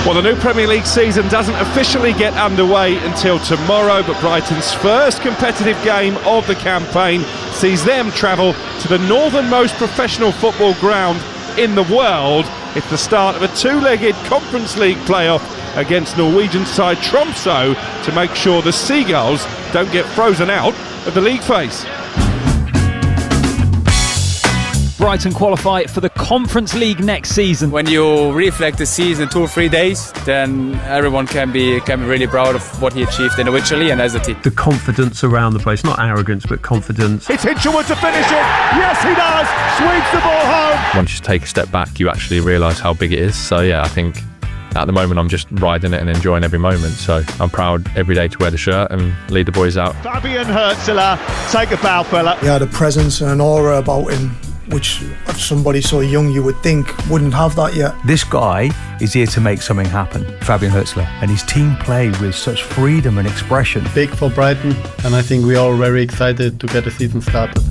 Well, the new Premier League season doesn't officially get underway until tomorrow, but Brighton's first competitive game of the campaign sees them travel to the northernmost professional football ground in the world. It's the start of a two-legged Conference League playoff against Norwegian side Tromsø to make sure the Seagulls don't get frozen out of the league phase. Brighton qualify for the Conference League next season. When you reflect the season 2 or 3 days, then everyone can be really proud of what he achieved individually and as a team. The confidence around the place, not arrogance, but confidence. It's Hinchelwood to finish it. Yes, he does. Sweeps the ball home. Once you take a step back, you actually realise how big it is. So yeah, I think at the moment I'm just riding it and enjoying every moment. So I'm proud every day to wear the shirt and lead the boys out. Fabian Hürzeler, take a bow, fella. He had a presence and an aura about him, which somebody so young you would think wouldn't have that yet. This guy is here to make something happen, Fabian Hürzeler, and his team play with such freedom and expression. Big for Brighton, and I think we are all very excited to get the season started.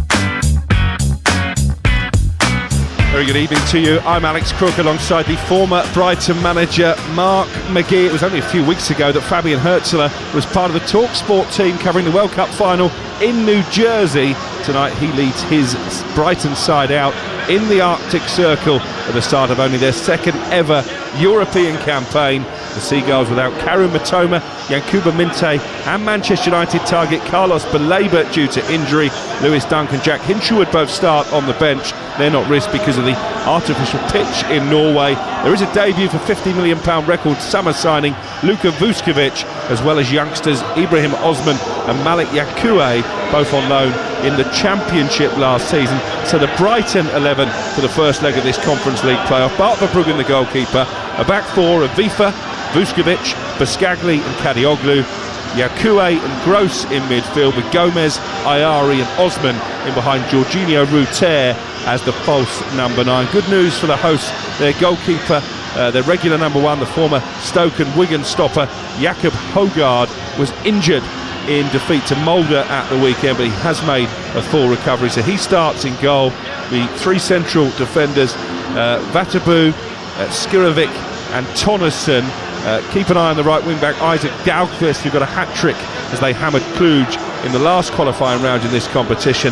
Very good evening to you. I'm Alex Crook alongside the former Brighton manager Mark McGee. It was only a few weeks ago that Fabian Hürzeler was part of the TalkSport team covering the World Cup final in New Jersey. Tonight he leads his Brighton side out in the Arctic Circle at the start of only their second ever European campaign. The Seagulls without Karim Matoma, Yankuba Minte and Manchester United target Carlos Baleba due to injury. Lewis Dunk and Jack Hinchelwood both start on the bench. They're not risked because of the artificial pitch in Norway. There is a debut for £50 million record summer signing Luka Vuskovic, as well as youngsters Ibrahim Osman and Malik Yacoub, both on loan in the Championship last season. So the Brighton 11 for the first leg of this Conference League playoff. Bart Verbruggen the goalkeeper, a back four of Vifa, Vuskovic, Baskagli and Kadioglu, Yacoub and Gross in midfield with Gomez, Ayari and Osman in behind Jorginho Ruter as the false number 9. Good news for the hosts, their goalkeeper, their regular number 1, the former Stoke and Wigan stopper Jakob Hogard, was injured in defeat to Molde at the weekend, but he has made a full recovery, so he starts in goal. The 3 central defenders, Vatabu, Skirovic and Tonnesson. Keep an eye on the right wing-back Isaac Dahlqvist, who got a hat-trick as they hammered Cluj in the last qualifying round in this competition.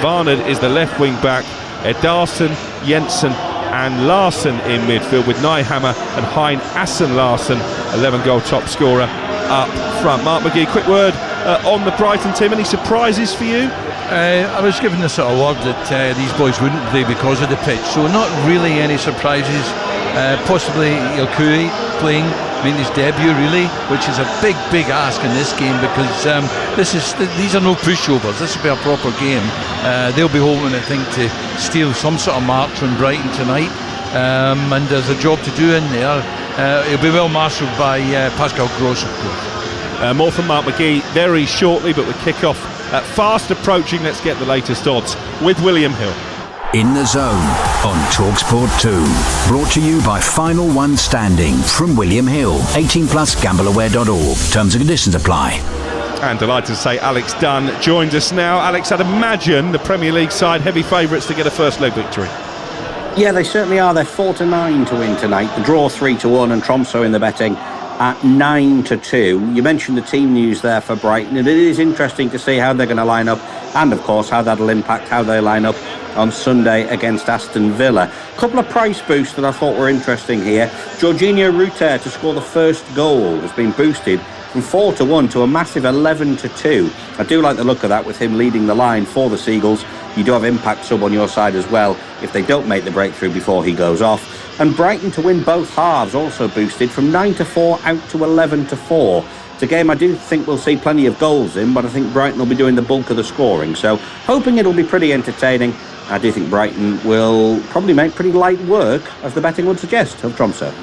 Varnard is the left wing-back, Ederson, Jensen and Larsen in midfield with Nyhammer and Hein Assen Larsen, 11-goal top scorer up front. Mark McGee, quick word on the Brighton team. Any surprises for you? I was given the sort of word that these boys wouldn't play because of the pitch, so not really any surprises. Possibly Yacoub playing, made his debut really, which is a big ask in this game, because these are no pushovers. This will be a proper game. They'll be hoping, I think, to steal some sort of mark from Brighton tonight, and there's a job to do in there. It'll be well marshalled by Pascal Gross, of course. More from Mark McGee very shortly, but the kick-off fast approaching. Let's get the latest odds with William Hill. In the Zone on TalkSport 2. Brought to you by Final One Standing from William Hill. 18+, gambleaware.org. Terms and conditions apply. And delighted to say Alex Dunn joins us now. Alex, I'd imagine the Premier League side heavy favourites to get a first leg victory. Yeah, they certainly are. They're 4-9 to win tonight. The draw 3-1 and Tromsø in the betting at 9-2. You mentioned the team news there for Brighton, and it is interesting to see how they're going to line up and of course how that'll impact how they line up on Sunday against Aston Villa. A couple of price boosts that I thought were interesting here. Jorginho Rutter to score the first goal has been boosted from 4-1 to a massive 11-2. I do like the look of that with him leading the line for the Seagulls. You do have impact sub on your side as well if they don't make the breakthrough before he goes off. And Brighton to win both halves also boosted from 9-4 out to 11-4. It's a game I do think we'll see plenty of goals in, but I think Brighton will be doing the bulk of the scoring. So hoping it'll be pretty entertaining. I do think Brighton will probably make pretty light work, as the betting would suggest, of Tromsø.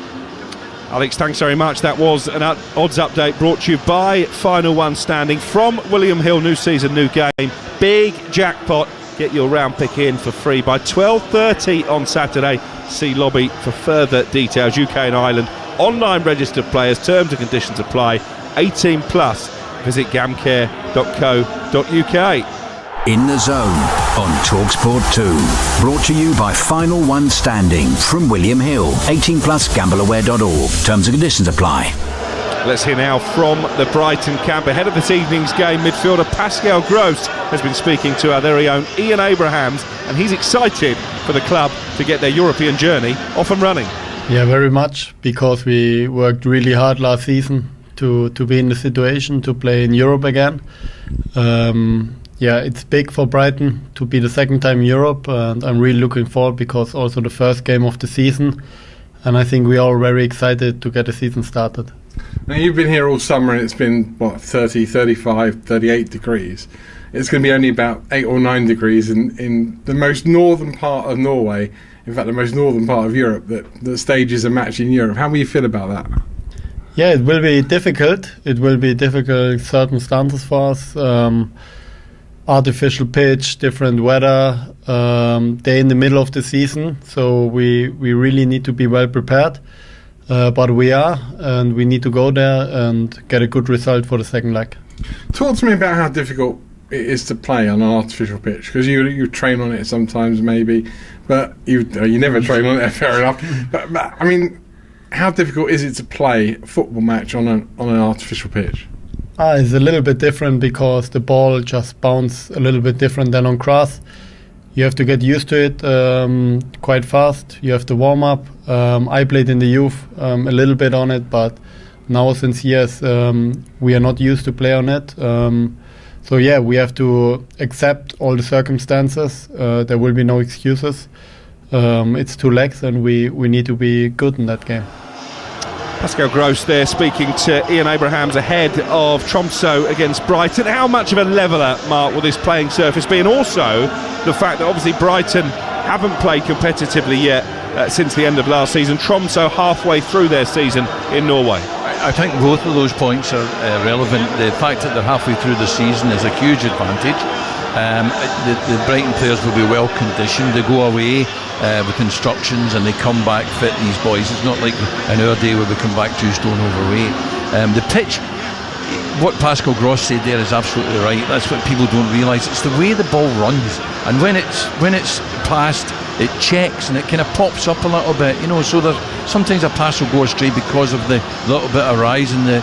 Alex, thanks very much. That was an odds update brought to you by Final One Standing from William Hill. New season, new game, big jackpot. Get your round pick in for free by 12:30 on Saturday. See lobby for further details. UK and Ireland online registered players. Terms and conditions apply. 18 plus. Visit gamcare.co.uk. In the Zone on TalkSport 2. Brought to you by Final One Standing from William Hill. 18 plus gambleaware.org. Terms and conditions apply. Let's hear now from the Brighton camp. Ahead of this evening's game, midfielder Pascal Gross has been speaking to our very own Ian Abrahams, and he's excited for the club to get their European journey off and running. Yeah, very much, because we worked really hard last season to be in the situation to play in Europe again. Yeah, it's big for Brighton to be the second time in Europe, and I'm really looking forward, because also the first game of the season, and I think we're all very excited to get the season started. Now, you've been here all summer and it's been, 30, 35, 38 degrees. It's going to be only about 8 or 9 degrees in the most northern part of Norway, in fact the most northern part of Europe, that stages a match in Europe. How will you feel about that? Yeah, it will be difficult. It will be difficult circumstances for us. Artificial pitch, different weather. They're in the middle of the season, so we really need to be well prepared. But we are, and we need to go there and get a good result for the second leg. Talk to me about how difficult it is to play on an artificial pitch, because you train on it sometimes maybe, but you never train on it, fair enough. But I mean, how difficult is it to play a football match on an artificial pitch? It's a little bit different, because the ball just bounces a little bit different than on grass. You have to get used to it quite fast. You have to warm up. I played in the youth a little bit on it, but now since years we are not used to play on it. So yeah, we have to accept all the circumstances. There will be no excuses. It's 2 legs, and we need to be good in that game. Pascal Gross there speaking to Ian Abrahams ahead of Tromsø against Brighton. How much of a leveller, Mark, will this playing surface be? And also the fact that obviously Brighton haven't played competitively yet since the end of last season. Tromsø halfway through their season in Norway. I think both of those points are relevant. The fact that they're halfway through the season is a huge advantage. The Brighton players will be well conditioned. They go away with instructions and they come back fit, these boys. It's not like in our day where we come back 2 stone overweight. The pitch, what Pascal Gross said there is absolutely right. That's what people don't realise. It's the way the ball runs, and when it's passed, it checks and it kind of pops up a little bit, so there's sometimes a pass will go astray because of the little bit of rise in the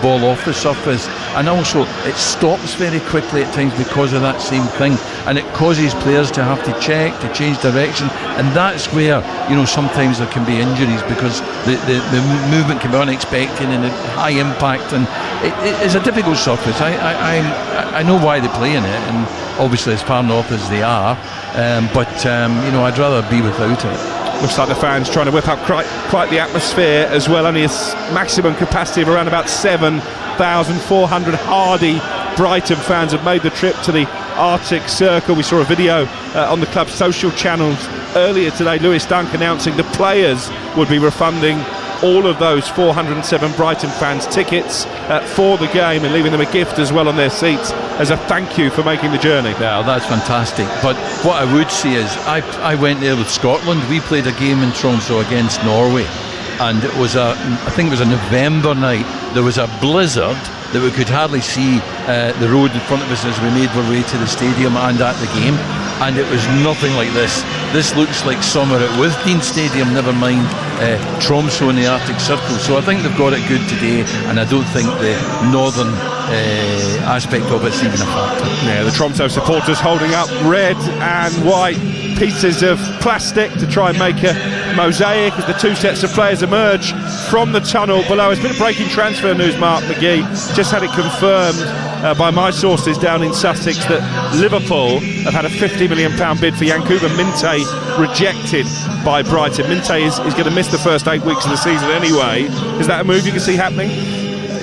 ball off the surface, and also it stops very quickly at times because of that same thing, and it causes players to have to check, to change direction, and that's where sometimes there can be injuries, because the movement can be unexpected and high impact, and it is a difficult surface. I know why they play in it, and obviously as far north as they are, but I'd rather be without it. Looks like the fans trying to whip up quite the atmosphere as well. Only a maximum capacity of around about 7,400 hardy Brighton fans have made the trip to the Arctic Circle. We saw a video on the club's social channels earlier today. Lewis Dunk announcing the players would be refunding all of those 407 Brighton fans tickets for the game, and leaving them a gift as well on their seats as a thank you for making the journey. Yeah, that's fantastic. But what I would say is I went there with Scotland. We played a game in Tromsø against Norway, and it was I think it was a November night. There was a blizzard that we could hardly see the road in front of us as we made our way to the stadium and at the game, and it was nothing like this. this looks like summer at Withdean Stadium, never mind Tromsø in the Arctic Circle. So I think they've got it good today, and I don't think the northern aspect of it's even a factor. Yeah, the Tromsø supporters holding up red and white pieces of plastic to try and make a mosaic as the two sets of players emerge from the tunnel below. It's been a breaking transfer news, Mark McGee. Just had it confirmed by my sources down in Sussex that Liverpool have had a £50 million bid for Yankuba Minte rejected by Brighton. Minte is going to miss the first 8 weeks of the season anyway. Is that a move you can see happening?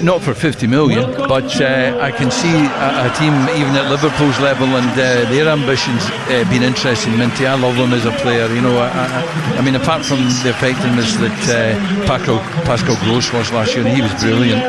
Not for 50 million, but I can see a team even at Liverpool's level and their ambitions being interested in Minty. I love him as a player. You know, I mean, apart from the effectiveness that Pascal Gross was last year, he was brilliant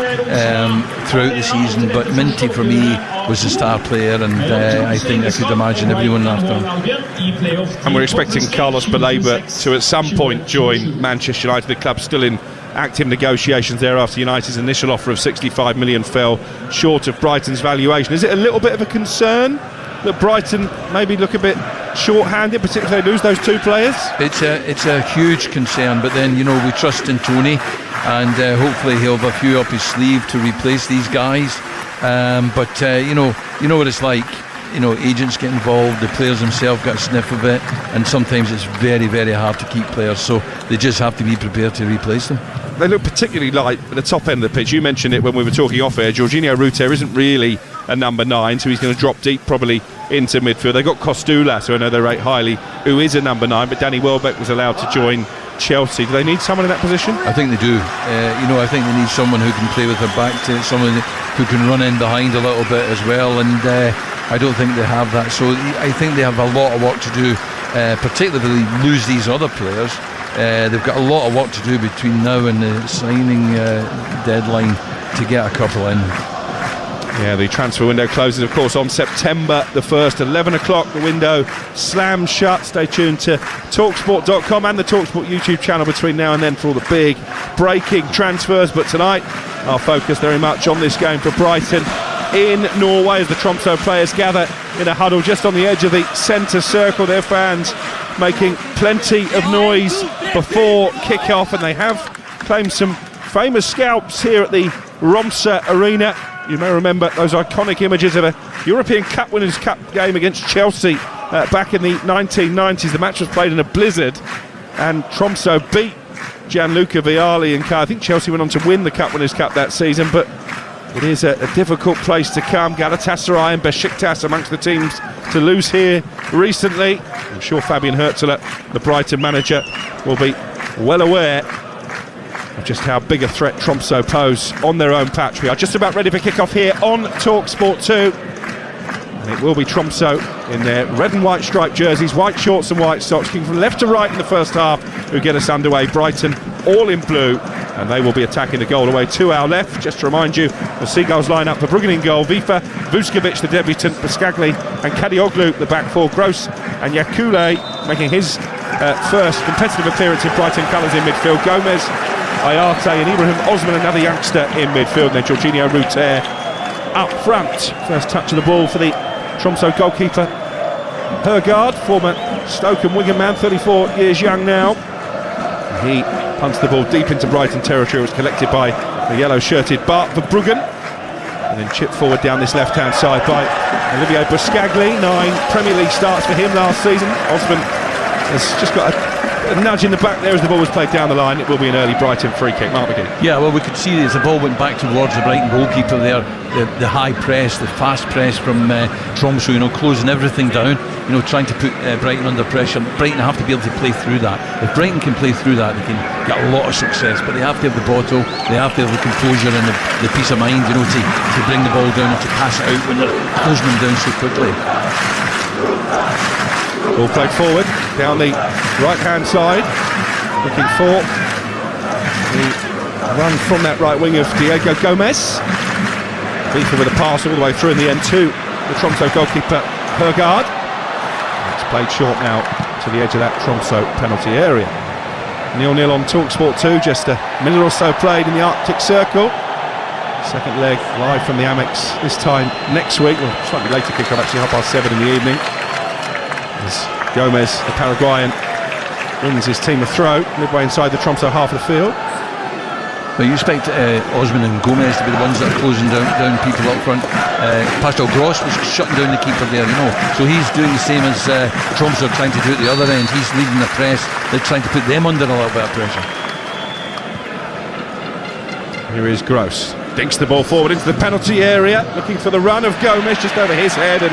throughout the season. But Minty for me was a star player, and I think I could imagine everyone after him. And we're expecting Carlos Baleba to at some point join Manchester United. The club's still in active negotiations there after United's initial offer of 65 million fell short of Brighton's valuation. Is it a little bit of a concern that Brighton maybe look a bit short-handed, particularly if they lose those two players? It's a huge concern, but then, you know, we trust in Tony, and hopefully he'll have a few up his sleeve to replace these guys. But you know what it's like. You know, agents get involved, the players themselves get a sniff of it, and sometimes it's very, very hard to keep players, so they just have to be prepared to replace them. They look particularly light at the top end of the pitch. You mentioned it when we were talking off air. Jorginho Ruter isn't really a number 9, so he's going to drop deep probably into midfield. They've got Kostulas, who I know they rate highly, who is a number 9, but Danny Welbeck was allowed to join Chelsea. Do they need someone in that position? I think they do. You know, I think they need someone who can play with their back to it, someone who can run in behind a little bit as well, and I don't think they have that. So I think they have a lot of work to do, particularly if they lose these other players. They've got a lot of work to do between now and the signing deadline to get a couple in. Yeah, the transfer window closes, of course, on September the 1st, 11 o'clock. The window slams shut. Stay tuned to TalkSport.com and the TalkSport YouTube channel between now and then for all the big breaking transfers. But tonight, our focus very much on this game for Brighton in Norway as the Tromsø players gather in a huddle just on the edge of the centre circle. Their fans making plenty of noise before kick-off, and they have claimed some famous scalps here at the Romssa Arena. You may remember those iconic images of a European Cup Winners' Cup game against Chelsea back in the 1990s. The match was played in a blizzard, and Tromsø beat Gianluca Vialli and I think Chelsea went on to win the Cup Winners' Cup that season, but it is a difficult place to come. Galatasaray and Besiktas amongst the teams to lose here recently. I'm sure Fabian Hürzeler, the Brighton manager, will be well aware of just how big a threat Tromsø pose on their own patch. We are just about ready for kick-off here on TalkSport 2. And it will be Tromsø in their red and white striped jerseys, white shorts and white socks, kicking from left to right in the first half, who get us underway. Brighton all in blue, and they will be attacking the goal away to our left. Just to remind you, the Seagulls line up for Bruggen in goal. Vifa, Vuskovic, the debutant, Pascagli and Kadioglu, the back four. Gross and Yakule making his first competitive appearance in Brighton colours in midfield. Gomez, Ayate and Ibrahim Osman, another youngster in midfield. And then Jorginho Ruter up front. First touch of the ball for the Tromsø goalkeeper Hergaard, former Stoke and Wigan man, 34 years young now. He punts the ball deep into Brighton territory. It was collected by the yellow-shirted Bart Verbruggen, and then chipped forward down this left-hand side by Olivier Buscagli. 9 Premier League starts for him last season. Osman has just got a nudge in the back there as the ball was played down the line. It will be an early Brighton free kick. Mark McGee. Yeah, well, we could see as the ball went back towards the Brighton goalkeeper there, the high press, the fast press from Tromsø, you know, closing everything down, you know, trying to put Brighton under pressure. Brighton have to be able to play through that. If Brighton can play through that, they can get a lot of success, but they have to have the bottle, they have to have the composure and the peace of mind, you know, to bring the ball down and to pass it out when they're closing them down so quickly. Ball played forward down the right-hand side, looking for the run from that right wing of Diego Gomez. Vifa with a pass all the way through in the end to the Tromsø goalkeeper Hergaard. It's played short now to the edge of that Tromsø penalty area. 0-0 on TalkSport 2, just a minute or so played in the Arctic Circle. Second leg live from the Amex this time next week, or slightly later kick-off, actually 7:30 in the evening. As Gomez, the Paraguayan, wins his team a throw midway inside the Tromsø half of the field. But you expect Osman and Gomez to be the ones that are closing down people up front. Pascal Gross was shutting down the keeper there, so he's doing the same as Tromsø are trying to do at the other end. He's leading the press. They're trying to put them under a little bit of pressure. Here is Gross, dinks the ball forward into the penalty area, looking for the run of Gomez just over his head, and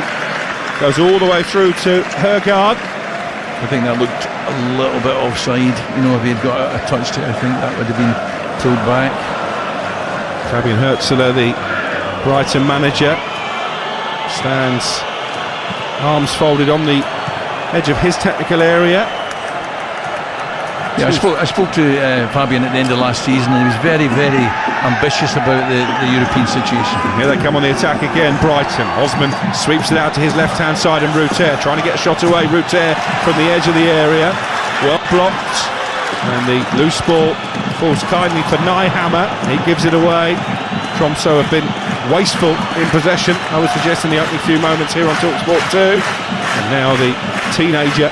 goes all the way through to Hergaard. I think that looked a little bit offside. If he had got a touch to it, I think that would have been pulled back. Fabian Hürzeler, the Brighton manager, stands arms folded on the edge of his technical area. Yeah, I spoke to Fabian at the end of last season, and he was very, very ambitious about the European situation. Here they come on the attack again, Brighton. Osman sweeps it out to his left-hand side, and Ruter trying to get a shot away. Ruter from the edge of the area, well blocked, and the loose ball falls kindly for Nyhammer. He gives it away. Tromsø have been wasteful in possession, I would suggest, in the opening few moments here on TalkSport 2. And now the teenager,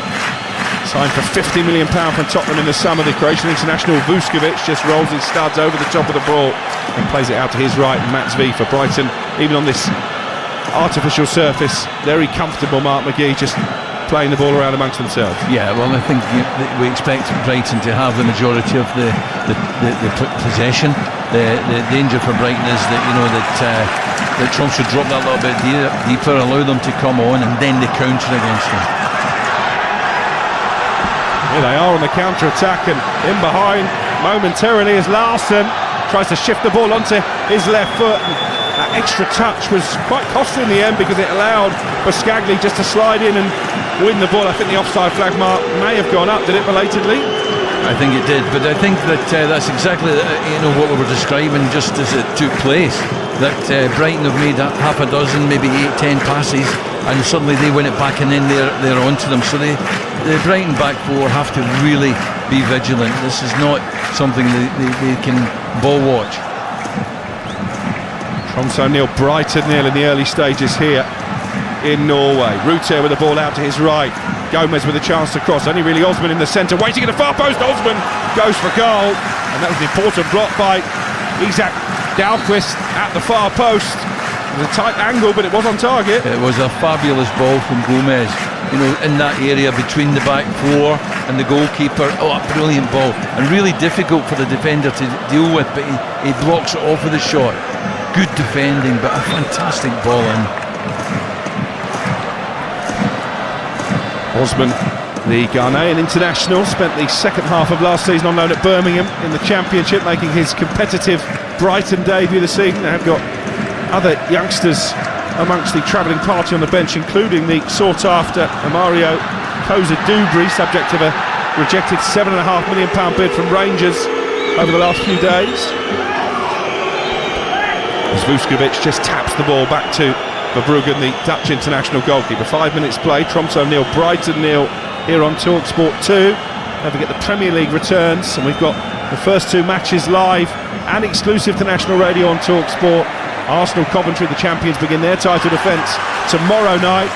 signed for £50 million from Tottenham in the summer, the Croatian international Vuskovic, just rolls his studs over the top of the ball and plays it out to his right. And Mats V for Brighton, even on this artificial surface, very comfortable. Mark McGee just playing the ball around amongst themselves. Yeah, well, I think we expect Brighton to have the majority of the possession. The danger for Brighton is that that Tromsø drop that little bit deeper, allow them to come on, and then they counter against them. Here they are on the counter-attack, and in behind momentarily is Larsson. Tries to shift the ball onto his left foot. That extra touch was quite costly in the end because it allowed Buscagli just to slide in and win the ball. I think the offside flag mark may have gone up, did it, belatedly? I think it did, but I think that that's exactly what we were describing just as it took place. That Brighton have made half a dozen, maybe 8-10 passes, and suddenly they win it back, and then they're onto them. So the Brighton back four have to really be vigilant. This is not something they can ball watch. Tromsø nil, Brighton nil in the early stages here in Norway. Ruter with the ball out to his right. Gomez with a chance to cross. Only really Osman in the centre, waiting at the far post. Osman goes for goal, and that was an important block by Isak Dahlqvist at the far post. It was a tight angle, but it was on target. It was a fabulous ball from Gomez, in that area between the back four and the goalkeeper. Oh, a brilliant ball, and really difficult for the defender to deal with, but he blocks it off with a shot. Good defending, but a fantastic ball in. Osman, the Ghanaian international, spent the second half of last season on loan at Birmingham in the Championship, making his competitive Brighton debut this season. They have got other youngsters amongst the travelling party on the bench, including the sought-after Mario Koza-Dubry, subject of a rejected £7.5 million bid from Rangers over the last few days. As Vuskovic just taps the ball back to Verbruggen, the Dutch international goalkeeper. 5 minutes play, Tromsø nil, Brighton nil here on TalkSport 2. Don't forget the Premier League returns, and we've got the first two matches live and exclusive to national radio on TalkSport. Arsenal Coventry, the champions, begin their title defence tomorrow night.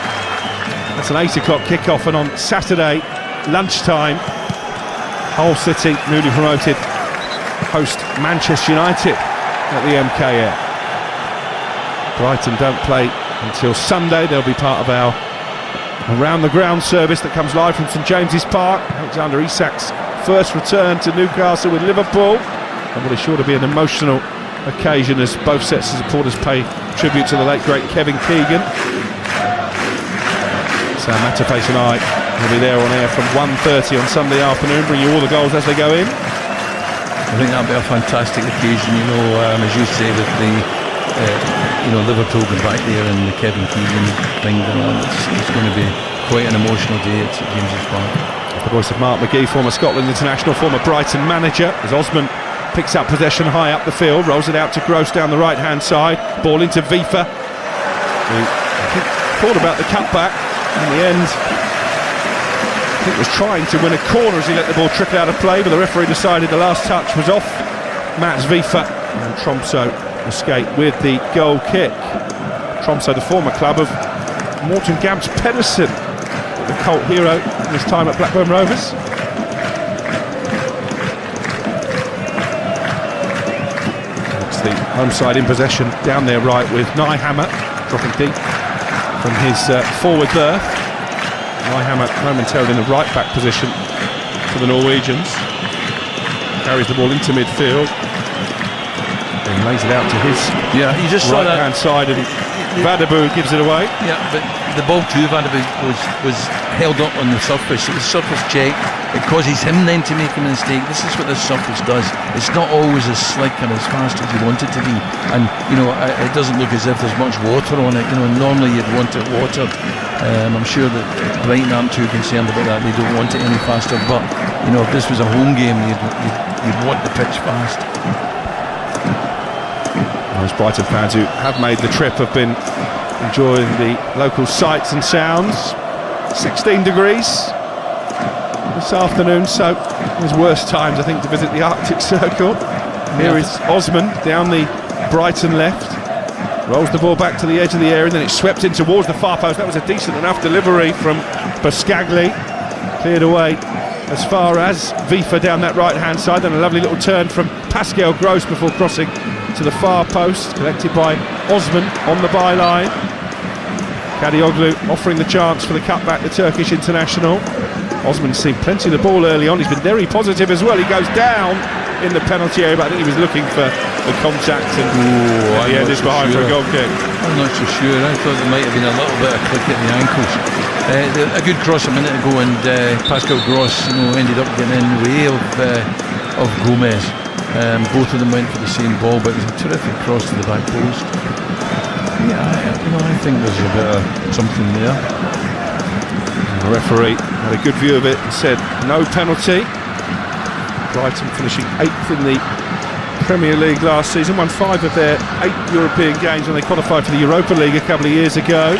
That's an 8 o'clock kickoff, and on Saturday lunchtime, Hull City, newly promoted, host Manchester United at the MKM. Brighton don't play until Sunday. They'll be part of our Around the Ground service that comes live from St James's Park. Alexander Isak's first return to Newcastle with Liverpool, and what is sure to be an emotional occasion as both sets of supporters pay tribute to the late great Kevin Keegan. Sam Matapace and I will be there on air from 1:30 on Sunday afternoon, bring you all the goals as they go in. I think that'll be a fantastic occasion, as you say, with the Liverpool going back there and the Kevin Keegan thing going on. It's going to be quite an emotional day at St James's Park. The voice of Mark McGee, former Scotland international, former Brighton manager, as Osman picks up possession high up the field, rolls it out to Gross down the right hand side, ball into Vifa, who thought about the cutback. In the end, I think was trying to win a corner as he let the ball trickle out of play, but the referee decided the last touch was off Mats Vifa, and Tromsø escape with the goal kick. Tromsø, the former club of Morten Gabs Pedersen, the cult hero in his time at Blackburn Rovers. It's the home side in possession down their right with Nyhammer dropping deep from his forward berth. Nyhammer momentarily in the right back position for the Norwegians. Carries the ball into midfield and lays it out to his you just saw right hand side, and Vadebo gives it away. Yeah, but the ball to Vadebo was held up on the surface. It was surface check. It causes him then to make a mistake. This is what this surface does. It's not always as slick and as fast as you want it to be. And it doesn't look as if there's much water on it. Normally you'd want it watered. I'm sure that Brighton aren't too concerned about that. They don't want it any faster. But if this was a home game, you'd want the pitch fast. Those Brighton fans who have made the trip have been enjoying the local sights and sounds. 16 degrees this afternoon, so there's worse times, I think, to visit the Arctic Circle. Here is Osman down the Brighton left, rolls the ball back to the edge of the area, and then it's swept in towards the far post. That was a decent enough delivery from Buscagli, cleared away as far as Vifa down that right hand side, then a lovely little turn from Pascal Gross before crossing to the far post, collected by Osman on the byline. Kadioglu offering the chance for the cutback, the Turkish international. Osman's seen plenty of the ball early on. He's been very positive as well. He goes down in the penalty area, but I think he was looking for the contact, and he ended behind for a goal kick. I'm not so sure. I thought there might have been a little bit of click at the ankles. A good cross a minute ago, and Pascal Gross ended up getting in the way of Gomez. Both of them went for the same ball, but it was a terrific cross to the back post. I think there's a bit of something there. And the referee had a good view of it and said no penalty. Brighton finishing 8th in the Premier League last season, won 5 of their 8 European games when they qualified for the Europa League a couple of years ago.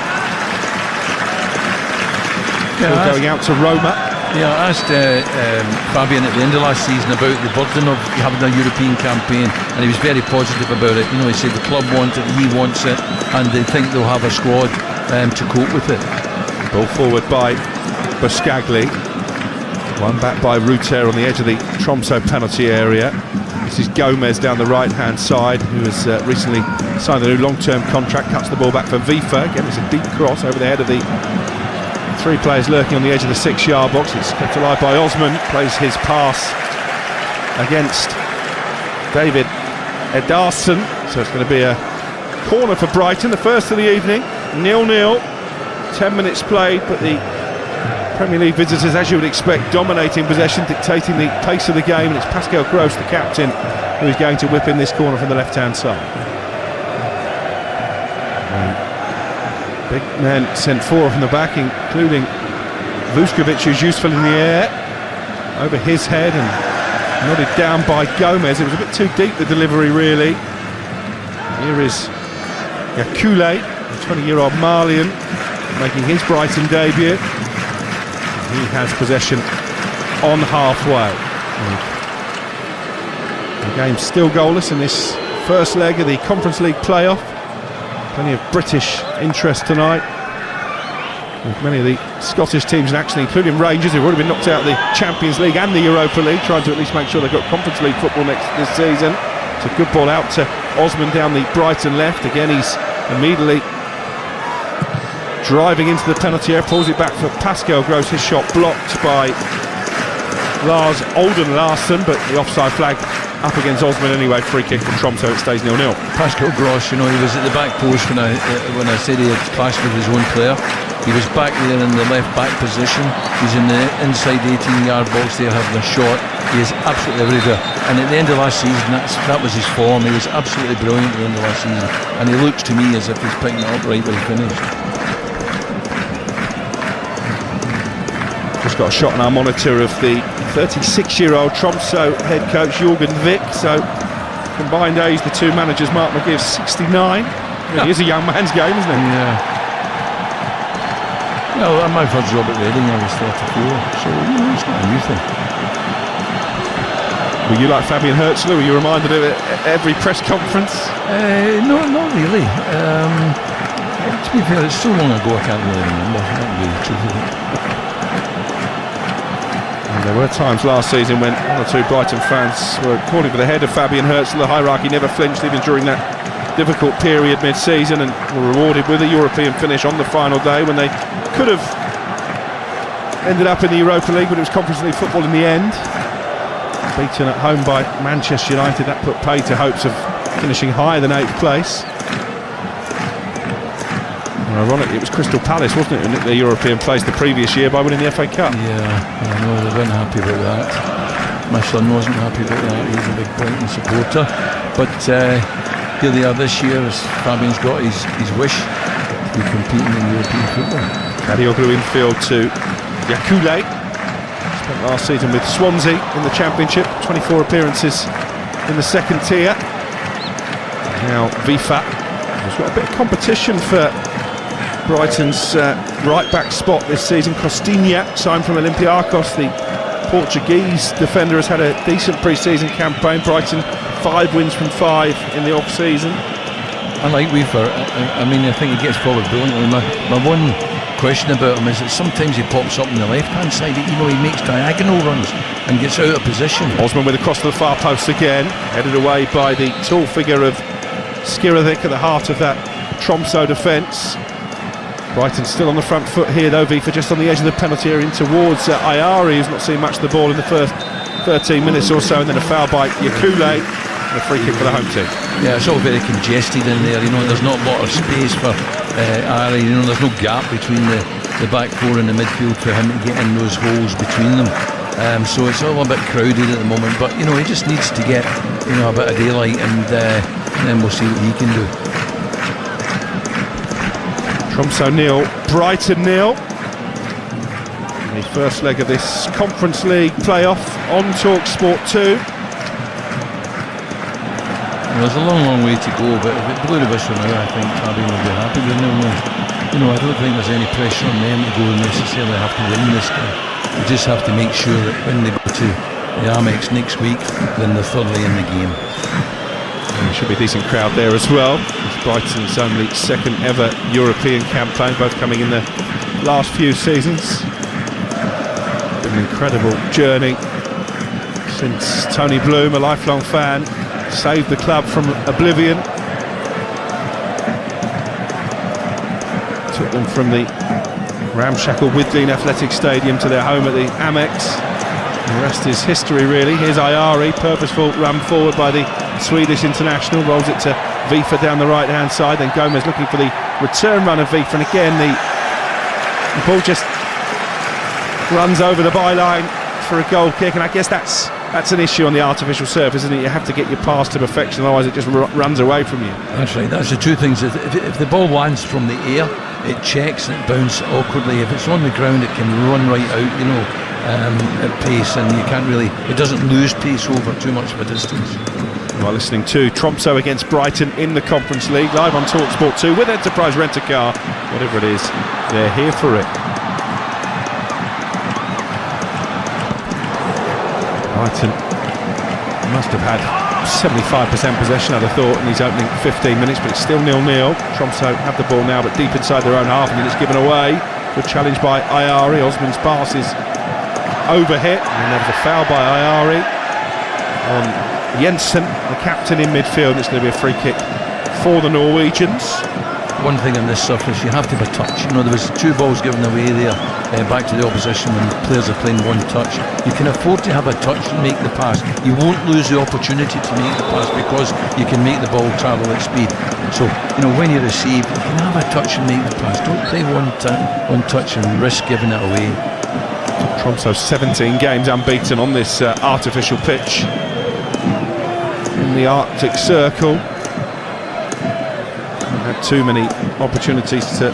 Going out to Roma. I asked Fabian at the end of last season about the burden of having a European campaign, and he was very positive about it. He said the club want it, he wants it, and they think they'll have a squad to cope with it. Ball forward by Buscagli, one back by Ruter on the edge of the Tromsø penalty area. This is Gomez down the right hand side, who has recently signed a new long-term contract, cuts the ball back for Vifa. Again, it's a deep cross over the head of the 3 players lurking on the edge of the 6-yard box. It's kept alive by Osman, plays his pass against David Ederson, so it's going to be a corner for Brighton, the first of the evening. 0-0, 10 minutes played, but the Premier League visitors, as you would expect, dominating possession, dictating the pace of the game, and it's Pascal Gross, the captain, who is going to whip in this corner from the left hand side. Big men sent 4 from the back, including Vuskovic, who's useful in the air, over his head and nodded down by Gomez. It was a bit too deep, the delivery, really. Here is Yakule, the 20-year-old Malian, making his Brighton debut. He has possession on halfway. The game's still goalless in this first leg of the Conference League playoff. Plenty of British interest tonight, with many of the Scottish teams in action, including Rangers, who've already been knocked out of the Champions League and the Europa League, trying to at least make sure they've got Conference League football this season. It's a good ball out to Osman down the Brighton left. Again, he's immediately driving into the penalty area, pulls it back for Pascal Gross. His shot blocked by Lars Olden Larsson, but the offside flag up against Osman anyway. Free kick from Tromsø, it stays 0-0. Pascal Gross, he was at the back post when I said he had clashed with his own player. He was back there in the left back position. He's in the inside 18-yard box there having a shot. He is absolutely everywhere. And at the end of last season, that was his form. He was absolutely brilliant at the end of last season. And he looks to me as if he's picking it up right where he finished. Just got a shot on our monitor of the 36-year-old Tromsø head coach Jørgen Vik. So combined age, the two managers, Mark McGive's 69. It is a young man's game, isn't it? Yeah. Well, my first job at Reading, I was 34, so it's not a new thing. Were you like Fabian Hürzeler? Were you reminded of it at every press conference? No, not really. To be fair, it's so long ago I can't really remember. That would be the truth of it. And there were times last season when one or two Brighton fans were calling for the head of Fabian Hürzeler. The hierarchy never flinched even during that difficult period mid-season, and were rewarded with a European finish on the final day when they could have ended up in the Europa League, but it was Conference League football in the end. Beaten at home by Manchester United, that put paid to hopes of finishing higher than 8th place. And ironically, it was Crystal Palace, wasn't it, who nicked their European place the previous year by winning the FA Cup. Yeah, I know, they weren't happy about that. My son wasn't happy about that. He's a big Brighton supporter. But here they are this year, as Fabian's got his wish to be competing in European football. Kadioglu infield to Yakule. Spent last season with Swansea in the Championship, 24 appearances in the second tier. Now Vifa has got a bit of competition for Brighton's right-back spot this season. Costinha, signed from Olympiacos, the Portuguese defender, has had a decent pre-season campaign. Brighton 5 wins from 5 in the off-season. I like Weaver. I mean, I think he gets forward brilliantly. My one question about him is that sometimes he pops up on the left-hand side. He makes diagonal runs and gets out of position. Osman with a cross to the far post again, headed away by the tall figure of Skirovic at the heart of that Tromsø defence. Brighton still on the front foot here though. Vifa just on the edge of the penalty area in towards Ayari, who's not seen much of the ball in the first 13 minutes or so, and then a foul by Yakule and a free kick for the home team. Yeah, it's all very congested in there, there's not a lot of space for Ayari, there's no gap between the back four and the midfield for him to get in those holes between them. So it's all a bit crowded at the moment, but he just needs to get a bit of daylight, and then we'll see what he can do. Tromsø 0, Brighton 0. The first leg of this Conference League playoff on TalkSport 2. There's a long way to go, but if it blew the whistle now, I think Fabian will be happy with them. I don't think there's any pressure on them to go and necessarily have to win this game. They just have to make sure that when they go to the Amex next week, then they're thoroughly in the game. There should be a decent crowd there as well. It's Brighton's only second ever European campaign, both coming in the last few seasons. An incredible journey since Tony Bloom, a lifelong fan, saved the club from oblivion. Took them from the ramshackle Widlin Athletic Stadium to their home at the Amex. The rest is history, really. Here's Ayari, purposeful run forward by the Swedish international, rolls it to Vifa down the right-hand side, then Gomez looking for the return run of Vifa, and again the ball just runs over the byline for a goal kick, and I guess that's an issue on the artificial surface, isn't it? You have to get your pass to perfection, otherwise it just runs away from you. That's right, that's the two things. If the ball lands from the air, it checks and it bounces awkwardly. If it's on the ground, it can run right out, at pace, and it doesn't lose pace over too much of a distance. While listening to Tromsø against Brighton in the Conference League, live on TalkSport 2 with Enterprise Rent-A-Car. Whatever it is, they're here for it. Brighton must have had 75% possession, I'd have thought, in these opening 15 minutes, but it's still 0-0. Tromsø have the ball now, but deep inside their own half, and then it's given away. Good challenge by Ayari. Osman's pass is overhit, and then there was a foul by Ayari on Jensen, the captain, in midfield. It's going to be a free kick for the Norwegians. One thing on this surface, you have to have a touch. There was 2 balls given away there back to the opposition when players are playing one touch. You can afford to have a touch and make the pass. You won't lose the opportunity to make the pass because you can make the ball travel at speed. So, when you receive, you can have a touch and make the pass. Don't play one touch and risk giving it away. Tromsø 17 games unbeaten on this artificial pitch in the Arctic Circle. Haven't had too many opportunities to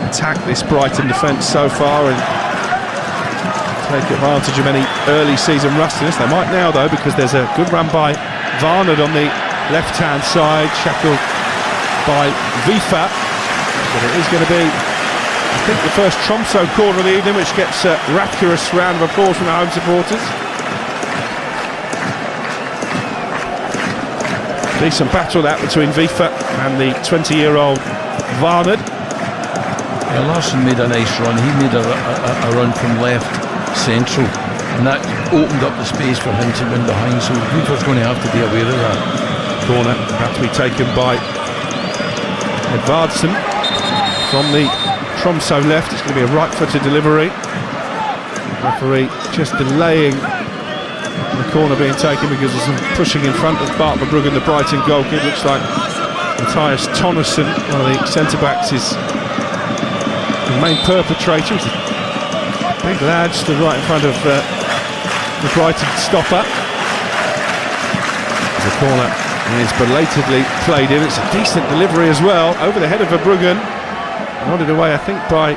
attack this Brighton defence so far and take advantage of any early season rustiness. They might now though, because there's a good run by Varnard on the left hand side, shackled by Vifa, but it is going to be, I think, the first Tromsø corner of the evening, which gets a rapturous round of applause from the home supporters. Decent battle that between Vifa and the 20-year-old Varnard. Yeah, Larsson made a nice run. He made a run from left central, and that opened up the space for him to win behind. So Hooper's going to have to be aware of that. Corner about to be taken by Edvardsen from the Tromsø left. It's going to be a right-footed delivery. Referee just delaying the corner being taken because there's some pushing in front of Bart Verbruggen, the Brighton goalkeeper. Looks like Mathias Tonnesson, one of the centre-backs, is the main perpetrator. He's a big lad stood right in front of the Brighton stopper. The corner is belatedly played in. It's a decent delivery as well, over the head of Verbruggen. Nodded away, I think, by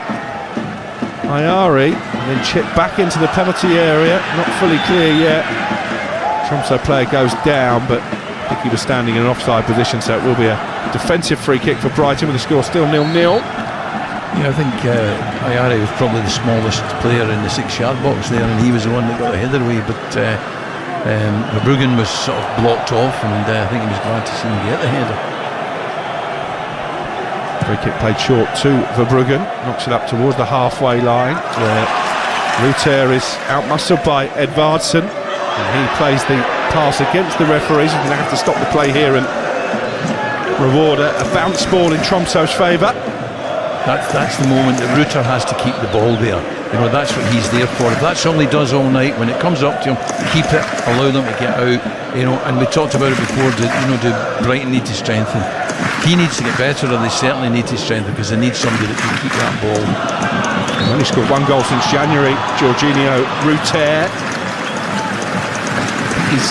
Ayari, and then chipped back into the penalty area. Not fully clear yet. Tromsø player goes down, but I think he was standing in an offside position, so it will be a defensive free kick for Brighton with the score still 0-0. Yeah, I think Ayari was probably the smallest player in the 6-yard box there, and he was the one that got the header away, but Verbruggen was sort of blocked off, and I think he was glad to see him get the header. Free kick played short to Verbruggen, knocks it up towards the halfway line where Ruter is outmuscled by Edvardsen, and he plays the pass against the referees. He's going to have to stop the play here and reward a bounce ball in Tromsø's favour. That's the moment that Ruter has to keep the ball there. You know, that's what he's there for. If that's all he does all night, when it comes up to him, keep it, allow them to get out. You know, and we talked about it before. Do Brighton need to strengthen? He needs to get better, or they certainly need to strengthen, because they need somebody that can keep that ball. He's only scored one goal since January. Jorginho Ruter. He's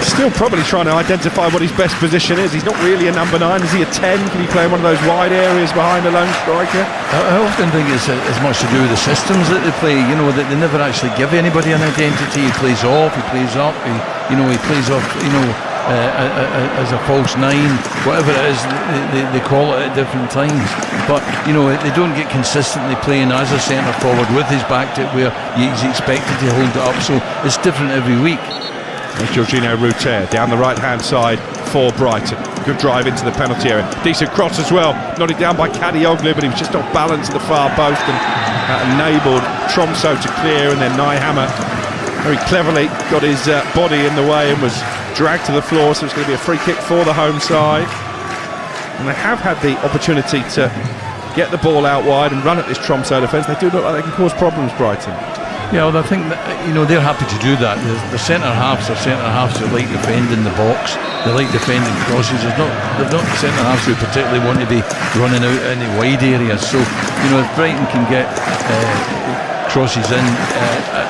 still probably trying to identify what his best position is. He's not really a number 9. Is he a 10? Can he play in one of those wide areas behind a lone striker? I often think it's as much to do with the systems that they play. You know, that they never actually give anybody an identity. He plays off, he plays up, he plays off, as a false 9, whatever it is they call it at different times. But you know, they don't get consistently playing as a centre forward with his back to it, where he's expected to hold it up. So it's different every week. There's Jorginho Ruter down the right-hand side for Brighton. Good drive into the penalty area. Decent cross as well. Nodded down by Kadioglu, but he was just off balance at the far post, and that enabled Tromsø to clear, and then Nyhammer very cleverly got his body in the way and was dragged to the floor, so it's going to be a free kick for the home side. And they have had the opportunity to get the ball out wide and run at this Tromsø defence. They do look like they can cause problems, Brighton. Yeah, well, I think that, they're happy to do that. The centre halves are centre halves who like defending the box. They like defending crosses. They're not centre halves who particularly want to be running out any wide areas. So, if Brighton can get crosses in,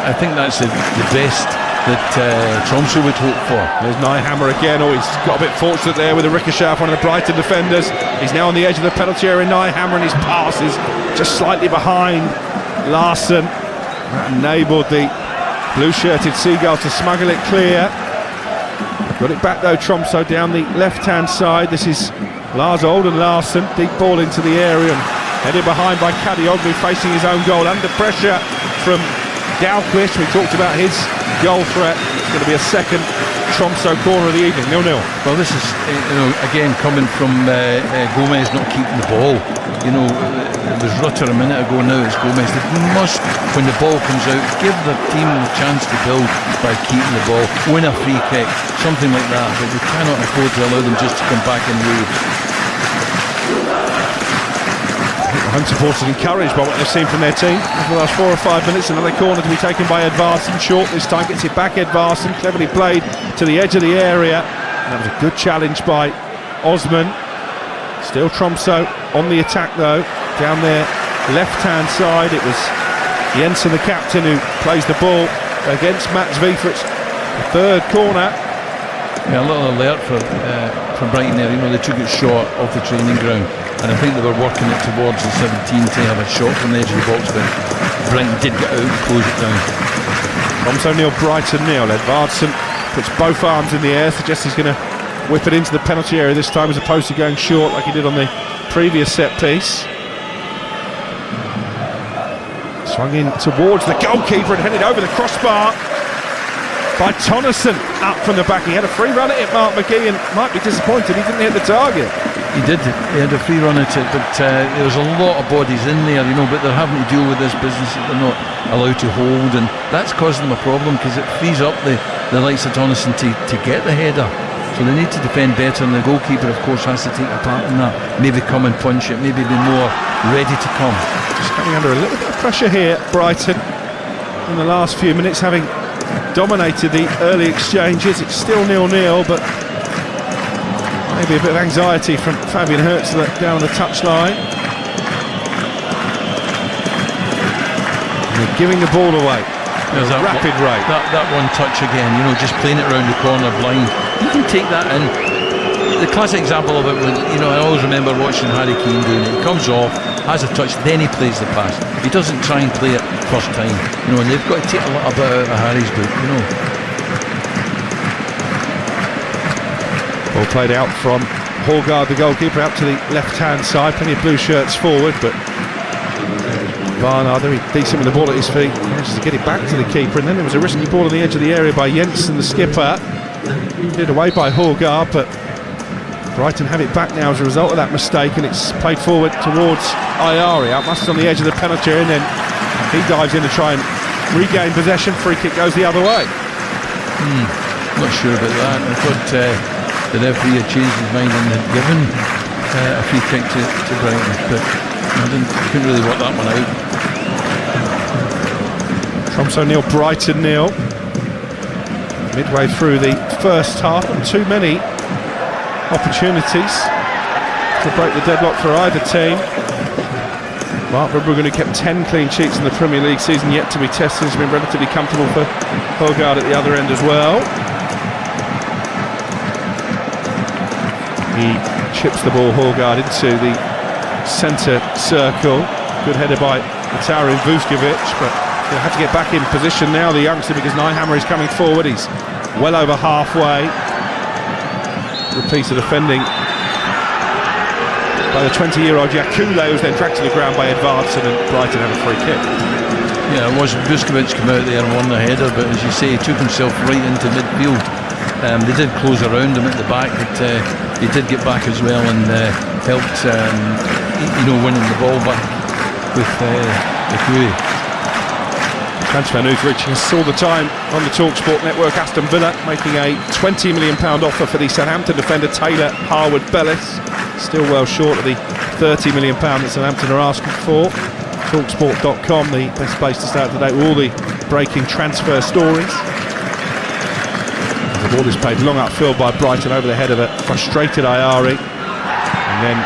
I think that's the best that Tromsø would hope for. There's Nyhammer again. Oh, he's got a bit fortunate there with a ricochet off one of the Brighton defenders. He's now on the edge of the penalty area. Nyhammer, and his pass is just slightly behind Larsson. That enabled the blue-shirted Seagull to smuggle it clear. Got it back though, Tromsø down the left-hand side. This is Lars Olden Larsson, deep ball into the area and headed behind by Kadioglu, facing his own goal under pressure from Dahlqvist. We talked about his goal threat. It's going to be a second Tromsø corner of the evening, 0-0. Well, this is again coming from Gomez not keeping the ball. There's Rutter a minute ago, now it's Gomez. They must, when the ball comes out, give the team the chance to build by keeping the ball, win a free kick, something like that. But we cannot afford to allow them just to come back in waves. Home supporters encouraged by what they've seen from their team over the last 4 or 5 minutes. Another corner to be taken by Edvardsen. Short this time, gets it back. Edvardsen cleverly played to the edge of the area. And that was a good challenge by Osman. Still Tromsø on the attack though. Down their left-hand side, it was Jensen, the captain, who plays the ball against Mats Wiefert's third corner. Yeah, a little alert for Brighton there. They took it short off the training ground, and I think they were working it towards the 17 to have a shot from the edge of the box, but Brighton did get out and close it down. Tromsø 0, Brighton 0. Edvardsen puts both arms in the air, suggests he's going to whip it into the penalty area this time, as opposed to going short like he did on the previous set piece. Swung in towards the goalkeeper and headed over the crossbar by Tonnesson up from the back. He had a free run at it, Mark McGee, and might be disappointed he didn't hit the target. He did. He had a free run at it, but there was a lot of bodies in there, but they're having to deal with this business that they're not allowed to hold, and that's causing them a problem because it frees up the likes of Tonneson to get the header. So they need to defend better, and the goalkeeper, of course, has to take a part in that. Maybe come and punch it, maybe be more ready to come. Just coming under a little bit of pressure here, Brighton, in the last few minutes, having dominated the early exchanges. It's still 0-0, but maybe a bit of anxiety from Fabian Hürzeler down on the touchline. They're giving the ball away at a rapid rate. That one touch again, just playing it around the corner blind. You can take that in. The classic example of it was, I always remember watching Harry Kane doing it. He comes off, has a touch, then he plays the pass. He doesn't try and play it first time. And they've got to take a little bit out of Harry's book, Ball played out from Horgard, the goalkeeper, out to the left-hand side. Plenty of blue shirts forward, but Barnard, very decent with the ball at his feet, manages to get it back to the keeper, and then there was a risky ball on the edge of the area by Jensen, the skipper. Hit away by Horgard, but Brighton have it back now as a result of that mistake, and it's played forward towards Ayari. Outmuscled on the edge of the penalty area, and then he dives in to try and regain possession. Free kick goes the other way. Not sure about that. I thought the referee had changed his mind and had given a free kick to Brighton, but couldn't really work that one out. Tromsø 0, Brighton 0. Midway through the first half, and too many opportunities to break the deadlock for either team. Mark Verbruggen, who kept 10 clean sheets in the Premier League season, yet to be tested, has been relatively comfortable for Horgard at the other end as well. He chips the ball, Horgard, into the centre circle. Good header by Matarin Vuskovic, but he'll have to get back in position now, the youngster, because Nyhammer is coming forward. He's well over halfway. Good piece of defending by the 20-year-old Jakule, who's then dragged to the ground by Edvardsen, and Brighton have a free kick. Yeah, it was Vuskovic come out there and won the header, but as you say, he took himself right into midfield. They did close around him at the back, but he did get back as well and helped winning the ball back with the Kui. Transfer news reaching us all the time on the TalkSport network. Aston Villa making a £20 million offer for the Southampton defender Taylor Harwood-Bellis. Still well short of the £30 million that Southampton are asking for. TalkSport.com, the best place to start today with all the breaking transfer stories. The ball is played long upfield by Brighton over the head of a frustrated Ayari. And then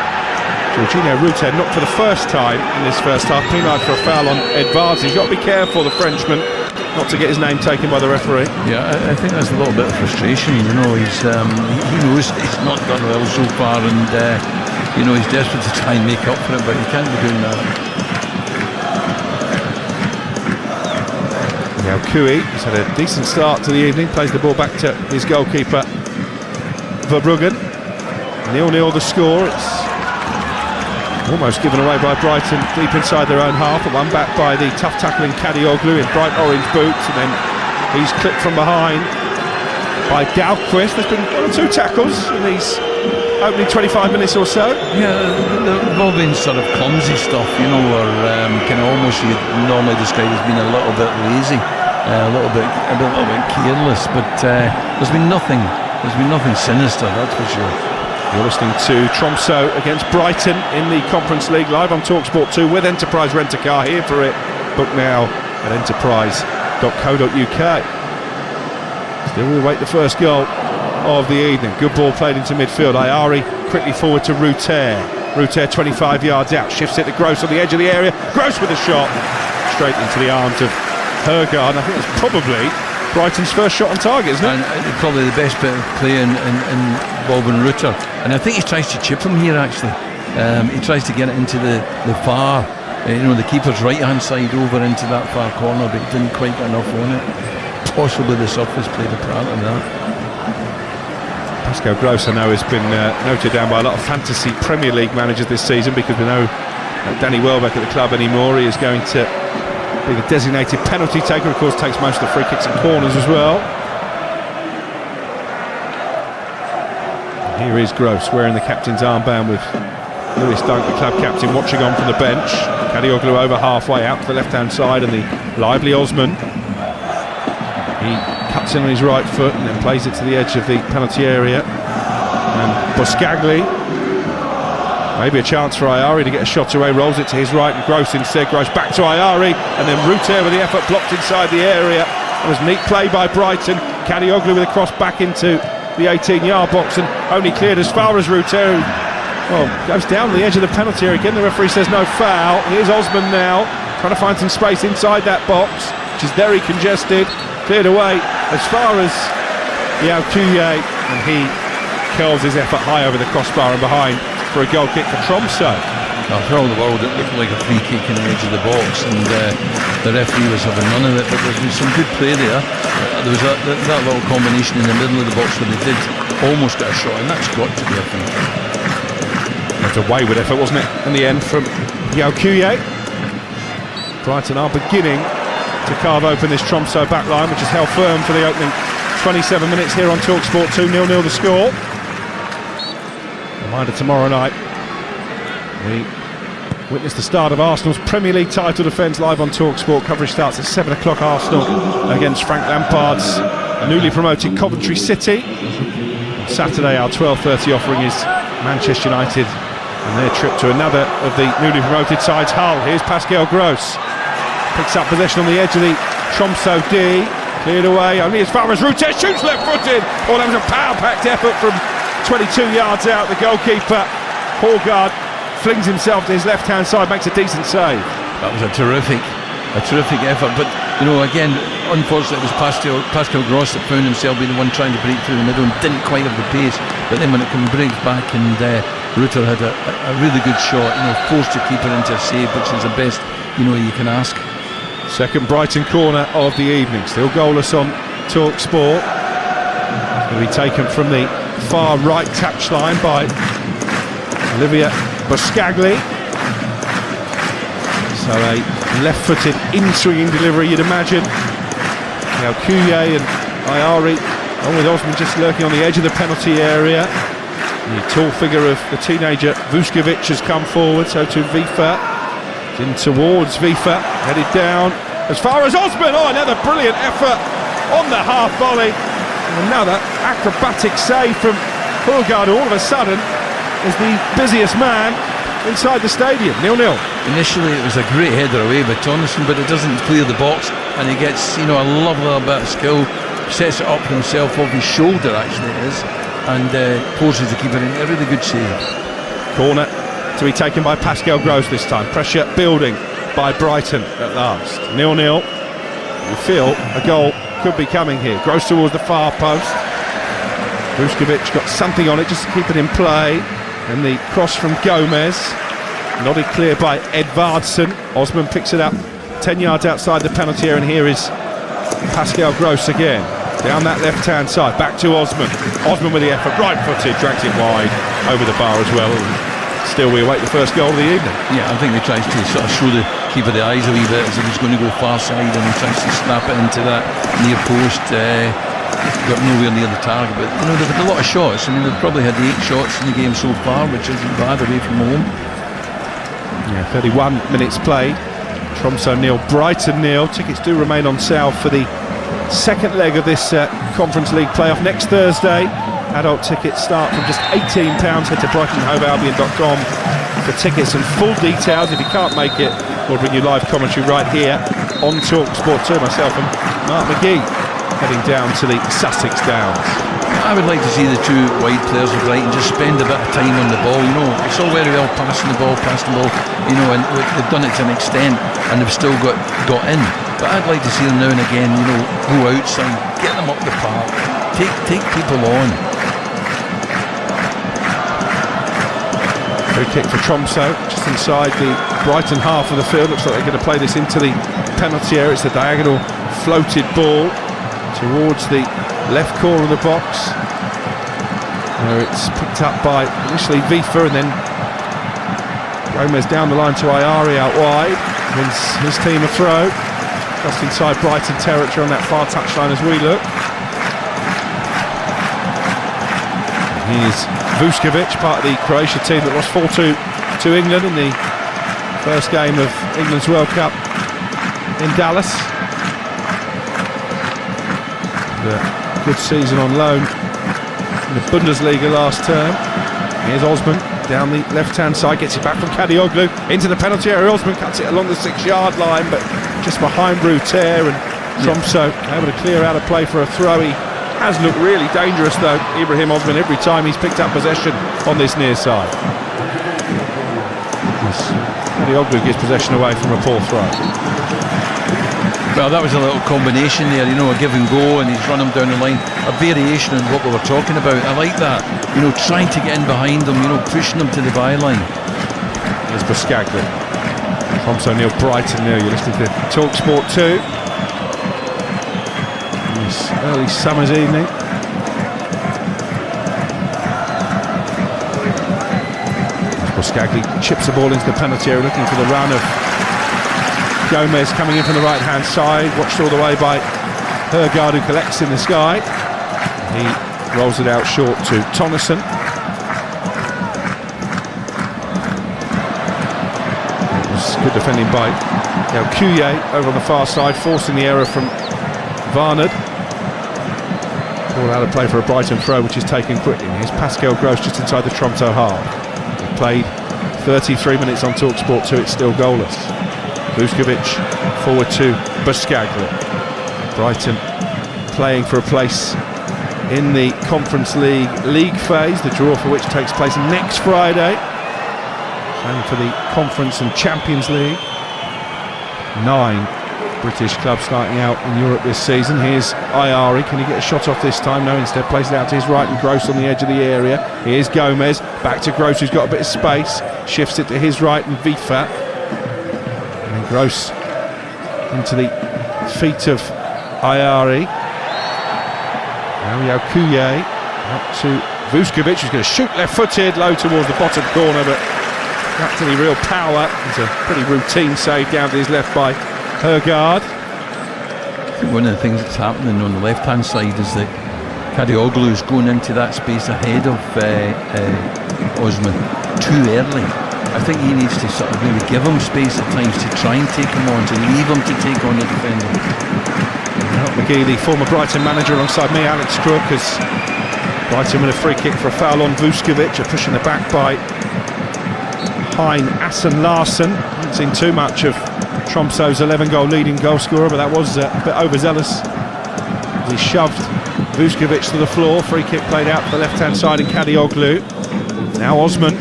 Jorginho Ruter, not for the first time in this first half, penalised for a foul on Edvardsen. He's got to be careful, the Frenchman, not to get his name taken by the referee. Yeah, I think there's a little bit of frustration. He knows he's not done well so far, and he's desperate to try and make up for it, but he can't be doing that. Now Kui has had a decent start to the evening, plays the ball back to his goalkeeper Verbruggen. 0-0 the score. It's almost given away by Brighton deep inside their own half, but one back by the tough tackling Kadioglu in bright orange boots, and then he's clipped from behind by Dahlqvist. There's been 1 or 2 tackles in these opening 25 minutes or so. Yeah, they've all been sort of clumsy stuff, or kind of almost you'd normally describe as being a little bit lazy, a little bit careless, but there's been nothing sinister, that's for sure. You're listening to Tromsø against Brighton in the Conference League, live on TalkSport 2 with Enterprise Rent-A-Car. Here for it. Book now at enterprise.co.uk. Still we await the first goal of the evening. Good ball played into midfield. Ayari quickly forward to Ruter. Ruter 25 yards out, shifts it to Gross on the edge of the area. Gross with a shot straight into the arms of Horgard. I think that's probably Brighton's first shot on target, isn't it? And probably the best bit of play in Bobbin Ruter. And I think he tries to chip him here actually. He tries to get it into the far, the keeper's right hand side over into that far corner, but he didn't quite get enough on it. Possibly the surface played a part in that. Pascal Gross, I know, has been noted down by a lot of fantasy Premier League managers this season, because we know Danny Welbeck at the club anymore. He is going to be the designated penalty taker. Of course, takes most of the free kicks and corners as well. Here is Gross wearing the captain's armband with Lewis Dunk, the club captain, watching on from the bench. Kadioglu over halfway out to the left-hand side, and the lively Osman. He cuts in on his right foot and then plays it to the edge of the penalty area. And Buscagli, maybe a chance for Ayari to get a shot away, rolls it to his right, and Gross instead. Gross back to Ayari, and then Ruter with the effort blocked inside the area. It was neat play by Brighton. Kadioglu with a cross back into the 18-yard box and only cleared as far as Ruter, who goes down the edge of the penalty area. Again, the referee says no foul. Here's Osman now, trying to find some space inside that box, which is very congested. Cleared away as far as Yao Kuye, and he curls his effort high over the crossbar and behind for a goal kick for Tromsø. Now, for all the world, it looked like a free kick in the edge of the box, and the referee was having none of it, but there's been some good play there. There was that little combination in the middle of the box where they did almost get a shot, and that's got to be, I think. That's a wayward effort, wasn't it, in the end, from Yao Kuye. Brighton are beginning to carve open this Tromsø backline, which is held firm for the opening 27 minutes here on TalkSport 2, 0-0 the score. Reminder, tomorrow night we witness the start of Arsenal's Premier League title defence live on TalkSport. Coverage starts at 7 o'clock. Arsenal against Frank Lampard's newly promoted Coventry City. On Saturday, our 12:30 offering is Manchester United and their trip to another of the newly promoted sides, Hull. Here's Pascal Gross. Picks up possession on the edge of the Tromsø D. Cleared away, only as far as Ruter shoots left-footed. Oh, that was a power-packed effort from 22 yards out. The goalkeeper, Horgard, flings himself to his left-hand side, makes a decent save. That was a terrific effort. But, you know, again, unfortunately, it was Pascal Gross that found himself being the one trying to break through the middle and didn't quite have the pace. But then when it breaks back, and Ruter had a really good shot, you know, forced the keeper into a save, which is the best, you know, you can ask. Second Brighton corner of the evening, still goalless on TalkSport. It's going to be taken from the far right touchline by Olivier Buscagli. So a left-footed in-swinging delivery, you'd imagine. Now Kuye and Ayari, along with Osman, just lurking on the edge of the penalty area. The tall figure of the teenager Vuskovic has come forward, so to Vifa. In towards Vifa, headed down as far as Osman. Oh, another brilliant effort on the half volley. And another acrobatic save from Horgard, who all of a sudden is the busiest man inside the stadium. 0-0. Initially it was a great header away by Tonneson, but it doesn't clear the box, and he gets, you know, a lovely little bit of skill, sets it up himself off his shoulder, actually it is, and forces the keeper in. A really good save. Corner to be taken by Pascal Gross this time. Pressure building by Brighton at last. 0-0. You feel a goal could be coming here. Gross towards the far post. Vuskovic got something on it just to keep it in play. And the cross from Gomez, nodded clear by Edvardsen. Osman picks it up 10 yards outside the penalty area, and here is Pascal Gross again. Down that left-hand side, back to Osman. Osman with the effort, right-footed, drags it wide over the bar as well. Still, we await the first goal of the evening. Yeah, I think he tries to sort of show the keeper the eyes a wee bit as if he's going to go far side, and he tries to snap it into that near post. Got nowhere near the target, but you know, they've had a lot of shots. I mean, they've probably had 8 shots in the game so far, which isn't bad away from home. Yeah, 31 minutes played. Tromsø 0, Brighton 0. Tickets do remain on sale for the second leg of this Conference League playoff next Thursday. Adult tickets start from just £18. Head to BrightonHoveAlbion.com for tickets and full details. If you can't make it, we'll bring you live commentary right here on TalkSport 2. Myself and Mark McGee heading down to the Sussex Downs. I would like to see the two wide players of Brighton just spend a bit of time on the ball. You know, it's all very well passing the ball, you know, and they've done it to an extent, and they've still got in. But I'd like to see them now and again, you know, go outside, get them up the park, take people on. Free kick for Tromsø, just inside the Brighton half of the field. Looks like they're going to play this into the penalty area. It's a diagonal floated ball towards the left corner of the box, where it's picked up by initially Vifa, and then Gomez down the line to Ayari out wide. Wins his team a throw just inside Brighton territory on that far touchline as we look. Here's Vuskovic, part of the Croatia team that lost 4-2 to England in the first game of England's World Cup in Dallas. A good season on loan in the Bundesliga last term. Here's Osman down the left-hand side, gets it back from Kadioglu into the penalty area. Osman cuts it along the 6-yard line, but just behind Ruter, and Tromsø able to clear out a play for a throw. He has looked really dangerous though, Ibrahim Osman, every time he's picked up possession on this near side. Kadioglu gives possession away from a poor throw. Well, that was a little combination there, you know, a give and go, and he's run him down the line. A variation on what we were talking about. I like that, you know, trying to get in behind them, you know, pushing them to the byline. There's Buscaglia. Tromsø nil, Brighton nil. You're listening to TalkSport 2. This early summer's evening. Buscaglia chips the ball into the penalty area, looking for the run of Gomez coming in from the right-hand side, watched all the way by Hergaard, who collects in the sky. He rolls it out short to Tonnesson. It was good defending by Kuye over on the far side, forcing the error from Varnard. Ball out of play for a Brighton throw, which is taken quickly. Here's Pascal Gross just inside the Tromsø half. He played 33 minutes on TalkSport 2, it's still goalless. Vuskovic forward to Buscaglia. Brighton playing for a place in the Conference League phase, the draw for which takes place next Friday. And for the Conference and Champions League. 9 British clubs starting out in Europe this season. Here's Ayari, can he get a shot off this time? No, instead plays it out to his right and Gross on the edge of the area. Here's Gomez, back to Gross, who's got a bit of space, shifts it to his right and Vifa. Gross into the feet of Ayari. Now Kuye up to Vuskovic, who's going to shoot left-footed low towards the bottom corner, but not any real power. It's a pretty routine save down to his left by Hergaard. I think one of the things that's happening on the left-hand side is that Kadioglu is going into that space ahead of Osman too early. I think he needs to sort of maybe give him space at times to try and take him on, to leave him to take on the defender. McGee, the former Brighton manager, alongside me, Alex Crook, as Brighton with a free kick for a foul on Vuskovic, pushing the back by Hein Assen Larsen. Haven't seen too much of Tromsø's 11-goal leading goal scorer, but that was a bit overzealous. He shoved Vuskovic to the floor. Free kick played out to the left-hand side in Kadioglu. Now Osman.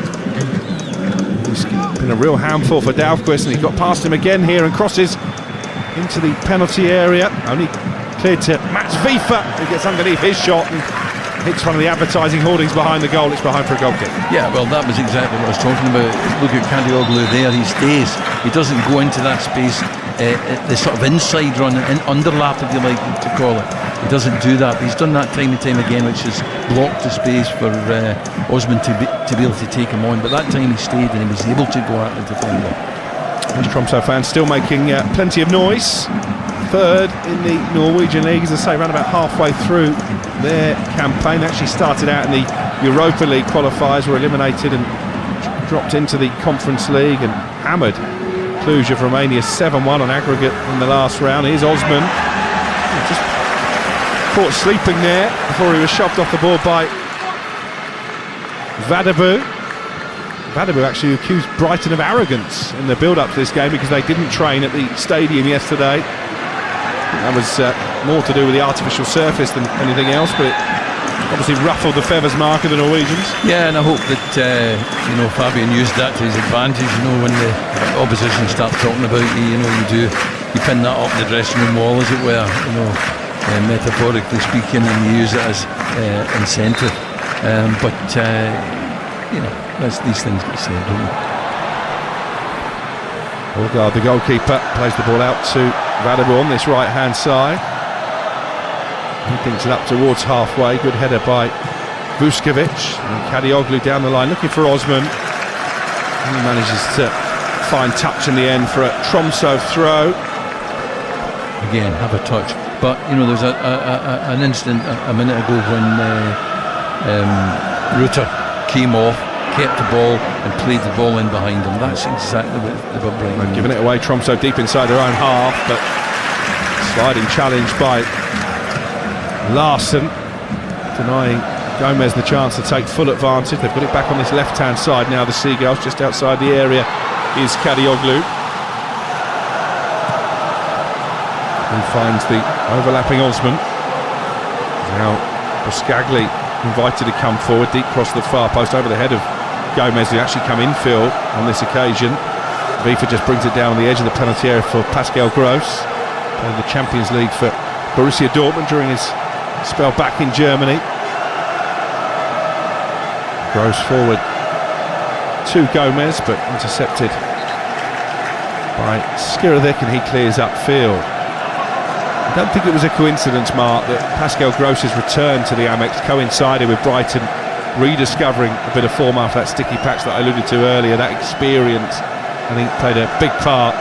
He's been a real handful for Dahlqvist, and he got past him again here and crosses into the penalty area. Only cleared to Mats Vifa, who gets underneath his shot and hits one of the advertising hoardings behind the goal. It's behind for a goal kick. Yeah, well, that was exactly what I was talking about. Look at Kadioglu there, he stays. He doesn't go into that space, the sort of inside run, an underlap if you like to call it. He doesn't do that. He's done that time and time again, which has blocked the space for Osman to be able to take him on. But that time he stayed and he was able to go at the defender. These Tromsø fans still making plenty of noise. Third in the Norwegian League, as I say, around about halfway through their campaign. They actually started out in the Europa League qualifiers, were eliminated and dropped into the Conference League and hammered Cluj of Romania 7-1 on aggregate in the last round. Here's Osman, just caught sleeping there before he was shoved off the ball by Vadabu. Vadabu actually accused Brighton of arrogance in the build-up to this game because they didn't train at the stadium yesterday. That was more to do with the artificial surface than anything else, but it obviously ruffled the feathers mark of the Norwegians. Yeah, and I hope that Fabian used that to his advantage. When the opposition start talking about you, you pin that up the dressing room wall, as it were. Metaphorically speaking, and you use it as incentive. That's these things get said, don't they? Olgaard, the goalkeeper, plays the ball out to Vadabu on this right-hand side. He thinks it up towards halfway. Good header by Vuskovic. And Kadioglu down the line, looking for Osman. And he manages to find touch in the end for a Tromsø throw. Again, have a touch. But, there was an incident a minute ago when Rutter came off, kept the ball and played the ball in behind him. That's exactly what Brighton. They've given it away, Tromsø deep inside their own half, but sliding challenge by Larsen, denying Gomez the chance to take full advantage. They've got it back on this left-hand side now, the Seagulls. Just outside the area is Kadioglu. He finds the overlapping Osman. Now Buscagli invited to come forward, deep across the far post over the head of Gomez, who actually come infield on this occasion. Vifa just brings it down on the edge of the penalty area for Pascal Gross, playing the Champions League for Borussia Dortmund during his spell back in Germany. Gross forward to Gomez, but intercepted by Skirovic, and he clears upfield. I don't think it was a coincidence, Mark, that Pascal Gross's return to the Amex coincided with Brighton rediscovering a bit of form after that sticky patch that I alluded to earlier. That experience, I think, played a big part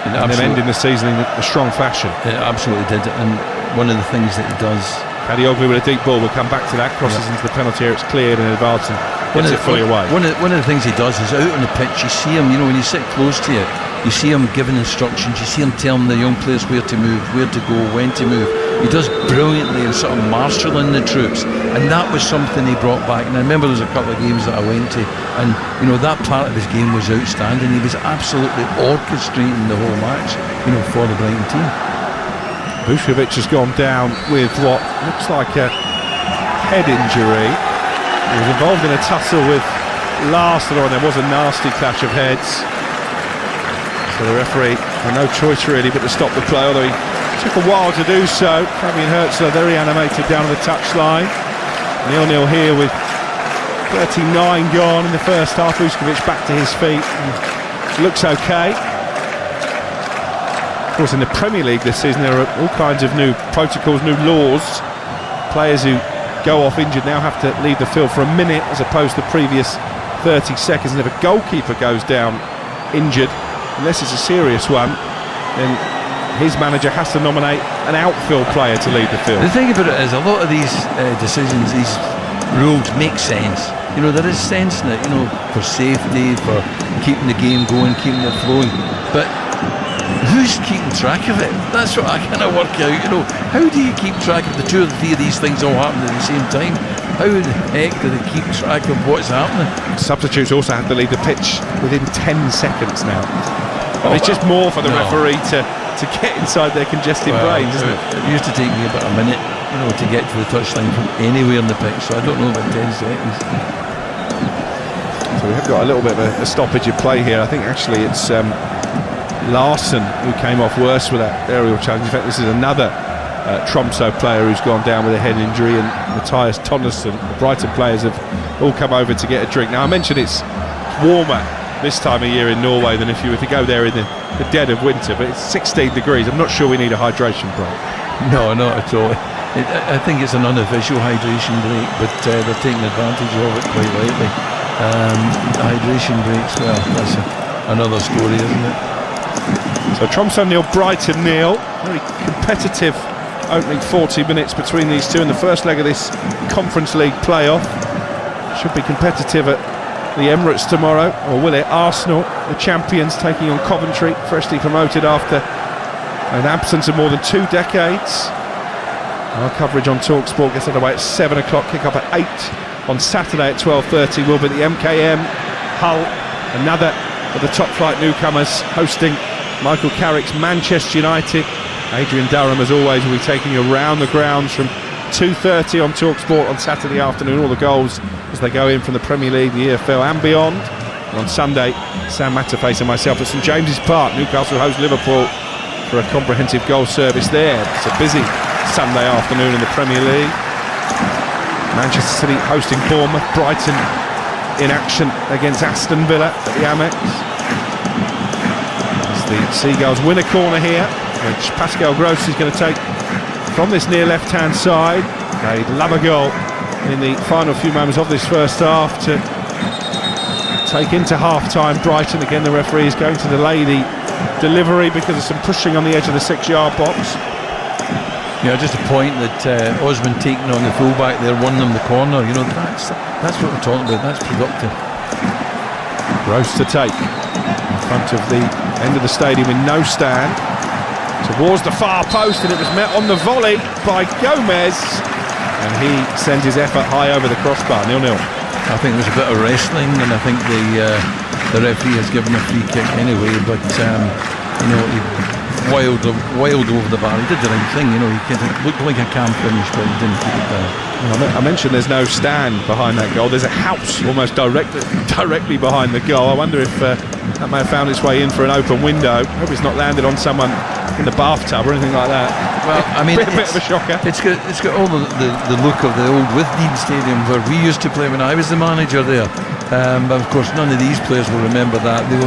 in them ending the season in a strong fashion. It absolutely did, and one of the things that he does... Kadioglu with a deep ball, we'll come back to that, crosses into the penalty area, it's cleared and advancing, gets it fully away. One of the things he does is out on the pitch, you see him, when you sit close to it, you see him giving instructions, you see him telling the young players where to move, where to go, when to move. He does brilliantly in sort of marshalling the troops, and that was something he brought back. And I remember there was a couple of games that I went to, and that part of his game was outstanding. He was absolutely orchestrating the whole match, for the Brighton team. Vucevic has gone down with what looks like a head injury. He was involved in a tussle with Larsen, and there was a nasty clash of heads. So the referee had no choice really but to stop the play, although he took a while to do so. Fabian Hertzler very animated down on the touchline. 0-0 here with 39 gone in the first half. Vucevic back to his feet. Looks okay. Of course, in the Premier League this season there are all kinds of new protocols, new laws. Players who go off injured now have to leave the field for a minute as opposed to the previous 30 seconds. And if a goalkeeper goes down injured, unless it's a serious one, then his manager has to nominate an outfield player to lead the field. The thing about it is, a lot of these decisions, these rules make sense. There is sense in it, for safety, for keeping the game going, keeping it flowing. But who's keeping track of it? That's what I kind of work out. How do you keep track of the two or three of these things all happening at the same time? How the heck do they keep track of what's happening? Substitutes also have to leave the pitch within 10 seconds now. And it's just more for the referee to get inside their congested brains, isn't it? It used to take me about a minute, to get to the touchline from anywhere in the pitch, so I don't know about 10 seconds. So we have got a little bit of a stoppage of play here. I think actually it's Larsen who came off worse with that aerial challenge. In fact, this is another Tromsø player who's gone down with a head injury, and Matthias Tonnesson. The Brighton players have all come over to get a drink. Now I mentioned it's warmer this time of year in Norway than if you were to go there in the dead of winter, but it's 16 degrees. I'm not sure we need a hydration break. No, not at all. I think it's an unofficial hydration break, but they're taking advantage of it quite lightly. The hydration breaks, well, that's another story, isn't it? So Tromsø 0, Brighton 0. Very competitive opening 40 minutes between these two in the first leg of this Conference League playoff. Should be competitive at the Emirates tomorrow, or will it? Arsenal, the champions, taking on Coventry, freshly promoted after an absence of more than 2 decades. Our coverage on TalkSport gets underway at 7 o'clock, kick up at 8 on Saturday at 12:30. We'll be at the MKM Hull, another of the top flight newcomers, hosting Michael Carrick's Manchester United. Adrian Durham, as always, will be taking you around the grounds from 2:30 on TalkSport on Saturday afternoon. All the goals as they go in from the Premier League, the EFL and beyond. And on Sunday, Sam Matterface and myself at St James's Park. Newcastle host Liverpool for a comprehensive goal service there. It's a busy Sunday afternoon in the Premier League. Manchester City hosting Bournemouth. Brighton in action against Aston Villa at the Amex. As the Seagulls win a corner here, which Pascal Gross is going to take from this near left-hand side. They'd love a goal in the final few moments of this first half to take into half-time. Brighton, again, the referee is going to delay the delivery because of some pushing on the edge of the 6-yard box. Yeah, just a point that Osman taking on the fullback there, won them the corner. You know, that's what we're talking about. That's productive. Gross to take in front of the end of the stadium in no stand towards the far post, and it was met on the volley by Gomez, and he sends his effort high over the crossbar. 0-0. I think there's a bit of wrestling, and I think the referee has given a free kick anyway, but you know, he wild over the bar. He did the right thing, you know. He looked like a calm finish, but he didn't keep it down. I mentioned there's no stand behind that goal. There's a house almost directly behind the goal. I wonder if that may have found its way in for an open window. I hope it's not landed on someone in the bathtub or anything like that. Well, I mean, a bit of a shocker. It's got all the look of the old Withdean Stadium where we used to play when I was the manager there. But of course, none of these players will remember that. They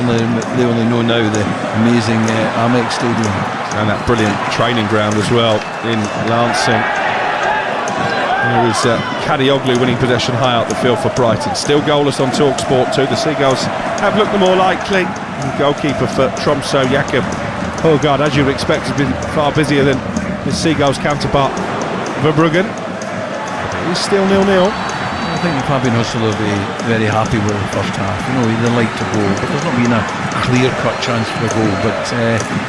only know now the amazing Amex Stadium and that brilliant training ground as well in Lansing. There is Kadioglu winning possession high out the field for Brighton. Still goalless on TalkSport 2. The Seagulls have looked the more likely. The goalkeeper for Tromsø, Jakob Hogard, as you'd expect, has been far busier than his Seagulls counterpart Verbruggen. He's still 0-0. I think Fabian Hustle will be very happy with the first half. You know, he'd like to go, but there's not been a clear-cut chance for a goal. But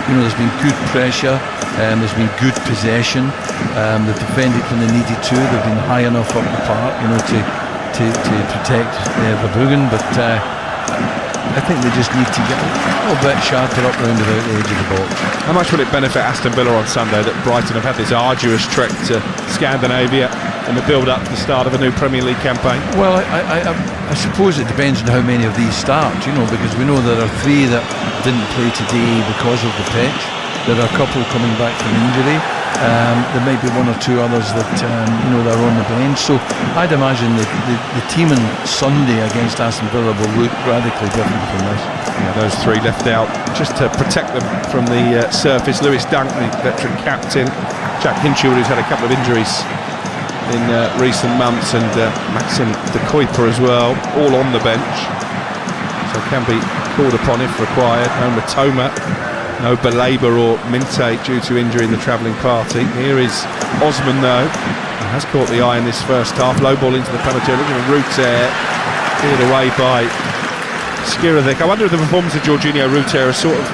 you know, there's been good pressure, there's been good possession. They've defended when they needed to. They've been high enough up the park, you know, to protect Verbruggen. But I think they just need to get a little bit sharper up round about the edge of the box. How much will it benefit Aston Villa on Sunday that Brighton have had this arduous trek to Scandinavia in the build-up to the start of a new Premier League campaign? Well, I suppose it depends on how many of these start, you know, because we know there are 3 that didn't play today because of the pitch. There are a couple coming back from injury. There might be 1 or 2 others that you know, they're on the bench. So I'd imagine the team on Sunday against Aston Villa will look radically different from this. Yeah, those 3 left out just to protect them from the surface. Lewis Dunk, the veteran captain, Jack Hinchwood, who's had a couple of injuries in recent months, and Maxim de Kuyper as well, all on the bench, so can be called upon if required. No Matoma, no Baleba or Minte due to injury in the travelling party. Here is Osman though, he has caught the eye in this first half. Low ball into the penalty area, looking at Ruter, cleared away by Skirovic. I wonder if the performance of Jorginho Ruter has sort of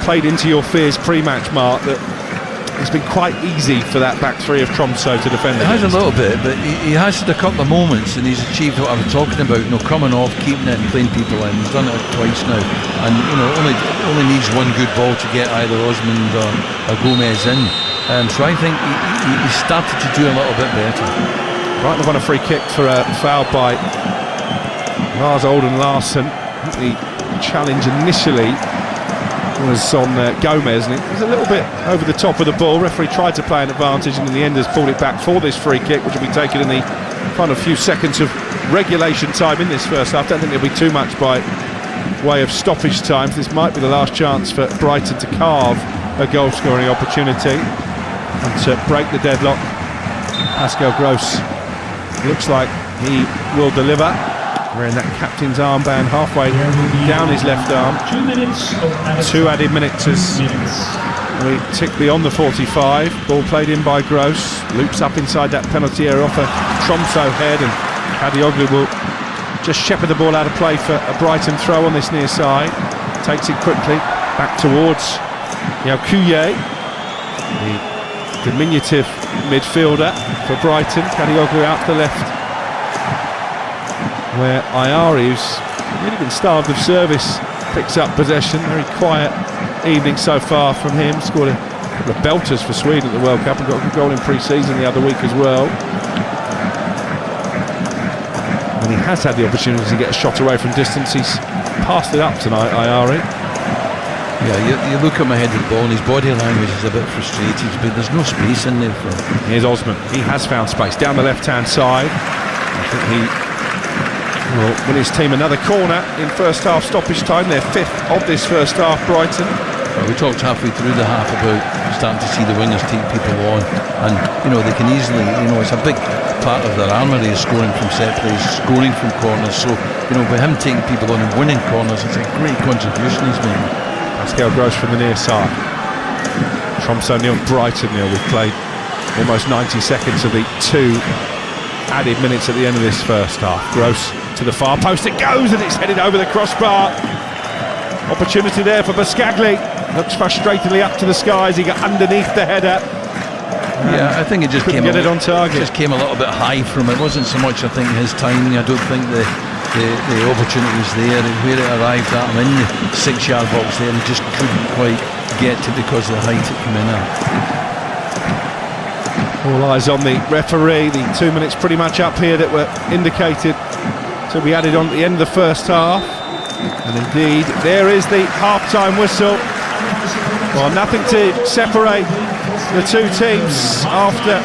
played into your fears pre-match, Mark, that it's been quite easy for that back 3 of Tromsø to defend. It has a little bit, but he has had a couple of moments and he's achieved what I was talking about, you know, coming off, keeping it and playing people in. He's done it twice now, and you know, only needs 1 good ball to get either Osmond or Gomez in. So I think he started to do a little bit better. Brighton have won a free kick for a foul by Lars Olden Larsen. The challenge initially was on Gomez, and it was a little bit over the top of the ball. Referee tried to play an advantage, and in the end has pulled it back for this free kick, which will be taken in the final few seconds of regulation time in this first half. I don't think there'll be too much by way of stoppage times. This might be the last chance for Brighton to carve a goal scoring opportunity and to break the deadlock. Pascal Gross looks like he will deliver, wearing that captain's armband halfway down his left arm. 2 added minutes as we tick beyond the 45. Ball played in by Gross, loops up inside that penalty area off a Tromsø head, and Kadioglu will just shepherd the ball out of play for a Brighton throw on this near side. Takes it quickly back towards Yaukuye, the diminutive midfielder for Brighton. Kadioglu out to the left, where Ayari, who's really been starved of service, picks up possession. Very quiet evening so far from him. Scored a couple of belters for Sweden at the World Cup and got a good goal in pre-season the other week as well. When he has had the opportunity to get a shot away from distance, he's passed it up tonight, Ayari. Yeah, you look at my head of the ball and his body language is a bit frustrated, but there's no space in there for him. Here's Osman. He has found space down the left-hand side. I think he will win his team another corner in first half stoppage time. They're 5th of this first half, Brighton. Well, we talked halfway through the half about starting to see the wingers take people on, and you know, they can easily, you know, it's a big part of their armoury is scoring from set plays, scoring from corners. So, you know, by him taking people on and winning corners, it's a great contribution he's making. Pascal Gross from the near side. Tromsø 0, Brighton 0. We've played almost 90 seconds of the 2 added minutes at the end of this first half. Gross to the far post, it goes, and it's headed over the crossbar. Opportunity there for Buscagli. Looks frustratingly up to the skies. He got underneath the header. Yeah, I think it just couldn't came get it on target. Just came a little bit high from it. It wasn't so much, I think, his timing. I don't think the opportunity was there. Where it arrived at, I'm in the 6-yard box there, and just couldn't quite get to because of the height it came in at. All eyes on the referee. The 2 minutes pretty much up here that were indicated to be added on at the end of the first half. And indeed, there is the half-time whistle. Well, nothing to separate the two teams after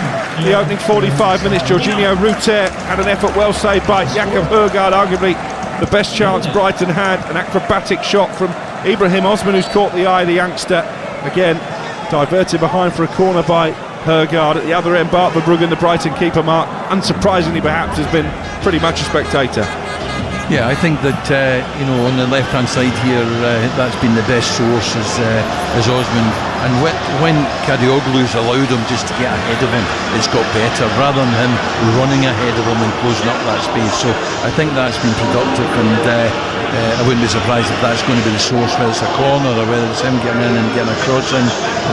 the opening 45 minutes. Jorginho Ruter had an effort well saved by Jakob Højgaard, arguably the best chance Brighton had. An acrobatic shot from Ibrahim Osman, who's caught the eye of the youngster. Again, diverted behind for a corner by Højgaard. At the other end, Bart Verbruggen, the Brighton keeper, Mark, unsurprisingly perhaps, has been pretty much a spectator. Yeah, I think that on the left-hand side here, that's been the best source as Osman. And when Kadioglu's allowed him just to get ahead of him, it's got better rather than him running ahead of him and closing up that space. So I think that's been productive, and I wouldn't be surprised if that's going to be the source, whether it's a corner or whether it's him getting in and getting a cross in.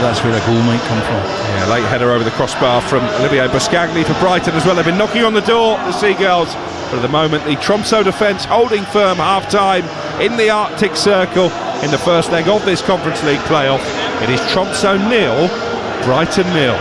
That's where a goal might come from. Yeah, late header over the crossbar from Olivier Buscagli for Brighton as well. They've been knocking on the door, the Seagulls. But at the moment, the Tromsø defence holding firm half-time in the Arctic Circle in the first leg of this Conference League playoff. It is Tromsø 0, Brighton 0.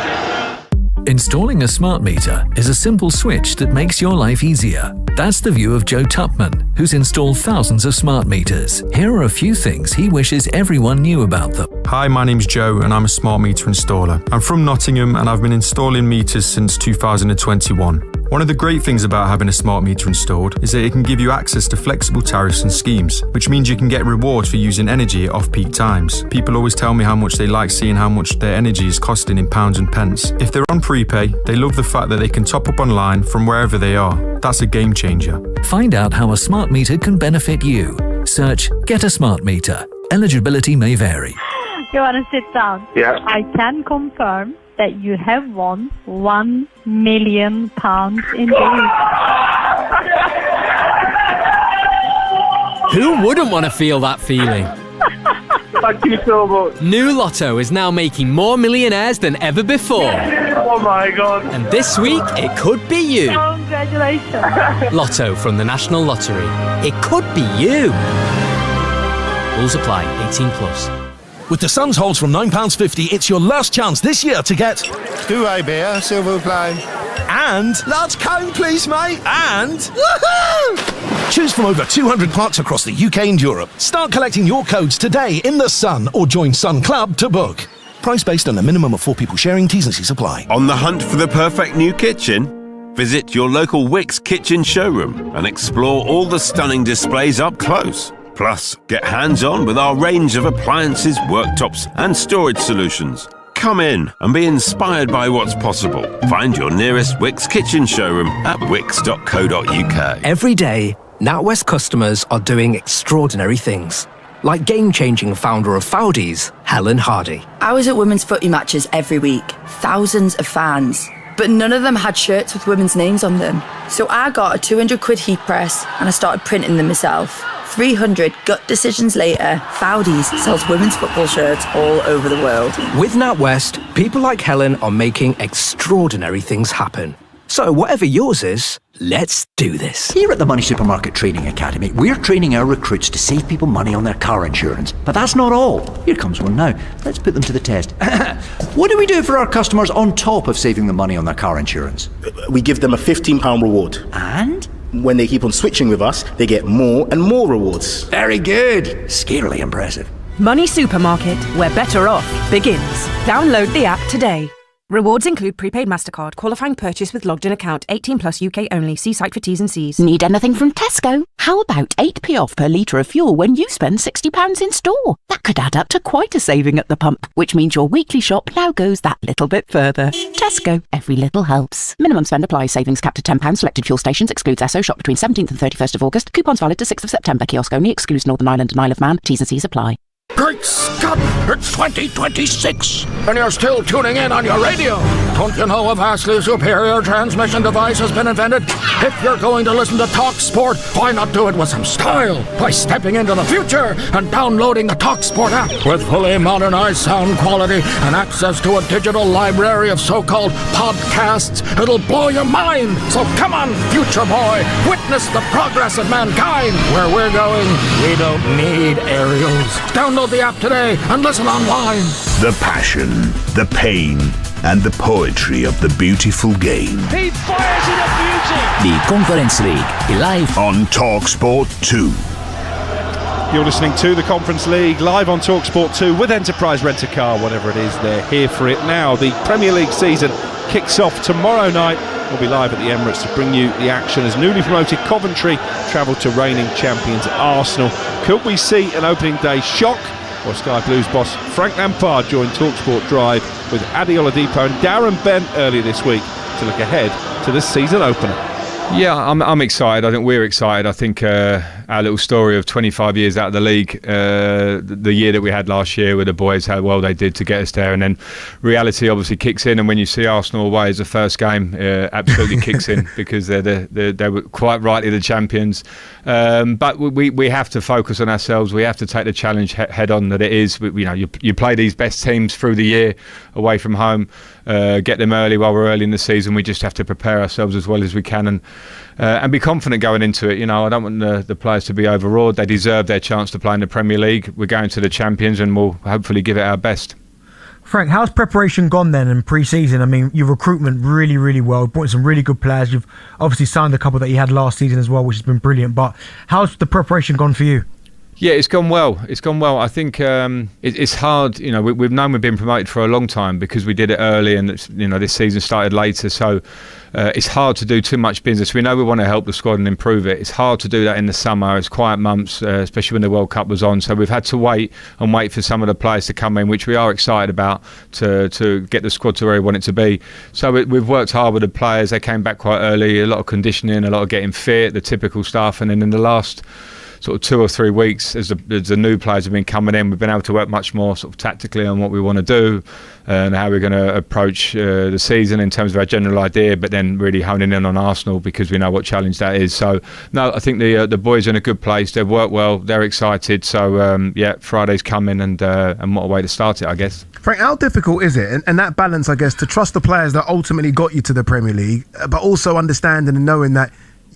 Installing a smart meter is a simple switch that makes your life easier. That's the view of Joe Tupman, who's installed thousands of smart meters. Here are a few things he wishes everyone knew about them. Hi, my name's Joe and I'm a smart meter installer. I'm from Nottingham and I've been installing meters since 2021. One of the great things about having a smart meter installed is that it can give you access to flexible tariffs and schemes, which means you can get rewards for using energy at off-peak times. People always tell me how much they like seeing how much their energy is costing in pounds and pence. If they're on prepay, they love the fact that they can top up online from wherever they are. That's a game changer. Find out how a smart meter can benefit you. Search Get a Smart Meter. Eligibility may vary. You want to sit down? Yeah. I can confirm that you have won £1 million indeed. Who wouldn't want to feel that feeling? Thank you so much. New Lotto is now making more millionaires than ever before. Oh my God. And this week, it could be you. Congratulations. Lotto from the National Lottery. It could be you. Rules apply. 18+. With the Suns holds from £9.50, it's your last chance this year to get... Two-way beer, silver play. And... Large cone, please, mate. And... Woohoo! Choose from over 200 parks across the UK and Europe. Start collecting your codes today in the Sun or join Sun Club to book. Price based on a minimum of 4 people sharing. T's and C's apply. On the hunt for the perfect new kitchen? Visit your local Wickes kitchen showroom and explore all the stunning displays up close. Plus, get hands-on with our range of appliances, worktops and storage solutions. Come in and be inspired by what's possible. Find your nearest Wickes kitchen showroom at wickes.co.uk. Every day, NatWest customers are doing extraordinary things. Like game-changing founder of Foudies, Helen Hardy. I was at women's footy matches every week. Thousands of fans. But none of them had shirts with women's names on them. So I got a £200 heat press and I started printing them myself. 300 gut decisions later, Foudies sells women's football shirts all over the world. With NatWest, people like Helen are making extraordinary things happen. So whatever yours is, let's do this. Here at the Money Supermarket Training Academy, we're training our recruits to save people money on their car insurance. But that's not all. Here comes one now. Let's put them to the test. What do we do for our customers on top of saving them money on their car insurance? We give them a £15 reward. And? When they keep on switching with us, they get more and more rewards. Very good. Scarily impressive. Money Supermarket, where better off begins. Download the app today. Rewards include prepaid MasterCard, qualifying purchase with logged in account, 18+ UK only. See site for T's and C's. Need anything from Tesco? How about 8p off per litre of fuel when you spend £60 in store? That could add up to quite a saving at the pump, which means your weekly shop now goes that little bit further. Tesco, every little helps. Minimum spend applies. Savings capped at £10. Selected fuel stations. Excludes Esso. Shop between 17th and 31st of August. Coupons valid to 6th of September. Kiosk only. Excludes Northern Ireland and Isle of Man. T's and C's apply. Great Scott! It's 2026, and you're still tuning in on your radio. Don't you know a vastly superior transmission device has been invented? If you're going to listen to Talk Sport, why not do it with some style by stepping into the future and downloading the Talk Sport app with fully modernized sound quality and access to a digital library of so-called podcasts. It'll blow your mind. So come on, future boy, witness the progress of mankind. Where we're going, we don't need aerials. Download the app today and listen online. The passion, the pain, and the poetry of the beautiful game. He fires it at beauty. The Conference League, live on TalkSport 2. You're listening to the Conference League live on TalkSport 2 with Enterprise Rent-A-Car, whatever it is, they're here for it now. The Premier League season kicks off tomorrow night. We'll be live at the Emirates to bring you the action as newly promoted Coventry travel to reigning champions Arsenal. Could we see an opening day shock? Or Sky Blues boss Frank Lampard joined TalkSport Drive with Adi Oladipo and Darren Bent earlier this week to look ahead to the season opener. Yeah, I'm excited. I think we're excited. I think our little story of 25 years out of the league, the year that we had last year with the boys, how well they did to get us there, and then reality obviously kicks in. And when you see Arsenal away as the first game, absolutely kicks in because they were quite rightly the champions. But we have to focus on ourselves. We have to take the challenge head on that it is. You play these best teams through the year away from home, get them early while we're early in the season. We just have to prepare ourselves as well as we can and be confident going into it. I don't want the players to be overawed. They deserve their chance to play in the Premier League. We're going to the champions and we'll hopefully give it our best. Frank, how's preparation gone then in pre-season? I mean, your recruitment really, really well. You've brought in some really good players. You've obviously signed a couple that you had last season as well, which has been brilliant. But how's the preparation gone for you? Yeah, it's gone well. I think it's hard. We've known we've been promoted for a long time because we did it early, and this season started later. So it's hard to do too much business. We know we want to help the squad and improve it. It's hard to do that in the summer. It's quiet months, especially when the World Cup was on. So we've had to wait for some of the players to come in, which we are excited about to get the squad to where we want it to be. So we've worked hard with the players. They came back quite early. A lot of conditioning, a lot of getting fit, the typical stuff, and then in the last sort of 2 or 3 weeks as the new players have been coming in, we've been able to work much more sort of tactically on what we want to do and how we're going to approach the season in terms of our general idea, but then really honing in on Arsenal because we know what challenge that is. So no, I think the boys are in a good place. They've worked well, they're excited. So Friday's coming and what a way to start it, I guess. Frank, how difficult is it, and that balance, I guess, to trust the players that ultimately got you to the Premier League, but also understanding and knowing that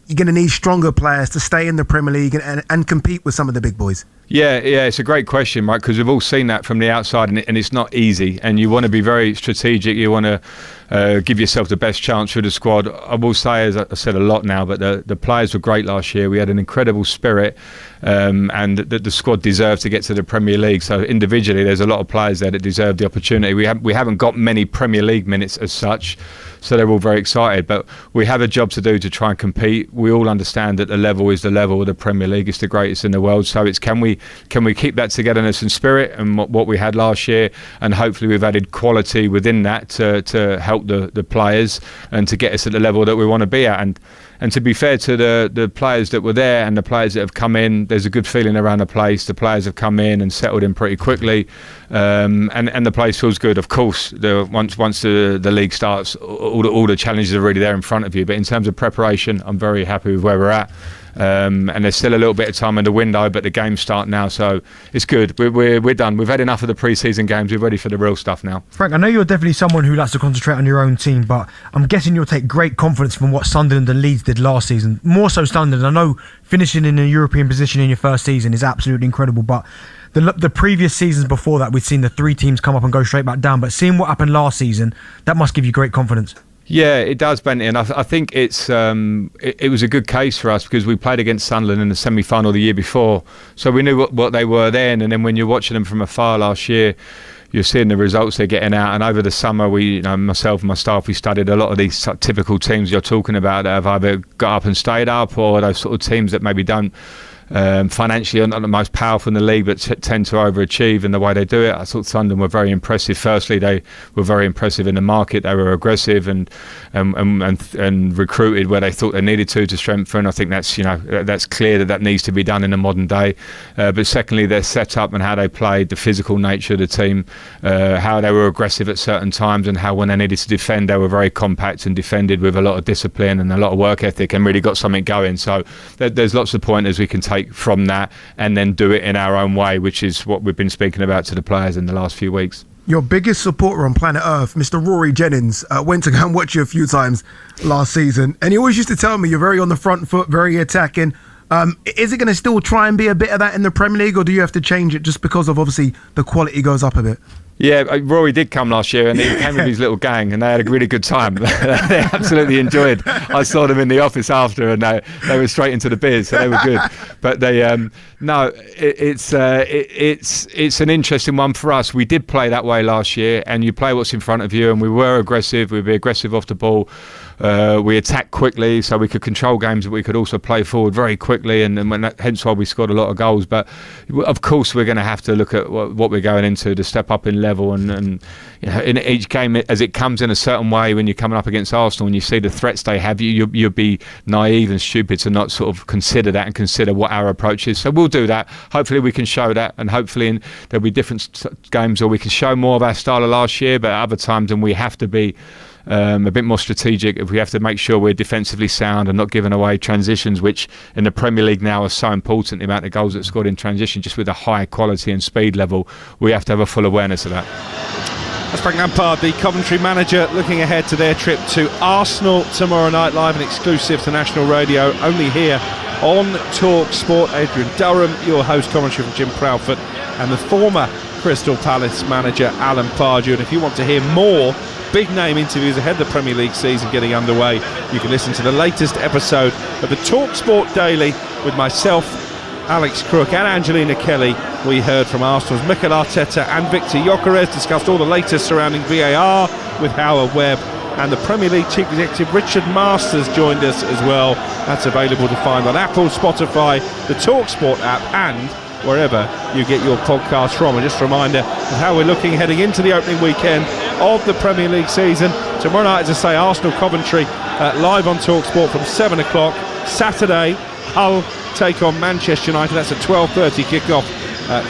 you're going to need stronger players to stay in the Premier League and compete with some of the big boys? Yeah, it's a great question, right? Because we've all seen that from the outside, and it's not easy. And you want to be very strategic. You want to give yourself the best chance for the squad. I will say, as I said a lot now, but the players were great last year. We had an incredible spirit, and the squad deserved to get to the Premier League. So individually, there's a lot of players there that deserve the opportunity. We haven't got many Premier League minutes as such, so they're all very excited. But we have a job to do to try and compete. We all understand that the level is the level of the Premier League. It's the greatest in the world. So it's can we keep that togetherness and spirit and what we had last year, and hopefully we've added quality within that to help the players and to get us at the level that we want to be at. And to be fair to the players that were there and the players that have come in, there's a good feeling around the place. The players have come in and settled in pretty quickly, and the place feels good. Of course, once the league starts, all the challenges are really there in front of you. But in terms of preparation, I'm very happy with where we're at. And there's still a little bit of time in the window, but the games start now, so it's good. We're done. We've had enough of the pre-season games. We're ready for the real stuff now. Frank, I know you're definitely someone who likes to concentrate on your own team, but I'm guessing you'll take great confidence from what Sunderland and Leeds did last season. More so Sunderland. I know finishing in a European position in your first season is absolutely incredible, but the previous seasons before that, we've seen the 3 teams come up and go straight back down. But seeing what happened last season, that must give you great confidence. Yeah, it does, Benty, and I think it was a good case for us because we played against Sunderland in the semi-final the year before, so we knew what they were then. And then when you're watching them from afar last year, you're seeing the results they're getting out. And over the summer, myself and my staff, we studied a lot of these typical teams you're talking about that have either got up and stayed up, or those sort of teams that maybe don't financially not the most powerful in the league, but tend to overachieve in the way they do it. I thought Sunderland were very impressive. Firstly, they were very impressive in the market. They were aggressive and recruited where they thought they needed to strengthen. I think that's clear that needs to be done in the modern day. But secondly, their setup and how they played, the physical nature of the team, how they were aggressive at certain times, and how when they needed to defend, they were very compact and defended with a lot of discipline and a lot of work ethic, and really got something going. So there's lots of pointers we can take from that and then do it in our own way, which is what we've been speaking about to the players in the last few weeks. Your biggest supporter on planet Earth, Mr. Rory Jennings, went to go and watch you a few times last season, and he always used to tell me you're very on the front foot, very attacking. Is it going to still try and be a bit of that in the Premier League, or do you have to change it just because of obviously the quality goes up a bit? Yeah, Rory did come last year, and he came with his little gang, and they had a really good time. They absolutely enjoyed. I saw them in the office after, and they were straight into the beers, so they were good. But it's an interesting one for us. We did play that way last year, and you play what's in front of you, and we were aggressive. We'd be aggressive off the ball. We attacked quickly, so we could control games, but we could also play forward very quickly, and hence why we scored a lot of goals. But of course, we're going to have to look at what we're going into to step up in level, and in each game as it comes in a certain way. When you're coming up against Arsenal and you see the threats they have, you'll be naive and stupid to not sort of consider that and consider what our approach is. So we'll do that. Hopefully we can show that, and hopefully there'll be different games where we can show more of our style of last year, but at other times and we have to be a bit more strategic. If we have to make sure we're defensively sound and not giving away transitions, which in the Premier League now are so important, the amount of goals that scored in transition, just with a high quality and speed level, we have to have a full awareness of that. That's Frank Lampard, the Coventry manager, looking ahead to their trip to Arsenal tomorrow night, live and exclusive to National Radio, only here on Talk Sport. Adrian Durham, your host, commentary from Jim Proudfoot, and the former Crystal Palace manager Alan Pardew. And if you want to hear more big name interviews ahead of the Premier League season getting underway, you can listen to the latest episode of the Talk Sport Daily with myself, Alex Crook, and Angelina Kelly. We heard from Arsenal's Mikel Arteta and Victor Gyökeres, discussed all the latest surrounding VAR with Howard Webb, and the Premier League Chief Executive Richard Masters joined us as well. That's available to find on Apple, Spotify, the Talk Sport app, and wherever you get your podcast from. And just a reminder of how we're looking heading into the opening weekend of the Premier League season. Tomorrow night, as I say, Arsenal Coventry live on Talk Sport from 7 o'clock. Saturday, Hull take on Manchester United. That's a 12:30 kickoff.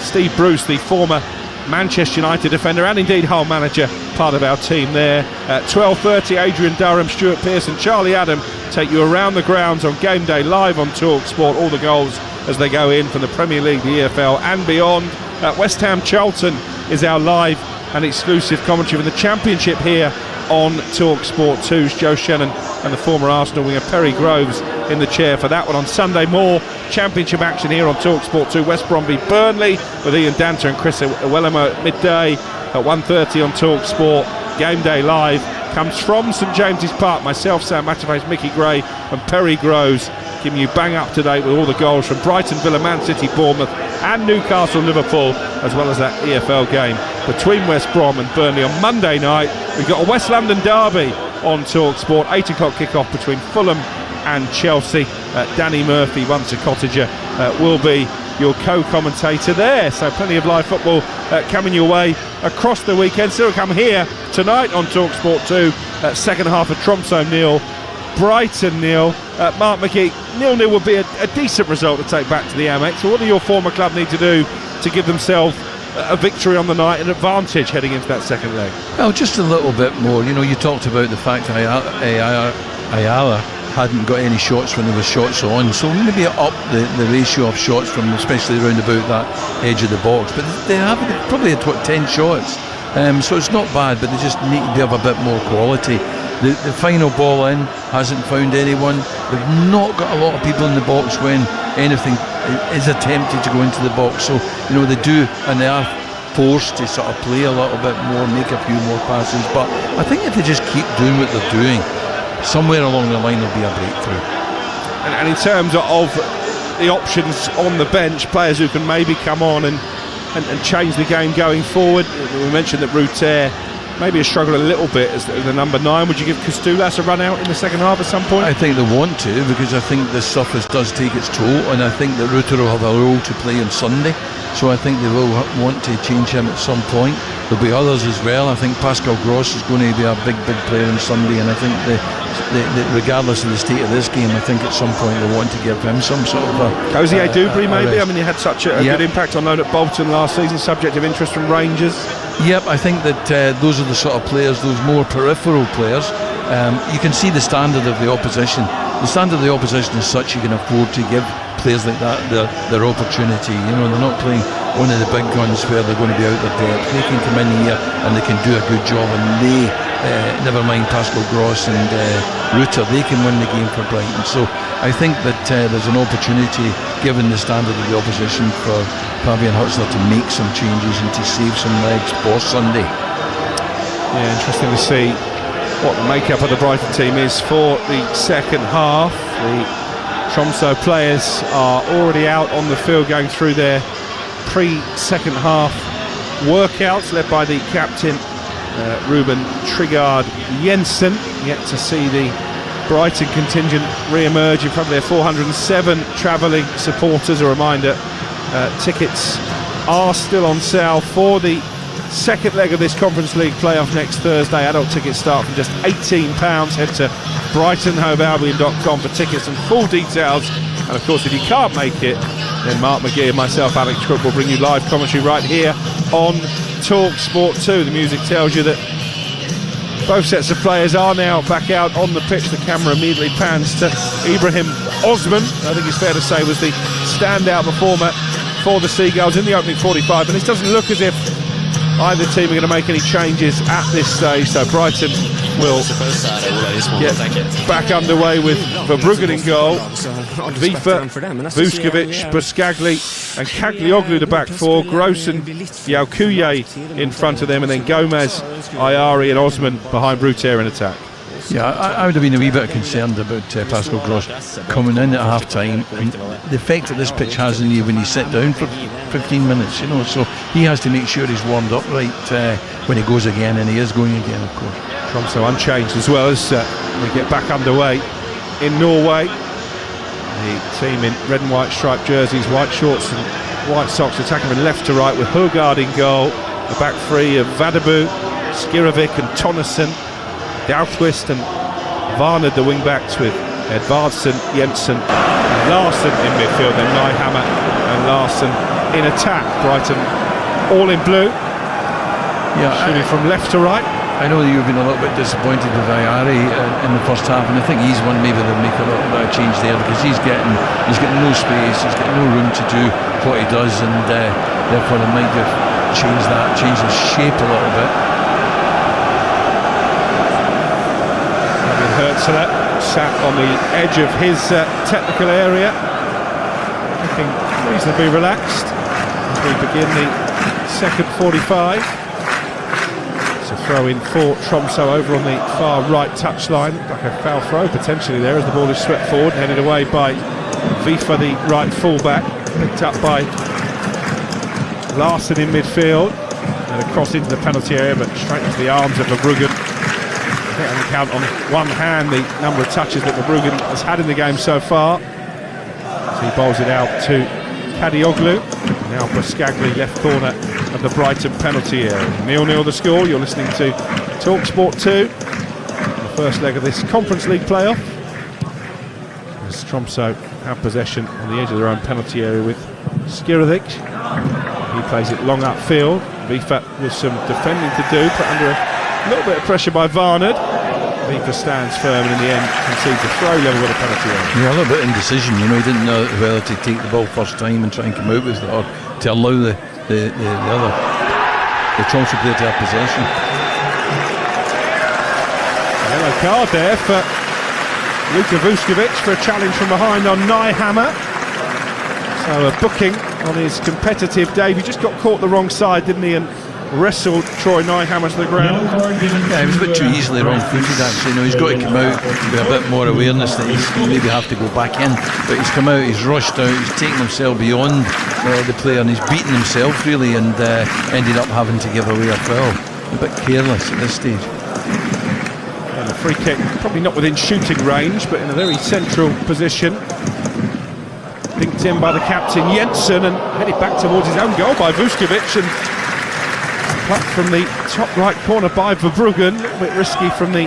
Steve Bruce, the former Manchester United defender and indeed Hull manager, part of our team there. At 12:30, Adrian Durham, Stuart Pearson, Charlie Adam take you around the grounds on game day live on Talk Sport. All the goals as they go in from the Premier League, the EFL and beyond. West Ham Charlton is our live and exclusive commentary from the Championship here on Talk Sport 2's Joe Shannon and the former Arsenal winger Perry Groves in the chair for that one. On Sunday, more Championship action here on Talk Sport 2. West Brom v Burnley with Ian Danter and Chris Wellham at midday. At 1:30 on Talk Sport, game day live comes from St James's Park. Myself, Sam Matterface, Mickey Gray and Perry Groves giving you bang up to date with all the goals from Brighton, Villa, Man City, Bournemouth and Newcastle, Liverpool, as well as that EFL game between West Brom and Burnley. On Monday night, we've got a West London derby on Talk Sport. 8 o'clock kickoff between Fulham and Chelsea. Danny Murphy, once a Cottager, will be your co-commentator there. So plenty of live football coming your way across the weekend. Still come here tonight on Talk Sport 2. Second half of Tromsø 0, Brighton 0. Mark McGee, 0-0 would be a decent result to take back to the Amex. So what do your former club need to do to give themselves a victory on the night, an advantage heading into that second leg? Well, just a little bit more. You know, you talked about the fact that Ayala hadn't got any shots when there was shots on, so maybe up the ratio of shots from especially around about that edge of the box. But they probably had 10 shots, so it's not bad, but they just need to have a bit more quality. The final ball in hasn't found anyone. They've not got a lot of people in the box when anything is attempted to go into the box, so you know they do, and they are forced to sort of play a little bit more, make a few more passes. But I think if they just keep doing what they're doing, somewhere along the line there'll be a breakthrough. And in terms of the options on the bench, players who can maybe come on and change the game going forward, we mentioned that Ruter maybe has struggled a little bit as the number 9. Would you give Kostoulas a run out in the second half at some point? I think they want to, because I think the surface does take its toll, and I think that Rutter will have a role to play on Sunday, so I think they will want to change him at some point. There'll be others as well. I think Pascal Gross is going to be a big player on Sunday, and I think regardless of the state of this game, I think at some point they want to give him some sort of Cozier Dubry maybe. I mean, he had such a good impact on loan at Bolton last season, subject of interest from Rangers. Yep, I think that those are the sort of players, those more peripheral players. You can see the standard of the opposition. The standard of the opposition is such you can afford to give players like that their opportunity. You know, they're not playing one of the big guns where they're going to be out their depth. They can come in here and they can do a good job, and they, never mind Pascal Gross and Rutter, they can win the game for Brighton. So I think that there's an opportunity, given the standard of the opposition, for Fabian Hutzler to make some changes and to save some legs for Sunday. Yeah, interesting to see what the makeup of the Brighton team is for the second half. The Tromsø players are already out on the field going through their pre-second half workouts, led by the captain Ruben Trigard Jensen. Yet to see the Brighton contingent re-emerge in front of their 407 travelling supporters. A reminder, tickets are still on sale for the second leg of this Conference League playoff next Thursday. Adult tickets start from just £18. Head to BrightonHoveAlbion.com for tickets and full details. And of course, if you can't make it, then Mark McGee and myself, Alex Crook, will bring you live commentary right here on TalkSport 2. The music tells you that both sets of players are now back out on the pitch. The camera immediately pans to Ibrahim Osman. I think it's fair to say was the standout performer for the Seagulls in the opening 45. And it doesn't look as if either team are going to make any changes at this stage, so Brighton will get back underway with Verbruggen in goal. Vifa, Vuskovic, Buscagli and Caglioglu the back four, Gross and Yaukuye in front of them, and then Gomez, Ayari and Osman behind Rutter in attack. Yeah, I would have been a wee bit concerned about Pascal Gross coming in at half time, and the effect that this pitch has on you when you sit down for 15 minutes, you know, so he has to make sure he's warmed up right when he goes again, and he is going again, of course. Tromsø unchanged as well as we get back underway in Norway. The team in red and white striped jerseys, white shorts and white socks, attacking from left to right with Hugard in goal. The back three of Vadabu, Skirovic and Tonneson, Dahlqvist and Varned, the wing backs, with Edvardsen, Jensen and Larsson in midfield, then Nyhammer and Larsson in attack. Brighton all in blue, shooting from left to right. I know that you've been a little bit disappointed with Ayari in the first half, and I think he's one maybe they'll make a little bit of change there, because he's getting no space, he's getting no room to do what he does, and therefore they might have changed the shape a little bit. Hertzler sat on the edge of his technical area, looking reasonably relaxed as we begin the second 45. It's a throw in for Tromsø over on the far right touchline, like a foul throw potentially there as the ball is swept forward, headed away by Vifa, the right fullback, picked up by Larsson in midfield, and across into the penalty area, but straight into the arms of Verbruggen. I think I can count on one hand the number of touches that Verbruggen has had in the game so far. So he bowls it out to Caglioglu. Now Buscagli, left corner of the Brighton penalty area. 0-0 the score. You're listening to TalkSport 2, the first leg of this Conference League playoff, as Tromsø have possession on the edge of their own penalty area with Skirovic. He plays it long upfield. Vifa with some defending to do, put under a little bit of pressure by Varned. Vifa stands firm and in the end concedes a throw level with a penalty area. Yeah, a little bit of indecision, you know, he didn't know whether to take the ball first time and try and come out with it, or to allow the Tromsø player to have possession. Yellow card there for Luka Vuskovic for a challenge from behind on Nyhammer. So a booking on his competitive debut. Just got caught the wrong side, didn't he, and wrestled Troy Nyhammer to the ground. Yeah, he was a bit too easily wrong-footed actually. You know, he's got to come out with a bit more awareness that he's maybe have to go back in. But he's come out, he's rushed out, he's taken himself beyond the player, and he's beaten himself really, and ended up having to give away a foul. a bit careless at this stage. And the free kick, probably not within shooting range, but in a very central position. Pinked in by the captain Jensen and headed back towards his own goal by Vuskovic, and plucked from the top right corner by Verbruggen. A little bit risky from the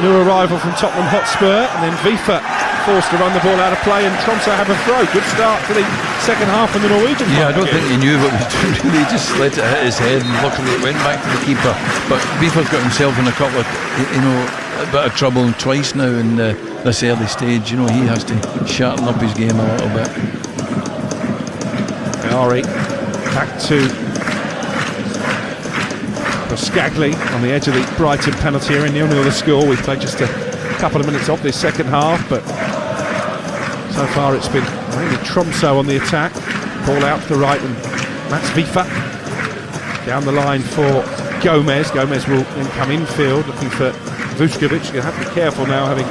new arrival from Tottenham Hotspur, and then Vifa forced to run the ball out of play, and Tromsø have a throw. Good start to the second half from the Norwegian. Yeah, I don't think he knew what he was doing really. He just let it hit his head, and luckily it went back to the keeper. But Vifa's got himself in a couple of, a bit of trouble twice now in this early stage. He has to sharpen up his game a little bit. Ari back to Skagli on the edge of the Brighton penalty area. 0-0 the score. We've played just a couple of minutes of this second half, but so far it's been mainly Tromsø on the attack. Ball out to the right, and that's Vifa down the line for Gomez. Gomez will then come infield looking for Vuskovic. You're going to have to be careful now, having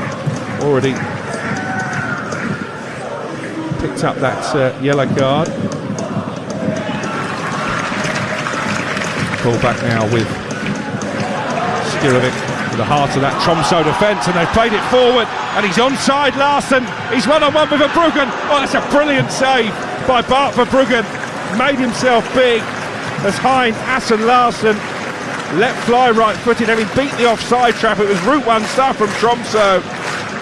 already picked up that yellow card. Ball back now with Skirovic to the heart of that Tromsø defence, and they've played it forward, and he's onside Larsen. He's one-on-one with Verbruggen. Oh, that's a brilliant save by Bart Verbruggen. Made himself big as Hein Assen Larsen let fly right-footed, having beat the offside trap. It was Route 1 stuff from Tromsø.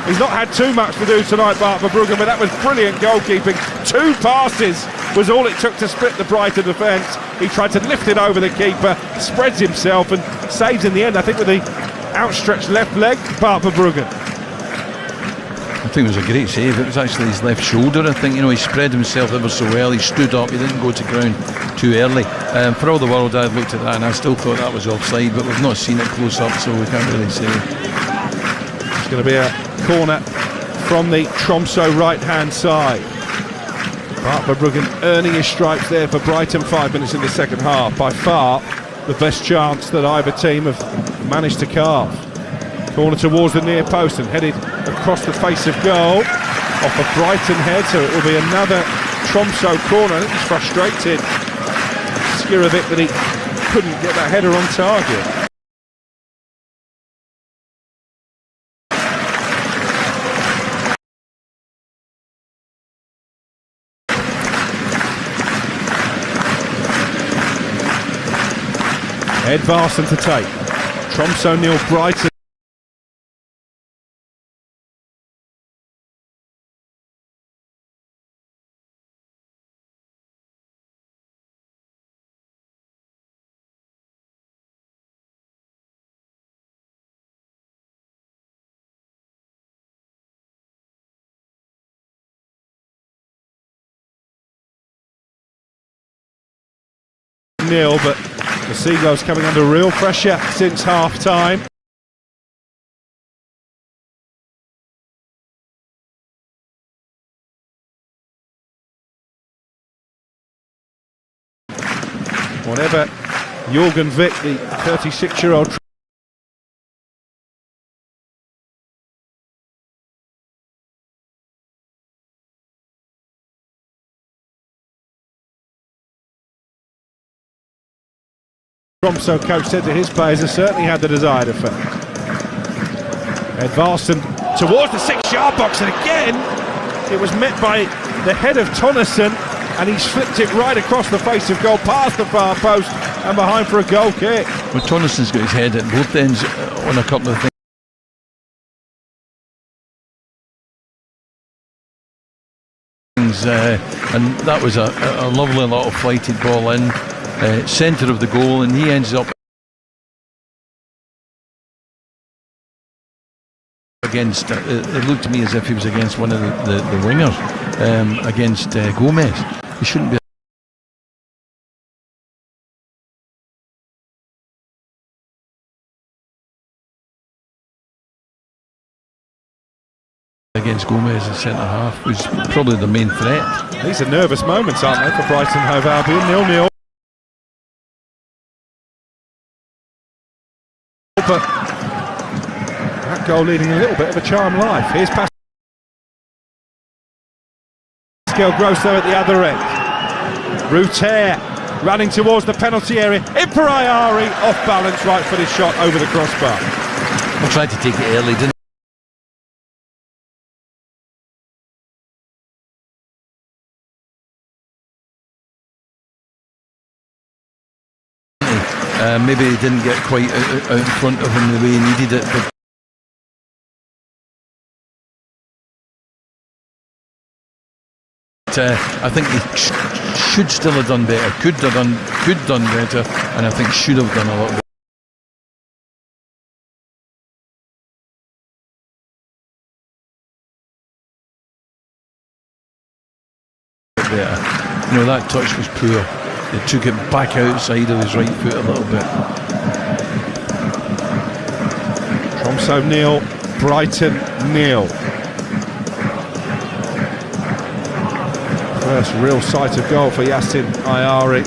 He's not had too much to do tonight, Bart Verbruggen, but that was brilliant goalkeeping. 2 passes was all it took to split the Brighton defence. He tried to lift it over the keeper, spreads himself and saves in the end, I think, with the outstretched left leg, Bart Verbruggen. I think it was a great save. It was actually his left shoulder, I think. He spread himself ever so well. He stood up, he didn't go to ground too early. For all the world, I looked at that and I still thought that was offside, but we've not seen it close up, so we can't really say. It's going to be a corner from the Tromsø right-hand side. Bart Verbruggen earning his stripes there for Brighton. 5 minutes in the second half. By far the best chance that either team have managed to carve. Corner towards the near post and headed across the face of goal. Off a Brighton head, so it will be another Tromsø corner. I think he's frustrated, Skirovic, that he couldn't get that header on target. Edvarsson to take. Tromsø 0, Brighton. But the Seagulls coming under real pressure since half-time. Whatever Jürgen Witt, the 36-year-old Tromsø coach said to his players, has certainly had the desired effect. Edvarsson towards the 6-yard box, and again it was met by the head of Tonnesson, and he's flipped it right across the face of goal, past the far post and behind for a goal kick. Well, Tonnesson's got his head at both ends on a couple of things, and that was a lovely little flighted ball in. Centre of the goal, and he ends up against, it looked to me as if he was against one of the wingers, against Gomez. He shouldn't be. Against Gomez in centre half was probably the main threat. These are nervous moments, aren't they, for Brighton Hove Albion? 0-0. But that goal leading a little bit of a charmed life. Here's Pascal Gross though at the other end. Ruter running towards the penalty area. In for Ayari, off balance, right-footed shot over the crossbar. I tried to take it early, didn't maybe he didn't get quite out in front of him the way he needed it, but I think he should still have done better, could done better, and I think should have done a lot better. You know, that touch was poor. They took it back outside of his right foot a little bit. Tromsø 0, Brighton 0. First real sight of goal for Yasin Ayari.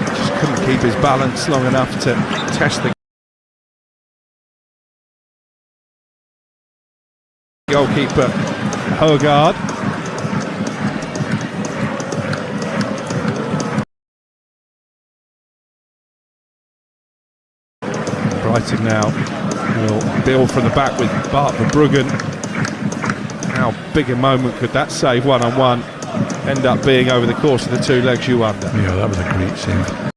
Just couldn't keep his balance long enough to test the goalkeeper Høgaard. Brighton now will build from the back with Bart Verbruggen. How big a moment could that save one-on-one end up being over the course of the two legs, you wonder? Yeah, that was a great save.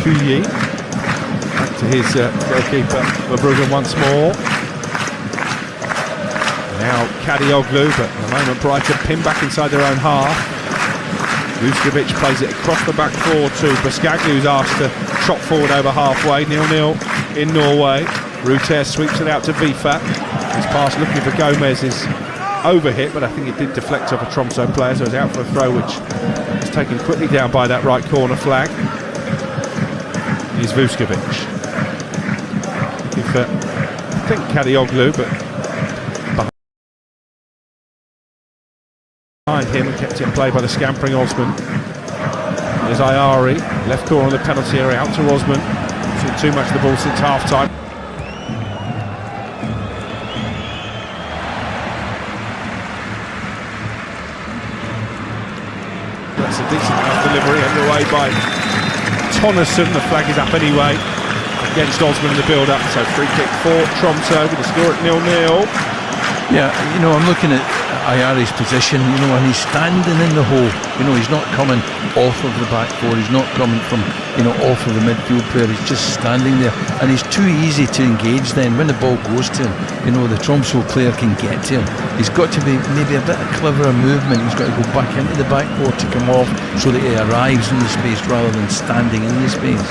Kuyi back to his goalkeeper Verbruggen once more. Now Kadioglu, but at the moment Brighton pinned back inside their own half. Vuskovic plays it across the back four to Buskaglu, who's asked to trot forward over halfway. 0-0 in Norway. Ruter sweeps it out to Vifa. His pass looking for Gomez is overhit, but I think it did deflect off a Tromsø player, so it's out for a throw, which is taken quickly down by that right corner flag. Is Vuskovic. Looking for, I think, Kadioglu, but behind him and kept it in play by the scampering Osman. There's Ayari, left corner on the penalty area, out to Osman. Seen too much of the ball since half-time. That's a decent enough delivery underway by Tonneson. The flag is up anyway against Osman in the build-up, so free kick for Tromsø with the score at 0-0. Yeah, you know, I'm looking at Ayari's position, you know, and he's standing in the hole. You know, he's not coming off of the back four, he's not coming from, you know, off of the midfield player, he's just standing there, and he's too easy to engage then. When the ball goes to him, you know, the Tromsø player can get to him. He's got to be maybe a bit of cleverer movement, he's got to go back into the back four to come off so that he arrives in the space rather than standing in the space.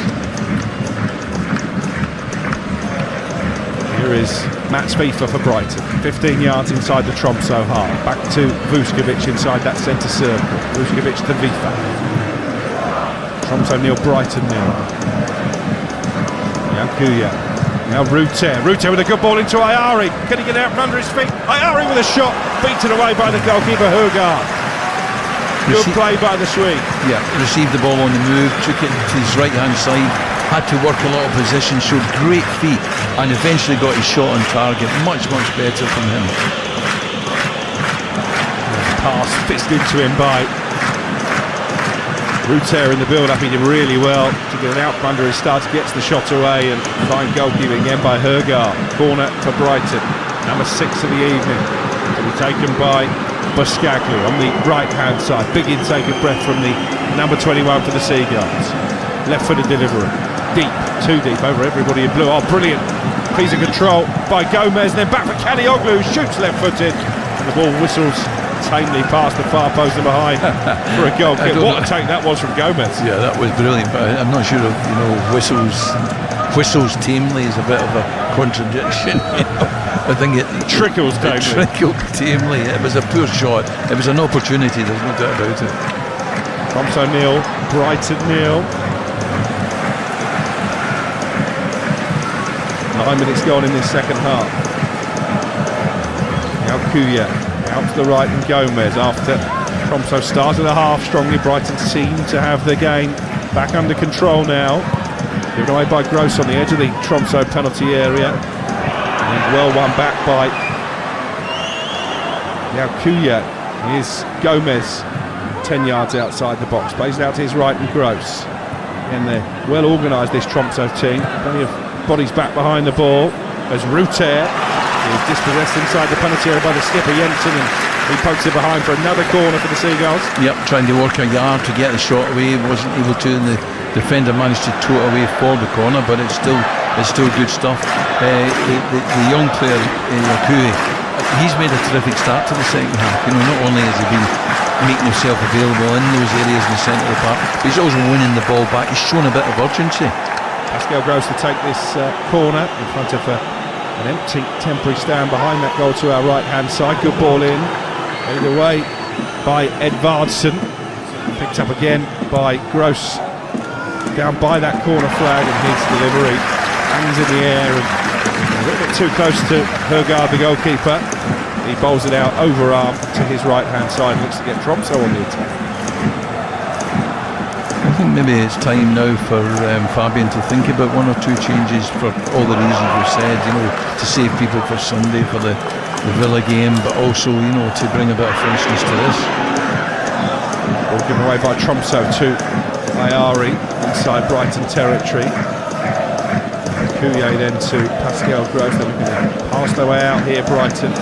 Here is Mats Vifa for Brighton, 15 yards inside the Tromsø half. Back to Vuskovic inside that centre circle. Vuskovic to Vifa. Tromsø 0, Brighton 0. Now Kuya. Now Ruter with a good ball into Ayari. Can he get out from under his feet? Ayari with a shot, beaten away by the goalkeeper Høgaard. Good play by the Swede. Yeah, he received the ball on the move, took it to his right hand side, had to work a lot of position, showed great feet, and eventually got his shot on target. Much better from him. Pass fisted into him by Ruter in the build-up. He did really well to get it out from under his studs, gets the shot away, and fine goalkeeping again by Høgaard. Corner for Brighton, number 6 of the evening, to be taken by Buskaglu on the right-hand side. Big intake of breath from the number 21 for the Seagulls. Left-footed delivery, deep, too deep, over everybody in blue. Oh, brilliant piece of control by Gomez, and then back for Kadioglu, shoots left-footed. The ball whistles tamely past the far post and behind for a goal kick. What a take that was from Gomez. Yeah, that was brilliant, but I'm not sure if, you know, whistles tamely is a bit of a contradiction. You know? I think it trickles tamely. Trickled tamely. It was a poor shot. It was an opportunity, there's no doubt about it. Tromsø 0, Brighton 0. 9 minutes gone in this second half. Now Kuya out to the right, and Gomez after Tromsø started the half strongly. Brighton seem to have the game back under control now. Given away by Gross on the edge of the Tromsø penalty area. And well won back by Kuya. Here's Gomez, 10 yards outside the box. Plays it out to his right and Gross. And they're well organised, this Tromsø team. Plenty of bodies back behind the ball. As Ruter is dispossessed inside the penalty area by the skipper Jensen, and he pokes it behind for another corner for the Seagulls. Yep, trying to work a yard to get the shot away, wasn't able to, and the defender managed to tow it away for the corner, but it's still good stuff. The young player, Kui, he's made a terrific start to the second half. Not only has he been making himself available in those areas in the centre of the park, but he's also winning the ball back. He's shown a bit of urgency. Pascal Gross to take this corner in front of an empty temporary stand behind that goal to our right hand side. Good ball in, headed away by Edvardsen, picked up again by Gross, down by that corner flag, and his delivery hangs in the air and a little bit too close to Høgaard, the goalkeeper. He bowls it out overarm to his right hand side, looks to get Tromsø on the attack. I think maybe it's time now for Fabian to think about one or two changes for all the reasons we've said, to save people for Sunday for the Villa game, but also, to bring a bit of freshness to this. Ball given away by Tromsø to Ayari inside Brighton territory. Kuye then to Pascal Gross. They're looking to pass their way out here, Brighton.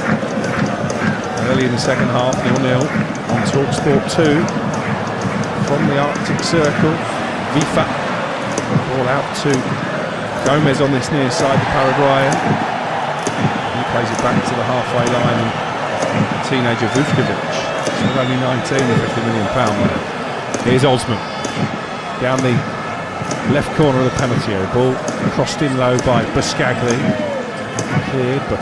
Early in the second half, 0-0 on TalkSport 2. From the Arctic Circle, Vifa. Ball out to Gomez on this near side, the Paraguayan. He plays it back to the halfway line, and teenager Vuskovic, still only 19, the £50 million man. Here's Osman, down the left corner of the penalty area. Ball crossed in low by Buscagli. Cleared, but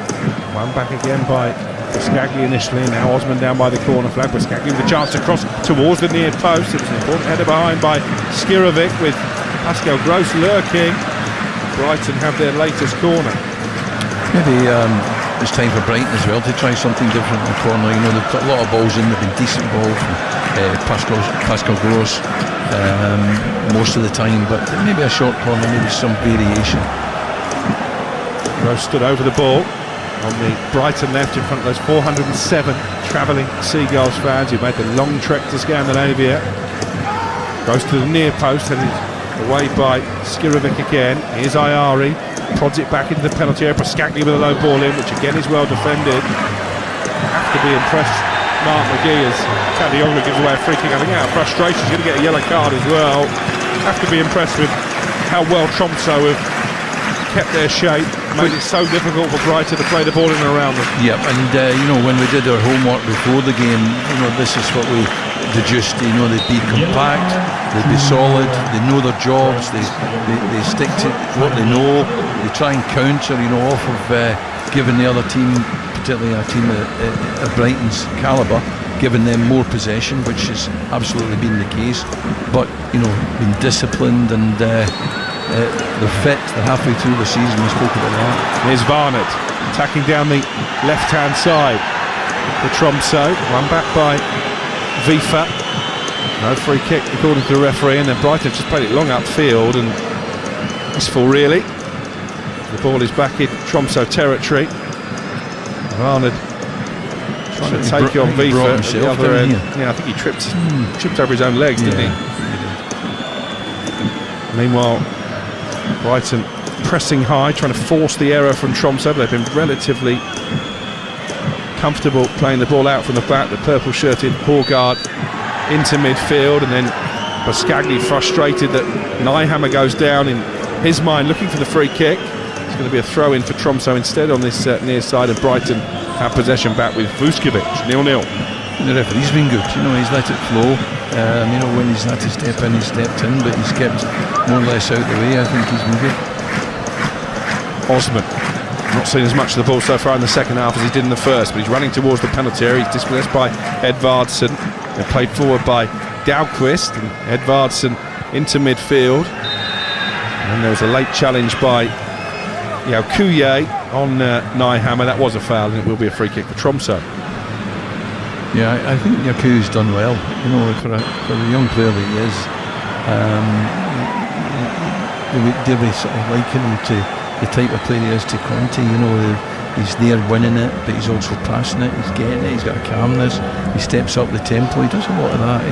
one back again by Buscagli initially. Now Osman down by the corner flag. Buscagli with a chance to cross towards the near post. It was an important header behind by Skirovic with Pascal Gross lurking. Brighton have their latest corner. Maybe it's time for Brighton as well to try something different in the corner. They've got a lot of balls in. They've been decent balls from Pascal Gross most of the time, but maybe a short corner, maybe some variation. Gross stood over the ball on the Brighton left in front of those 407 travelling Seagulls fans who made the long trek to Scandinavia. Goes to the near post, headed away by Skirovic again. Here's Ayari, prods it back into the penalty area. Pascagli with a low ball in, which again is well defended. Have to be impressed, Mark McGee, as Kadiola gives away a free kick. I think out of frustration he's going to get a yellow card as well. Have to be impressed with how well Tromsø have kept their shape, made it so difficult for Brighton to play the ball in and around them. Yep, and when we did our homework before the game, this is what we deduced. They'd be compact, they'd be solid, they know their jobs, they stick to what they know, they try and counter, off of giving the other team, particularly a team of Brighton's calibre, giving them more possession, which has absolutely been the case, but being disciplined and they're fit. They're halfway through the season. We spoke about that. Here's Varnett attacking down the left-hand side for Tromsø. One back by Vifa. No free kick according to the referee, and then Brighton just played it long upfield, and it's full really. The ball is back in Tromsø territory. Varnett trying to take on Vifa at the other end. Yeah, I think he tripped over his own legs, didn't he? Meanwhile, Brighton pressing high, trying to force the error from Tromsø. They've been relatively comfortable playing the ball out from the back. The purple-shirted Høgaard into midfield, and then Buscagli frustrated that Nyhammer goes down in his mind, looking for the free kick. It's going to be a throw-in for Tromsø instead on this near side, and Brighton have possession back with Vuskovic, 0-0. The referee's been good, he's let it flow. When he's had to step in, he's stepped in, but he's kept more or less out the way. I think he's been good. Osman, not seen as much of the ball so far in the second half as he did in the first, but he's running towards the penalty area. He's dispossessed by Edvardsen. They're played forward by Dahlqvist, and Edvardsen into midfield. And there was a late challenge by Kuye on Nyhammer. That was a foul, and it will be a free kick for Tromsø. Yeah, I think Yaku's done well. For the young player that he is. They'll be sort of liking him to the type of player he is to Conte. He's there winning it, but he's also passing it. He's getting it. He's got a calmness. He steps up the tempo. He does a lot of that.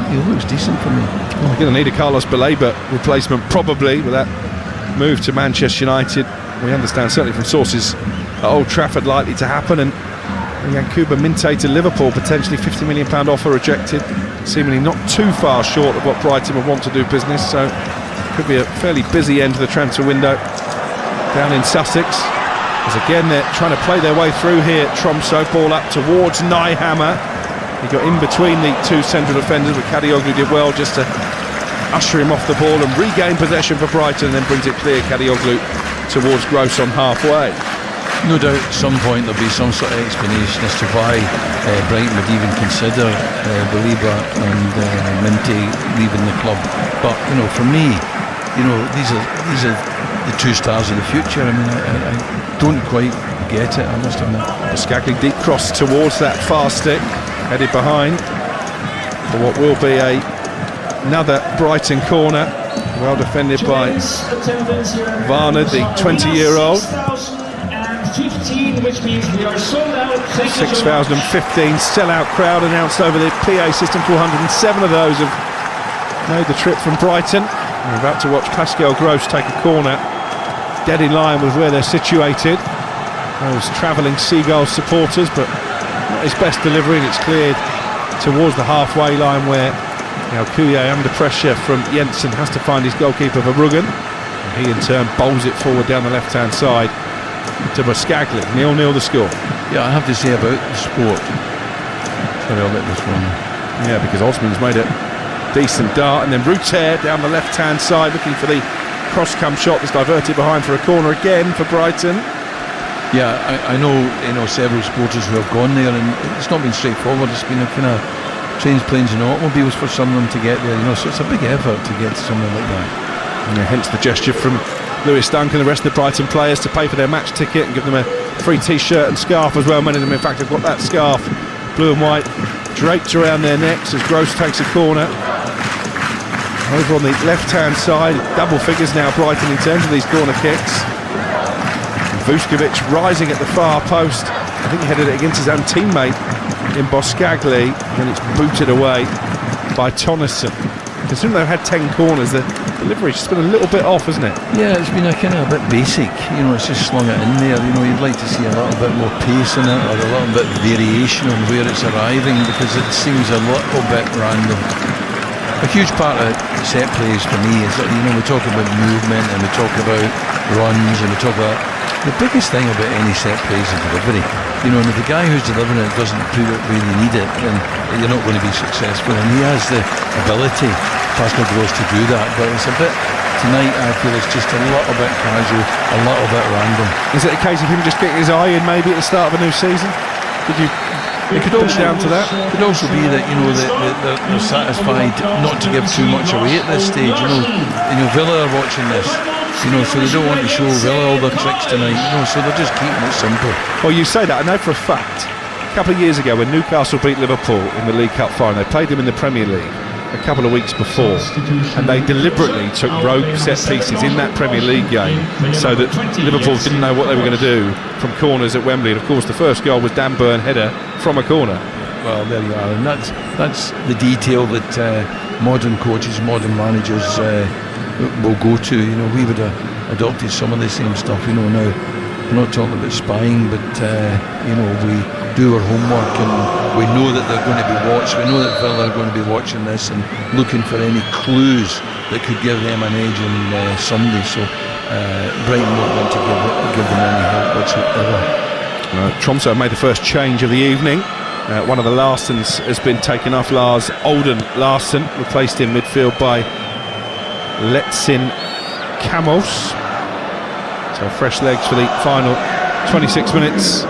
He looks decent for me. Well, we're going to need a Carlos Baleba replacement probably with that move to Manchester United. We understand certainly from sources at Old Trafford likely to happen, and Yankuba Minte to Liverpool, potentially £50 million offer rejected, seemingly not too far short of what Brighton would want to do business, so it could be a fairly busy end to the transfer window down in Sussex. As again they're trying to play their way through here. Tromsø, ball up towards Nyhammer. He got in between the two central defenders, but Kadioglu did well just to usher him off the ball and regain possession for Brighton, and then brings it clear, Kadioglu, towards Gross on halfway. No doubt at some point there'll be some sort of explanation as to why Brighton would even consider Baleba and Minte leaving the club. But for me, these are the two stars of the future. I mean, I don't quite get it, I must admit. Skagli deep cross towards that far stick, headed behind for what will be another Brighton corner, well defended by Varner, the 20-year-old. 15, which means we are sold out. 6,015 sell-out crowd announced over the PA system. 407 of those have made the trip from Brighton. We're about to watch Pascal Gross take a corner, dead in line with where they're situated. Those travelling Seagull supporters, but not his best delivery, and it's cleared towards the halfway line where Kuye, under pressure from Jensen, has to find his goalkeeper Verbruggen. He in turn bowls it forward down the left-hand side to Skagli. 0-0 the score. Yeah, I have to say about the sport. Sorry, I'll let this one. Yeah, because Osman's made a decent dart, and then Ruter down the left-hand side looking for the cross-come shot that's diverted behind for a corner again for Brighton. Yeah, I know several supporters who have gone there, and it's not been straightforward. It's been a kind of trains, planes and automobiles for some of them to get there, so it's a big effort to get to somewhere like that. Yeah, hence the gesture from Lewis Dunk and the rest of the Brighton players to pay for their match ticket and give them a free t-shirt and scarf as well. Many of them in fact have got that scarf, blue and white, draped around their necks as Gross takes a corner. Over on the left-hand side, double figures now Brighton in terms of these corner kicks. Vuskovic rising at the far post. I think he headed it against his own teammate in Skagli, and it's booted away by Tonnesson. Considering they've had 10 corners, the delivery's just been a little bit off, hasn't it? Yeah, it's been a kind of a bit basic. It's just slung it in there. You'd like to see a little bit more pace in it, or a little bit variation on where it's arriving, because it seems a little bit random. A huge part of set plays for me is that, we talk about movement and we talk about runs and we talk about the biggest thing about any set play is the delivery. And if the guy who's delivering it doesn't prove it where you need it, then you're not going to be successful. And he has the ability, Pascal Gross, to do that. But it's a bit, tonight I feel it's just a little bit casual, a little bit random. Is it a case of him just getting his eye in maybe at the start of a new season? It could also down to that. It could also be that they're satisfied not to give too much away at this stage. Villa are watching this. So they don't want to show Villa all their tricks tonight. So they're just keeping it simple. Well, you say that. I know for a fact. A couple of years ago, when Newcastle beat Liverpool in the League Cup final, they played them in the Premier League a couple of weeks before, and they deliberately took rogue set pieces in that Premier League game so that Liverpool didn't know what they were going to do from corners at Wembley. And of course the first goal was Dan Burn header from a corner. Well, there you are, and that's the detail that modern coaches, modern managers will go to. We would have adopted some of the same stuff. Now we're not talking about spying, but we do our homework, and we know that they're going to be watched. We know that Villa are going to be watching this and looking for any clues that could give them an edge on Sunday. So Brighton don't want to give them any help whatsoever. Tromsø made the first change of the evening. One of the Larsens has been taken off. Lars Olden Larsen replaced in midfield by Letsin Kamos. So fresh legs for the final 26 minutes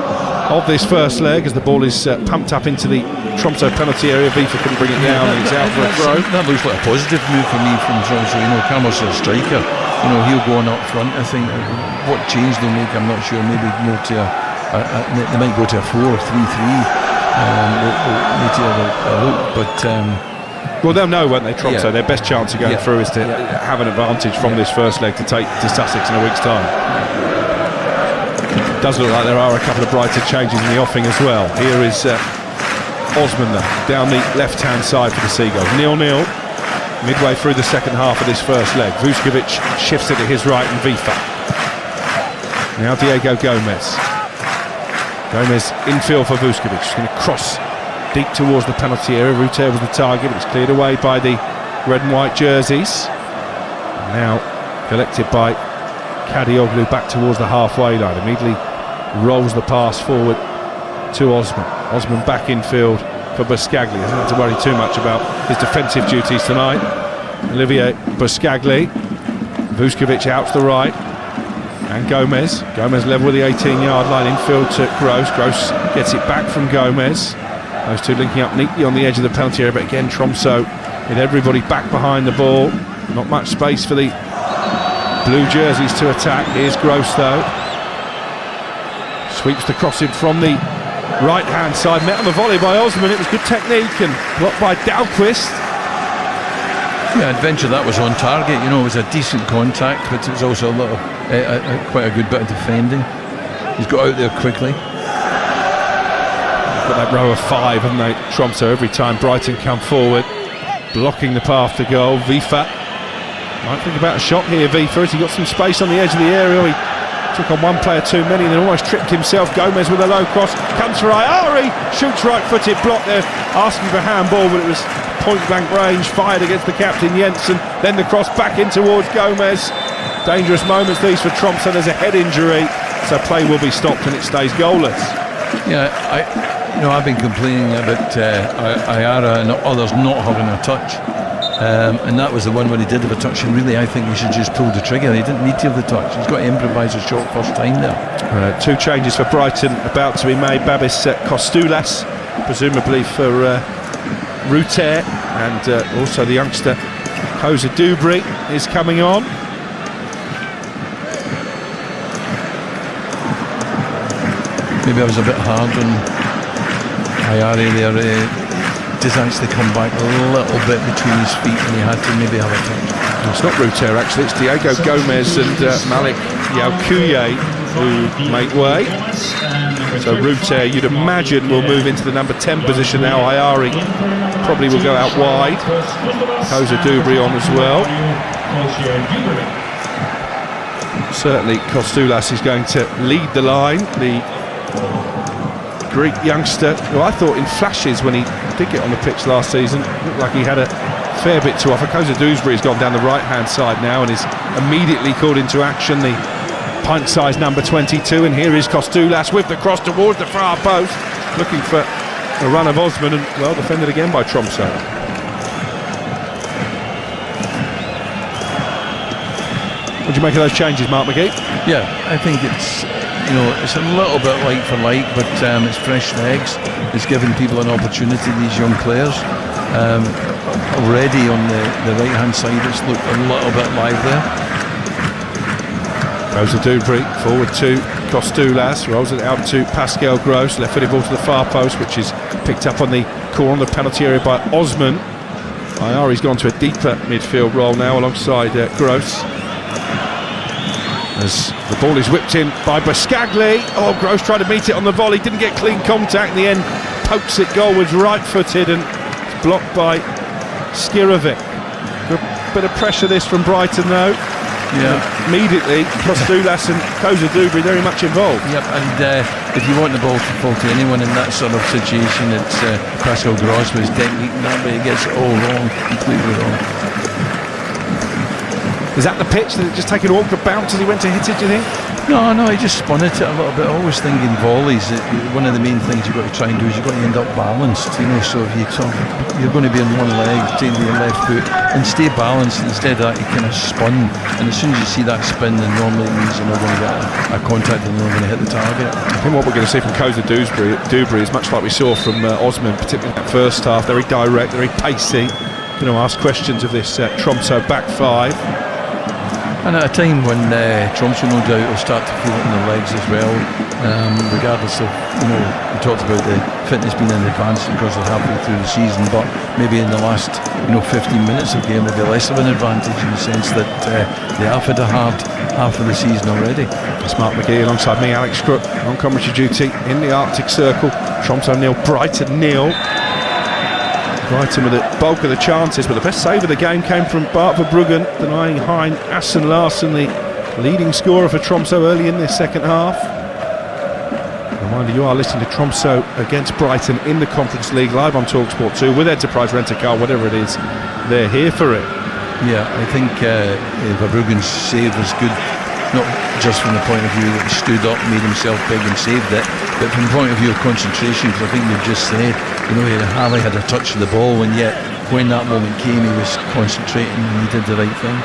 of this first leg as the ball is pumped up into the Tromsø penalty area. Vifa couldn't bring it down and he's out for a throw. That looks like a positive move for me from Tromsø. Kamos is a striker. He'll go on up front. I think what change they'll make, I'm not sure. Maybe more to they might go to a 4 or 3-3. we'll need to have a look, but well, they'll know, won't they, Tromsø? Yeah. Their best chance of going through is to have an advantage from this first leg to take to Sussex in a week's time. Does look like there are a couple of Brighton changes in the offing as well. Here is Osman down the left-hand side for the Seagulls. 0-0 midway through the second half of this first leg. Vuskovic shifts it to his right and Vifa. Now Diego Gomez. Gomez infield for Vuskovic. He's going to cross deep towards the penalty area. Ruter was the target, but it's cleared away by the red and white jerseys. And now collected by Kadioglu back towards the halfway line. Immediately rolls the pass forward to Osman. Osman back infield for Buscagli. Doesn't have to worry too much about his defensive duties tonight. Olivier Buscagli. Vuskovic out to the right. And Gomez level with the 18-yard line, infield to Gross. Gross gets it back from Gomez. Those two linking up neatly on the edge of the penalty area, but again Tromsø with everybody back behind the ball. Not much space for the blue jerseys to attack. Here's Gross though. Sweeps the cross in from the right-hand side, met on the volley by Osman. It was good technique and blocked by Dahlqvist. Yeah, Adventure, that was on target. You know, it was a decent contact, but it was also quite a good bit of defending. He's got out there quickly. Got that row of five, haven't they, Tromsø, every time Brighton come forward, blocking the path to goal. Vifa might think about a shot here. Vifa, as he got some space on the edge of the area. He took on one player too many and then almost tripped himself. Gomez with a low cross, comes for Ayari, shoots right-footed, blocked there, asking for handball, but it was point-blank range, fired against the captain Jensen, then the cross back in towards Gomez. Dangerous moments these for Tromsø. There's a head injury, so play will be stopped and it stays goalless. Yeah, I've been complaining about Ayara and others not having a touch, and that was the one where he did have a touch, and really I think he should just pull the trigger. He didn't need to have the touch. He's got to improvise a shot first time there. Two changes for Brighton about to be made. Babis Kostoulas, presumably for Ruter, and also the youngster Koza Dubry is coming on. Maybe I was a bit hard on Ayari there. Does actually come back a little bit between his feet and he had to maybe have a touch. No, it's not Ruter actually, it's Diego Gomez and Malik Yaukuye who make way. So Ruter, you'd imagine, will move into the number 10 position now. Ayari probably will go out wide. Koza Dubry on as well. Certainly Kostoulas is going to lead the line. The Greek youngster, who I thought in flashes when he did get on the pitch last season, looked like he had a fair bit to offer. Koza Dubry has gone down the right-hand side now and is immediately called into action. The pint-sized number 22, and here is Kostoulas with the cross towards the far post, looking for a run of Osman, and well defended again by Tromsø. What do you make of those changes, Mark McGee? Yeah, I think it's it's a little bit like for like, but it's fresh legs. It's giving people an opportunity, these young players. Already on the right hand side it's looked a little bit livelier. Koza Dubry forward to Kostoulas, rolls it out to Pascal Gross, left footed ball to the far post, which is picked up on the corner on the penalty area by Osman. Ayari's gone to a deeper midfield role now alongside Gross. As the ball is whipped in by Buscagli. Oh, Gross tried to meet it on the volley, didn't get clean contact in the end, pokes it goalwards right-footed, and it's blocked by Skirovic. Good bit of pressure this from Brighton though. Yeah. Immediately, Kostoulas and Koza Dubry very much involved. Yep, and if you want the ball to fall to anyone in that sort of situation, it's Pascal Gross with his technique and that, but he gets it all wrong, completely wrong. Is that the pitch? Did it just take an awkward bounce as he went to hit it, do you think? No, he just spun at it a little bit. I always think in volleys, one of the main things you've got to try and do is you've got to end up balanced, so if you're going to be on one leg, taking your left foot, and stay balanced. Instead of that, you kind of spun, and as soon as you see that spin, then normally it means you're not going to get a contact and you're not going to hit the target. I think what we're going to see from Koza Dubry is much like we saw from Osman, particularly in that first half. Very direct, very pacey. Going to ask questions of this Tromsø back five. And at a time when Tromsø no doubt will start to feel it in their legs as well, regardless of, we talked about the fitness being an advantage because they're halfway through the season, but maybe in the last 15 minutes of the game will be less of an advantage in the sense that they have had a hard half of the season already. It's Mark McGee alongside me, Alex Crook, on commentary duty in the Arctic Circle. Tromsø 0, Brighton 0. Brighton with the bulk of the chances, but the best save of the game came from Bart Verbruggen, denying Hein Assen Larsen, the leading scorer for Tromsø early in this second half. Reminder, you are listening to Tromsø against Brighton in the Conference League, live on TalkSport 2 with Enterprise Rent-A-Car, whatever it is, they're here for it. Yeah, I think Verbruggen's save was good, not just from the point of view that he stood up, made himself big and saved it, but from the point of view of concentration, because I think you've just said, he hardly had a touch of the ball, and yet when that moment came he was concentrating and he did the right thing.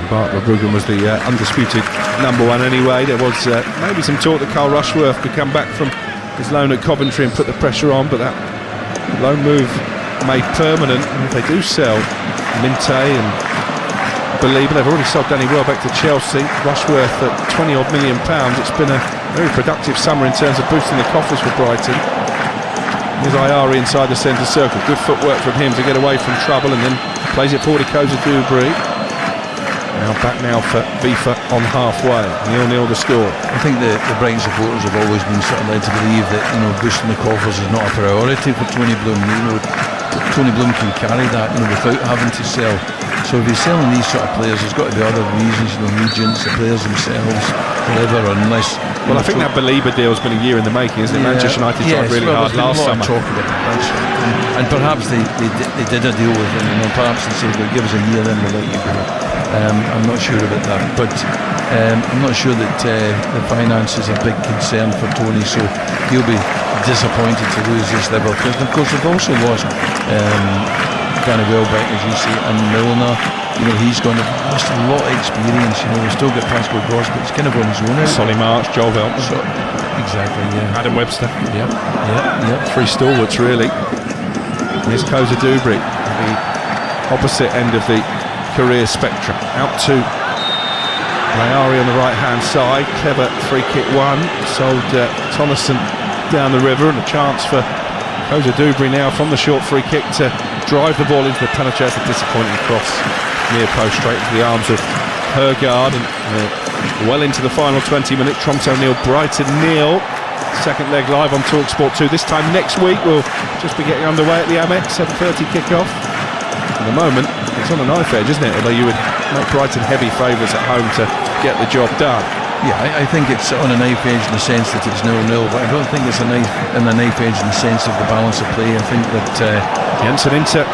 Bart Verbruggen was the undisputed number one anyway. There was maybe some talk that Carl Rushworth could come back from his loan at Coventry and put the pressure on, but that loan move made permanent, and if they do sell Minte and Belieber, they've already sold Danny Welbeck to Chelsea, Rushworth at £20 million. It's been a very productive summer in terms of boosting the coffers for Brighton. Here's Ayari inside the centre circle, good footwork from him to get away from trouble, and then plays it forward to Koza Dubry. Now for FIFA on halfway, 0-0 the score. I think the Brighton supporters have always been sort of led to believe that boosting the coffers is not a priority for Tony Bloom. Tony Bloom can carry that without having to sell. So if he's selling these sort of players, there's got to be other reasons, regents, the players themselves, whatever, unless... Well, I think that Belieber deal's been a year in the making, isn't it? Yeah. Manchester United tried really hard last summer. Talk about that, and perhaps they did a deal with him, perhaps they said, well, give us a year, then we'll let you go. I'm not sure about that, but I'm not sure that the finance is a big concern for Tony, so he'll be disappointed to lose this level. Because of course they've also lost Danny Welbeck, as you say, and Milner. He's lost a lot of experience. We've still got Pascal Gross, but he's kind of on his own. Solly March, Joel Veltman. Exactly, yeah. Adam Webster. Yep. Three stalwarts, really. Here's Koza Dubry, the opposite end of the career spectrum. Out to Ayari on the right hand side. Clever free kick one. Sold Tonneson down the river, and a chance for Koza Dubry now from the short free kick to drive the ball into the penalty. That's a disappointing cross near post, straight into the arms of Hergaard, and well into the final 20 minutes. Tromsø 0, Brighton 0. Second leg live on TalkSport 2. This time next week we'll just be getting underway at the Amex, 7:30 kick-off. At the moment it's on a knife edge, isn't it? Although you would make Brighton heavy favourites at home to get the job done. Yeah, I think it's on a knife edge in the sense that it's 0-0, but I don't think it's a knife edge in the sense of the balance of play. I think that Jensen into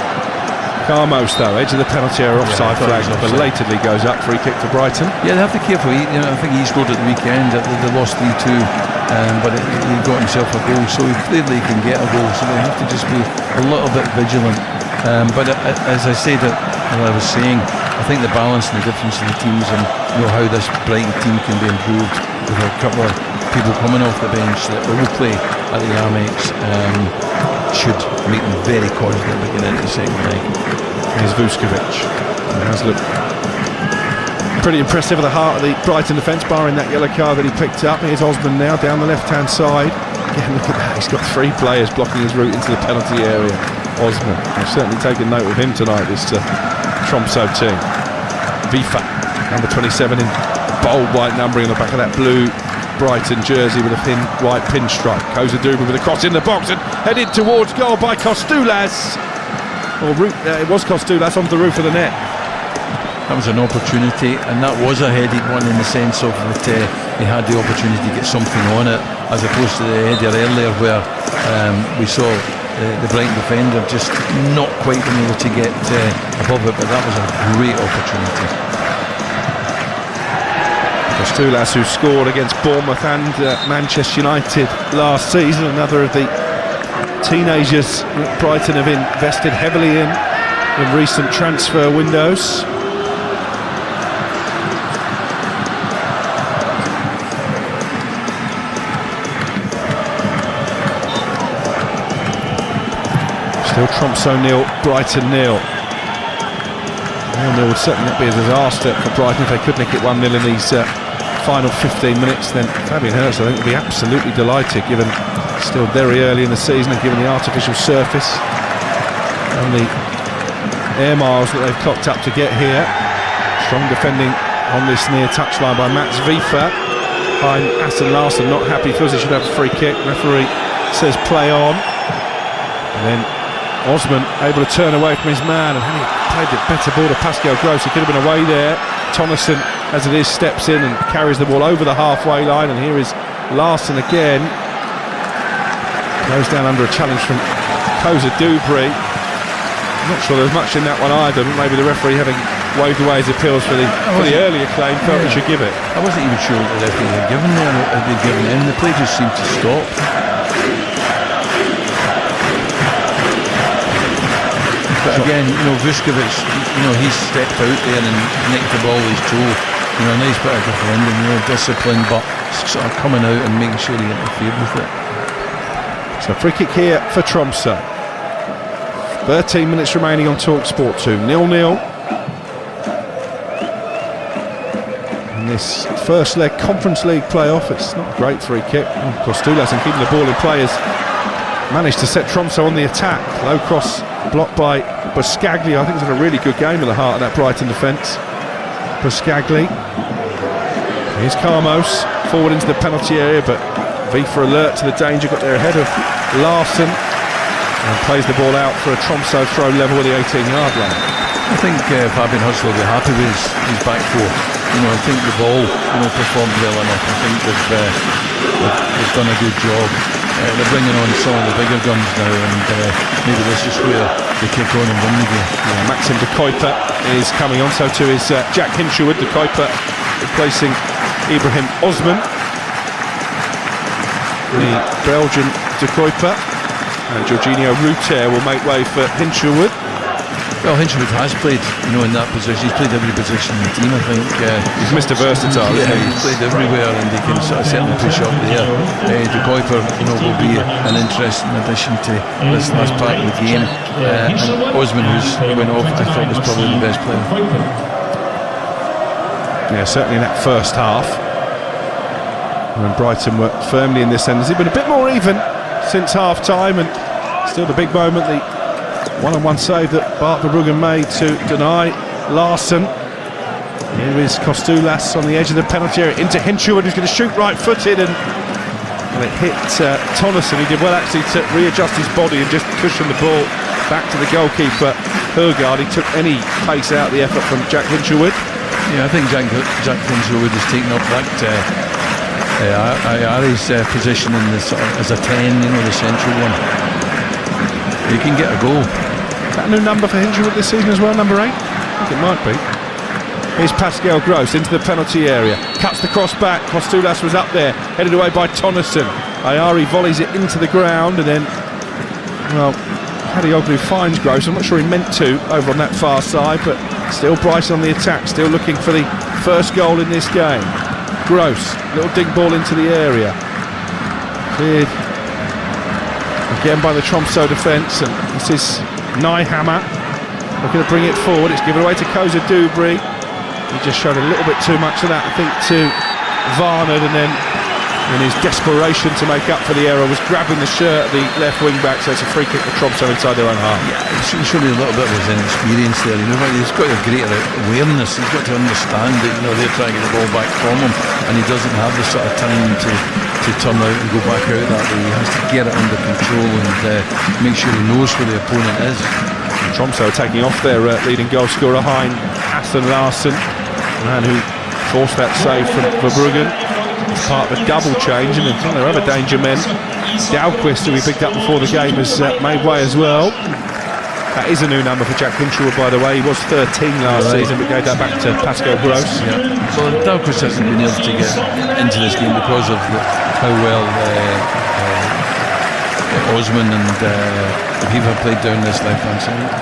Carmos, though, edge of the penalty area, offside flag, belatedly goes up, free kick for Brighton. Yeah, they have to be careful. I think he scored at the weekend. They lost 3-2, but he got himself a goal, so clearly he can get a goal. So they have to just be a little bit vigilant. But as I said, as I was saying, I think the balance and the difference in the teams, and how this Brighton team can be improved with a couple of people coming off the bench that will play at the Amex, should make them very confident beginning into the second leg. Here's Vuskovic. He has looked pretty impressive at the heart of the Brighton defence, barring that yellow card that he picked up. Here's Osman now down the left hand side. Again, look at that, he's got three players blocking his route into the penalty area. Osman, I've certainly taken note of him tonight, this Tromsø team. Vifa, number 27 in bold white numbering on the back of that blue Brighton jersey with a white pinstripe. Koza Dubry with a cross in the box and headed towards goal by Kostulas. It was Kostulas onto the roof of the net. That was an opportunity, and that was a headed one in the sense of that he had the opportunity to get something on it, as opposed to the header earlier where we saw the Brighton defender just not quite been able to get above it, but that was a great opportunity. Kostulas, who scored against Bournemouth and Manchester United last season, another of the teenagers that Brighton have invested heavily in recent transfer windows. Still Tromsø 0, Brighton 0. 0-0 would certainly not be a disaster for Brighton if they could nick it 1-0 in these final 15 minutes, then Fabian Hertz, I think, will be absolutely delighted, given still very early in the season and given the artificial surface and the air miles that they've clocked up to get here. Strong defending on this near touchline by Mats Vifa. Behind Aston Larsen, not happy, feels he should have a free kick. Referee says play on. And then Osman able to turn away from his man, and had he played the better ball to Pascal Gross, he could have been away there. Tonnesson, as it is, steps in and carries the ball over the halfway line, and here is Larsen again. Goes down under a challenge from Koza Dubry. I'm not sure there's much in that one either, but maybe the referee, having waved away his appeals for the earlier claim, felt he should give it. I wasn't even sure what the referee had given there, had they given in. The play just seemed to stop. But again, Vuskovic, he's stepped out there and nicked the ball with his toe. Nice bit of defending, discipline, but sort of coming out and making sure he interfered with it. So free kick here for Tromsø. 13 minutes remaining on TalkSport 2, 0-0. In this first leg Conference League playoff, it's not a great free kick. Kostulas, and keeping the ball in play, has managed to set Tromsø on the attack. Low cross blocked by Buscagli. I think he's had a really good game at the heart of that Brighton defence. Buscagli. Here's Carmos, forward into the penalty area, but Vifa alert to the danger, got there ahead of Larsen, and plays the ball out for a Tromsø throw level with the 18-yard line. I think Fabian Hudson will be happy with his back four. I think the ball performed well enough. I think they've done a good job. They're bringing on some of the bigger guns now, and maybe this is where they kick on and win the game. Maxim de Kuiper is coming on, so too is Jack Hinshelwood. De Kuiper replacing Ibrahim Osman. The Belgian de Kuiper and Jorginho Ruter will make way for Hinshelwood. Well, Hinshelwood has played, in that position. He's played every position in the team, I think. He's Mr. Versatile, isn't he? He's played everywhere, and he can sort of certainly push up there. De Kuiper, will be an interesting addition to this last part of the game. And Osman, who's went off, I thought was probably the best player. Yeah, certainly in that first half, when Brighton were firmly in this end. Has it been a bit more even since half-time, and still the big moment, the one-on-one save that Bart Verbruggen made to deny Larsen. Here is Kostulas on the edge of the penalty area into Hinshelwood, who's going to shoot right-footed, and it hit Tonnesson. He did well actually to readjust his body and just cushion the ball back to the goalkeeper Hurgard. He took any pace out of the effort from Jack Hinshelwood. Yeah, I think Jack Hinshelwood has taken up that Ayari's position in this, as a 10, the central one. He can get a goal. Is that a new number for Hinshelwood this season as well, number 8? I think it might be. Here's Pascal Gross into the penalty area, cuts the cross back. Kostulas was up there, headed away by Tonnesson. Ayari volleys it into the ground, and then, Hadioglu finds Gross. I'm not sure he meant to over on that far side, but still Brighton on the attack, still looking for the first goal in this game. Gross, little dig ball into the area, cleared again by the Tromsø defence, and this is Nyhammer looking to bring it forward. It's given away to Koza Dubry. He just showed a little bit too much of that, I think, to Varnard, and then in his desperation to make up for the error was grabbing the shirt of the left wing back. So it's a free kick for Tromsø inside their own half. Yeah, it's showing a little bit of his inexperience there. He's got a greater awareness. He's got to understand that they're trying to get the ball back from him, and he doesn't have the sort of time to turn out and go back out that way. He has to get it under control and make sure he knows where the opponent is. Tromsø taking off their leading goal scorer Hein Aston Larsen, the man who forced that save from Verbruggen. It's part of a double change, and one of their other danger men, Dahlqvist, who we picked up before the game, has made way as well. That is a new number for Jack Hinshelwood, by the way. He was 13 last season, but gave that back to Pascal Gross. Yeah. So Dahlqvist hasn't been able to get into this game because of how well Osman and Viva played down this left-hand side.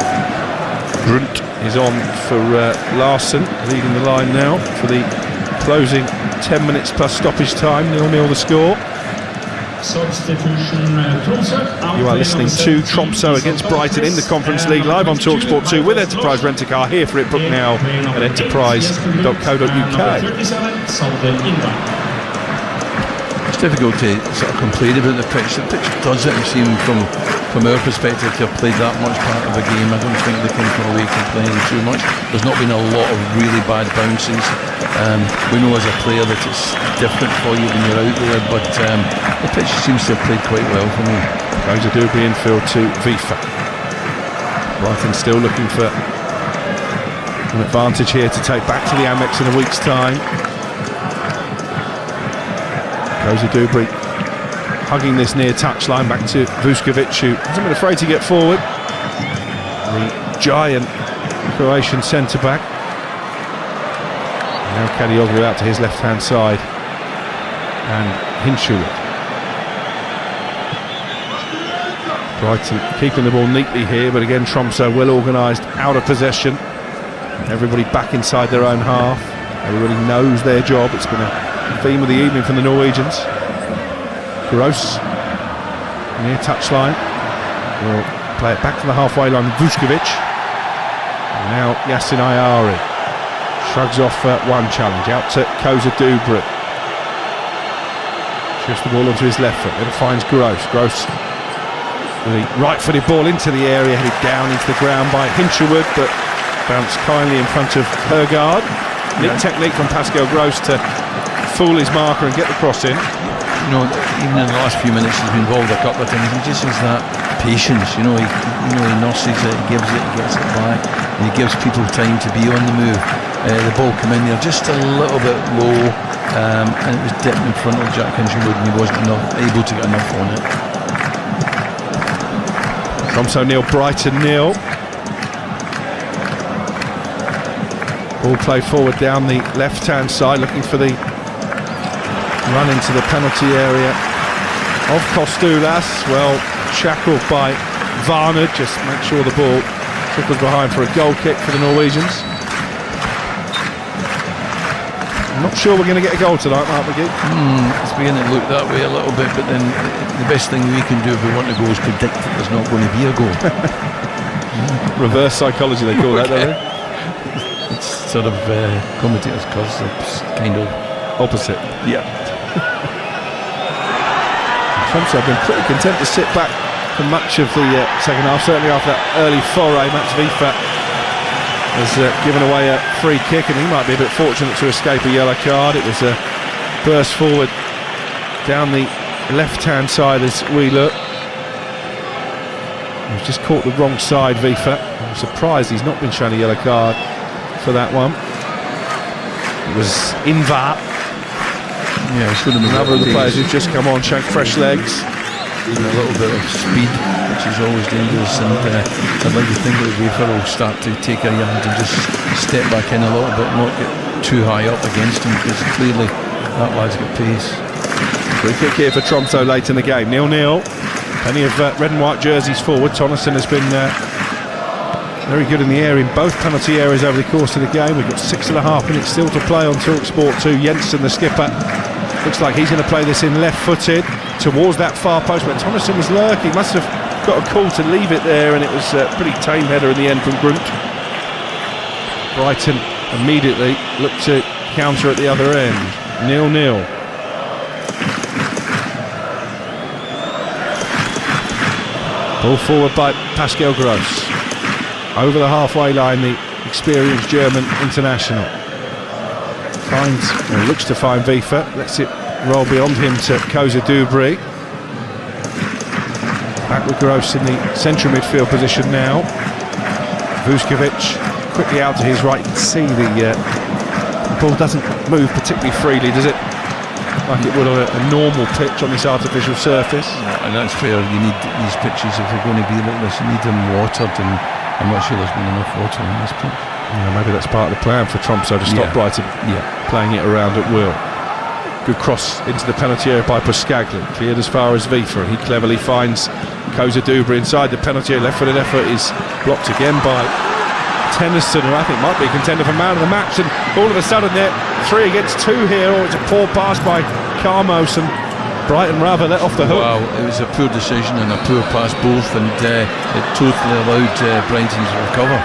Brunt is on for Larsen, leading the line now for the closing 10 minutes plus stoppage time. 0-0 the score. Substitution Tromsø. You are listening to Tromsø against Brighton in the Conference League, live on TalkSport 2 with Enterprise Rent-A-Car. Here for it, book now at enterprise.co.uk. It's difficult to sort of complain about the pitch. The pitch doesn't seem from our perspective to have played that much part of the game. I don't think they came from away complaining too much. There's not been a lot of really bad bounces. We know as a player that it's different for you when you're out there, but the pitch seems to have played quite well for me. Rosa Dubry infield to Vifa. Brighton still looking for an advantage here to take back to the Amex in a week's time. Rosa Dubry hugging this near touchline back to Vuskovic, who hasn't been afraid to get forward. The giant Croatian centre-back. Now Kadioglu out to his left-hand side. And Hinshelwood. Brighton keeping the ball neatly here, but again Tromsø well organised, out of possession. Everybody back inside their own half. Everybody knows their job. It's been a theme of the evening from the Norwegians. Gross near touchline will play it back to the halfway line with Vuskovic. And now Yasin Ayari shrugs off one challenge out to Koza Dubry. Shifts the ball onto his left foot, then finds Gross. Gross with a right-footed ball into the area, headed down into the ground by Hinshelwood, but bounced kindly in front of Hergaard. Neat technique from Pascal Gross to fool his marker and get the cross in. You know, even in the last few minutes he's been involved a couple of times. He just has that patience, he nurses it, he gives it, he gets it back, and he gives people time to be on the move. The ball came in there just a little bit low, and it was dipped in front of Jack Hinshelwood, and he wasn't able to get enough on it. Tromsø 0, Brighton 0. Ball play forward down the left-hand side, looking for the run into the penalty area of Kostulas. Well, shackled by Varner. Just make sure the ball trickles behind for a goal kick for the Norwegians. I'm not sure we're going to get a goal tonight, Mark McGee. It's beginning to look that way a little bit, but then the best thing we can do if we want to go is predict that there's not going to be a goal. Reverse psychology, they call that, don't they? It's sort of commentators' concepts, kind of opposite. Yeah. Tromsø have been pretty content to sit back for much of the second half, certainly after that early foray. Max Vifa has given away a free kick, and he might be a bit fortunate to escape a yellow card. It was a burst forward down the left-hand side as we look. He's just caught the wrong side, Vifa. I'm surprised he's not been shown a yellow card for that one. It was Invar. Yeah, another of the players who've just come on, showing fresh legs. And a little bit of speed, which is always dangerous, and I'd like to think that Wafer will start to take a yard and just step back in a little bit, not get too high up against him, because clearly that lad's got pace. Free kick here for Tromsø late in the game, 0-0. Plenty of red and white jerseys forward. Tonnesson has been very good in the air in both penalty areas over the course of the game. We've got 6.5 minutes still to play on TalkSport 2. Jensen, the skipper, looks like he's going to play this in left-footed towards that far post, but Tonnesson was lurking. Must have got a call to leave it there, and it was a pretty tame header in the end from Grunt. Brighton immediately look to counter at the other end. 0-0. Ball forward by Pascal Gross. Over the halfway line, the experienced German international looks to find Vifa, lets it roll beyond him to Koza Dubry. Back with Gross in the central midfield position now. Vuskovic quickly out to his right. You can see the ball doesn't move particularly freely, does it? Like it would on a normal pitch on this artificial surface. And that's fair. You need these pitches, if they're going to be like this, you need them watered, and I'm not sure there's been enough water on this pitch. Yeah, maybe that's part of the plan for Tromsø to stop Brighton playing it around at will. Good cross into the penalty area by Puskagli, cleared as far as Vifa, and he cleverly finds Koza Dubry inside the penalty area. Left-footed effort is blocked again by Tennyson, who I think might be a contender for man of the match, and all of a sudden they're 3 against 2 here, or it's a poor pass by Carmos, and Brighton rather let off the hook. Wow, it was a poor decision and a poor pass both, and it totally allowed Brighton to recover.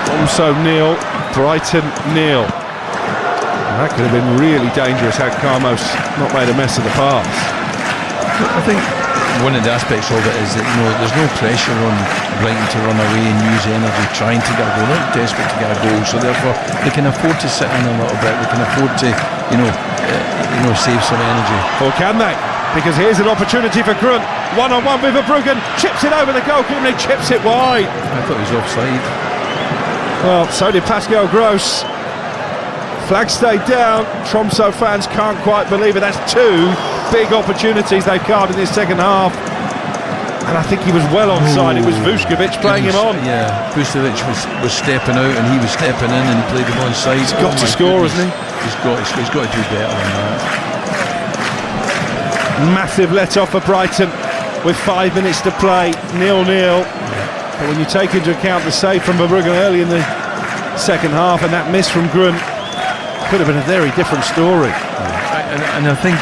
Tromsø 0, Brighton 0. And that could have been really dangerous had Carmos not made a mess of the pass. I think one of the aspects of it is that there's no pressure on Brighton to run away and use energy trying to get a goal. They're not desperate to get a goal, so therefore they can afford to sit in a little bit. They can afford to, save some energy. Or can they? Because here's an opportunity for Grunt. One-on-one with Verbruggen, chips it over the goalkeeper and he chips it wide. I thought he was offside. Well, so did Pascal Gross. Flag stayed down. Tromsø fans can't quite believe it. That's two big opportunities they've carved in this second half. And I think he was well onside. It was Vuskovic playing him on. Yeah, Vuskovic was stepping out and he was stepping in and he played him onside. He's got to score, hasn't he? He's got to do better than that. Massive let-off for Brighton with 5 minutes to play, 0-0. But when you take into account the save from Verbruggen early in the second half and that miss from Grunt, could have been a very different story. And I think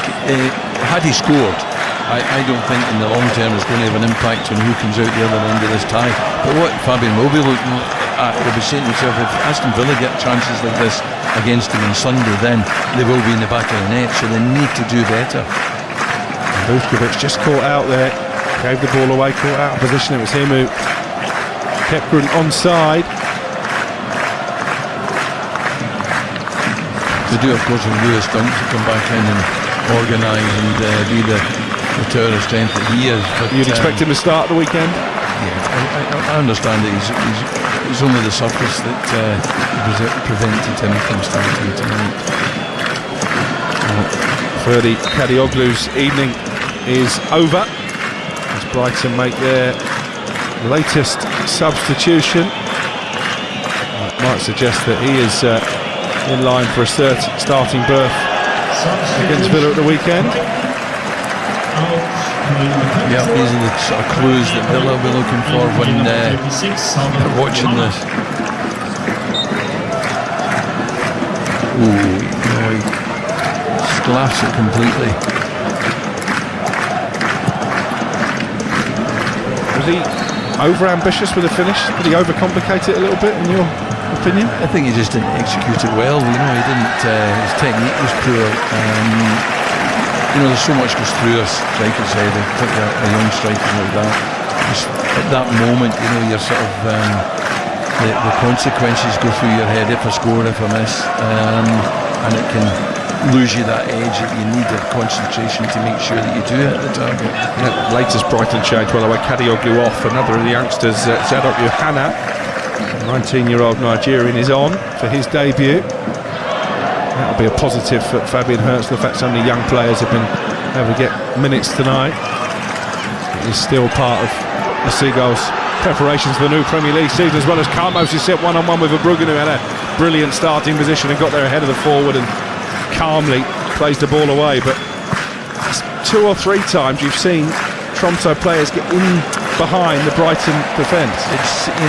had he scored, I don't think in the long term it's going to have an impact on who comes out the other end of this tie. But what Fabian will be looking at, will be saying to himself, if Aston Villa get chances like this against him on Sunday, then they will be in the back of the net, so they need to do better. Vuskovic just caught out there, gave the ball away, caught out of position. It was him who kept Grunt onside. They do, of course, want Lewis Dunk to come back in and organise and be the tower of strength that he is. But you'd expect him to start the weekend? Yeah, I understand that he's only the surface that prevented him from starting tonight. Ferdy Kadioglu's evening is over as Brighton make their latest substitution. Might suggest that he is in line for a starting berth against Villa at the weekend. Yeah, these are the sort of clues that Villa will be looking for when they're watching this. Ooh, no, he sklaffs it completely. Was he over-ambitious with the finish? Did he overcomplicate it a little bit, in your opinion? I think he just didn't execute it well. He didn't. His technique was poor. There's so much goes through us strikers' head, particularly a young striker like that. Just at that moment, you're sort of the consequences go through your head if I score, if I miss, and it can lose you that edge that you need the concentration to make sure that you do it at the target. Yeah, latest Brighton change, by the way, Kadioglu off. Another of the youngsters, Zadok Yohana, 19-year-old Nigerian, is on for his debut. That'll be a positive for Fabian Hurst. The fact so many young players have been able to get minutes tonight. He's still part of the Seagulls' preparations for the new Premier League season, as well as Carmos, who set one-on-one with Verbruggen, who had a brilliant starting position and got there ahead of the forward and calmly plays the ball away. But 2 or 3 times you've seen Tromsø players get in behind the Brighton defence. It's the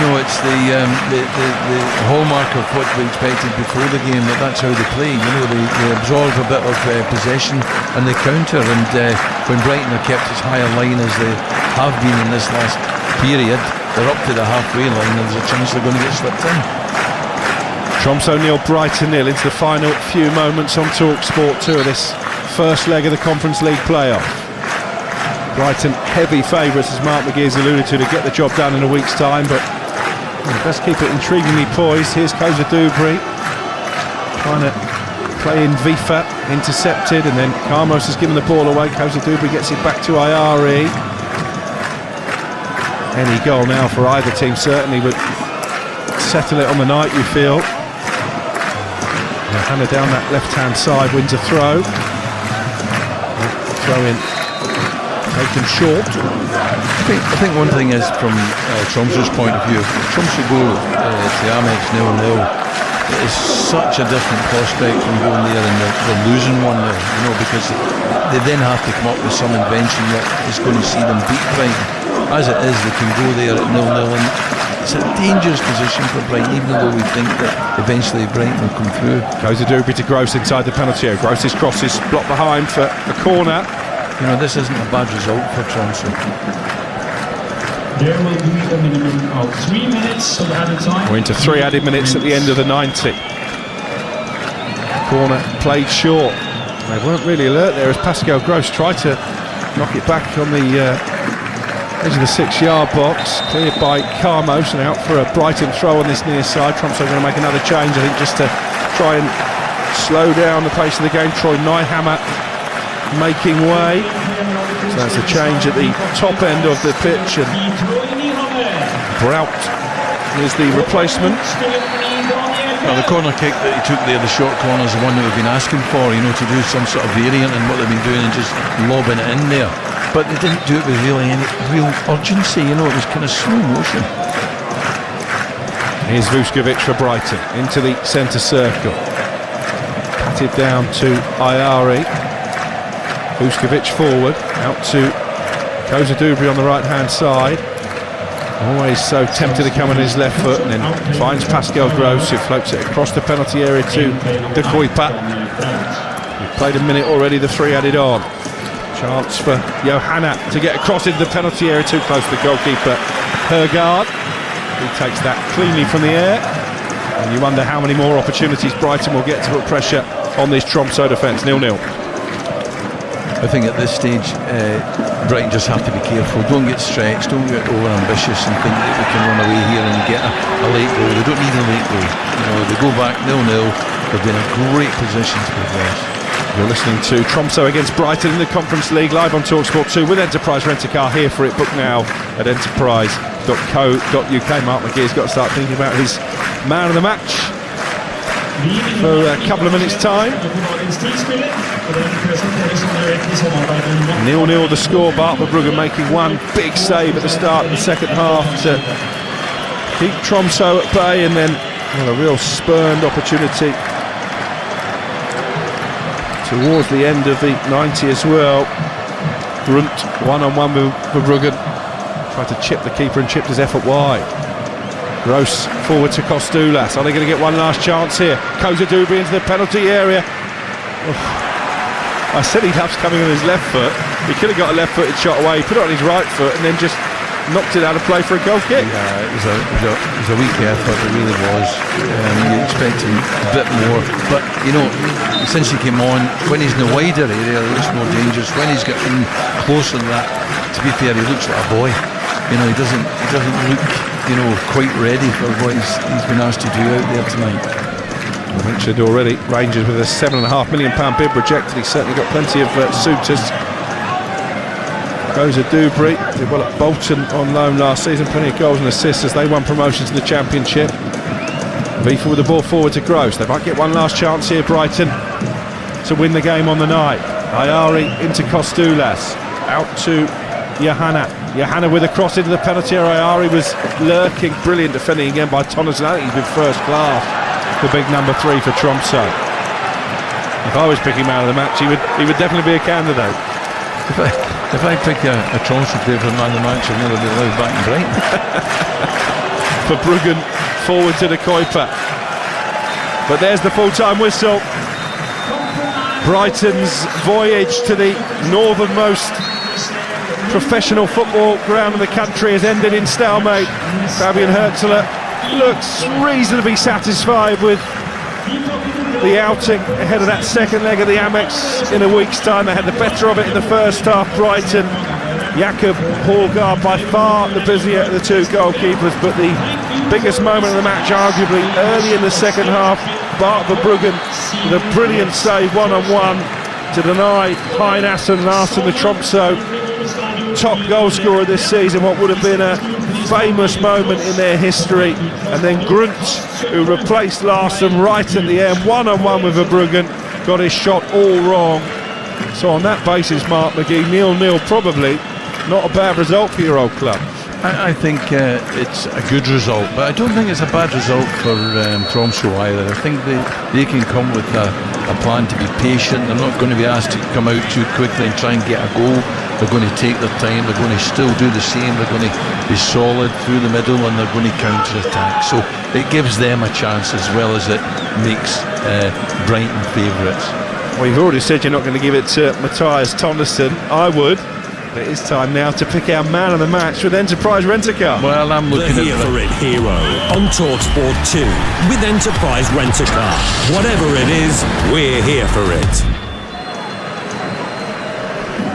hallmark of what we expected before the game, that's how they play. They absorb a bit of possession and they counter, and when Brighton are kept as high a line as they have been in this last period, they're up to the halfway line and there's a chance they're going to get slipped in. Tromsø 0, Brighton 0 into the final few moments on TalkSport 2 of this first leg of the Conference League playoff. Brighton heavy favourites, as Mark McGee has alluded to get the job done in a week's time, but best keep it intriguingly poised. Here's Koza Dubry trying to play in Vifa, intercepted, and then Carmos has given the ball away. Koza Dubry gets it back to Ayari. Any goal now for either team certainly would settle it on the night, you feel. Hannah down that left-hand side wins a throw. Throw in taken short. I think one thing is, from Tromsø's point of view, if Tromsø go to Amex 0-0, it's such a different prospect from going there and they're losing 1-0, because they then have to come up with some invention that is going to see them beat Brighton. As it is, they can go there at 0-0 and it's a dangerous position for Brighton, even though we think that eventually Brighton will come through. Goes Dubry to Gross inside the penalty area. Gross's cross is blocked behind for a corner. You know, this isn't a bad result for Tromsø. There will be a minimum of 3 minutes of added time. We're into 3 added minutes at the end of the 90. Corner played short. They weren't really alert there as Pascal Gross tried to knock it back on the edge of the 6-yard box. Cleared by Carmos and out for a Brighton throw on this near side. Tromsø going to make another change, I think, just to try and slow down the pace of the game. Troy Nyhammer making way. So that's a change at the top end of the pitch, and Brout is the replacement. Well, the corner kick that he took there, the short corner, is the one that we've been asking for, you know, to do some sort of variant in what they've been doing and just lobbing it in there. But they didn't do it with really any real urgency, you know, it was kind of slow motion. Here's Vuskovic for Brighton into the centre circle. Patted down to Ayari. Vuskovic forward, out to Koza Dubry on the right hand side. Always so tempted to come on his left foot, and then finds Pascal Gross, who floats it across the penalty area to De Kuyper. We've played a minute already, the 3 added on. Chance for Johanna to get across into the penalty area, too close to the goalkeeper Hergaard. He takes that cleanly from the air, and you wonder how many more opportunities Brighton will get to put pressure on this Tromsø defence. 0-0. I think at this stage Brighton just have to be careful. Don't get stretched, don't get over ambitious and think that we can run away here and get a late goal. They don't need a late goal. You know, they go back 0-0, they've been in a great position to progress. You're listening to Tromsø against Brighton in the Conference League, live on TalkSport 2 with Enterprise Rent-A-Car. Here for it, book now at enterprise.co.uk. Mark McGee's got to start thinking about his man of the match for a couple of minutes' time. 0-0 the score. Brugge making one big save at the start of the second half to keep Tromsø at bay, and then a real spurned opportunity towards the end of the 90 as well. Grunt one-on-one with Brugge, tried to chip the keeper and chipped his effort wide. Gross forward to Kostulas. Are they going to get one last chance here? Koza Dubry into the penalty area. I said he loves coming on his left foot. He could have got a left-footed shot away. He put it on his right foot and then just knocked it out of play for a goal kick. Yeah, it was a weak effort. It really was. You expected a bit more, but you know, since he came on, when he's in the wider area, he looks more dangerous. When he's getting closer to that, to be fair, he looks like a boy. You know, he doesn't look, you know, quite ready for what he's been asked to do out there tonight. I mentioned already, Rangers with a £7.5 million bid rejected. He's certainly got plenty of suitors. Koza Dubry did well at Bolton on loan last season, plenty of goals and assists as they won promotion to the Championship. Vifa with the ball forward to Gross. They might get one last chance here, Brighton, to win the game on the night. Ayari into Kostulas, out to Johanna. Johanna with a cross into the penalty area. Ayari was lurking, brilliant defending again by Tonnes. I think he's been first class. The big number 3 for Tromsø. If I was picking man of the match, he would definitely be a candidate. If I pick a Tromsø player for man of the match, I'd never be allowed back in Brighton. For Brugge, forward to De Kuyper. But there's the full-time whistle. Brighton's voyage to the northernmost professional football ground in the country has ended in stalemate. Fabian Hürzeler looks reasonably satisfied with the outing ahead of that second leg of the Amex in a week's time. They had the better of it in the first half, Brighton. Jakob Hallgaard by far the busier of the two goalkeepers, but the biggest moment of the match arguably early in the second half. Bart Verbruggen with a brilliant save one-on-one to deny Heinassen and Larsen, the Tromsø top goal scorer this season, what would have been a famous moment in their history. And then Grunt, who replaced Larsen right at the end, one-on-one with Verbruggen, got his shot all wrong. So on that basis, Mark McGee, 0-0 probably not a bad result for your old club. I think it's a good result, but I don't think it's a bad result for Tromsø either. I think they can come with a plan to be patient. They're not going to be asked to come out too quickly and try and get a goal. they're going to take their time, they're going to still do the same, they're going to be solid through the middle, and they're going to counter-attack. So it gives them a chance as well as it makes Brighton favourites. Well, you've already said you're not going to give it to Matthias Tonderson. I would. But it is time now to pick our man of the match with Enterprise Rent-A-Car. Well, I'm looking the Here For It hero on TalkSport 2 with Enterprise Rent-A-Car. Whatever it is, we're here for it.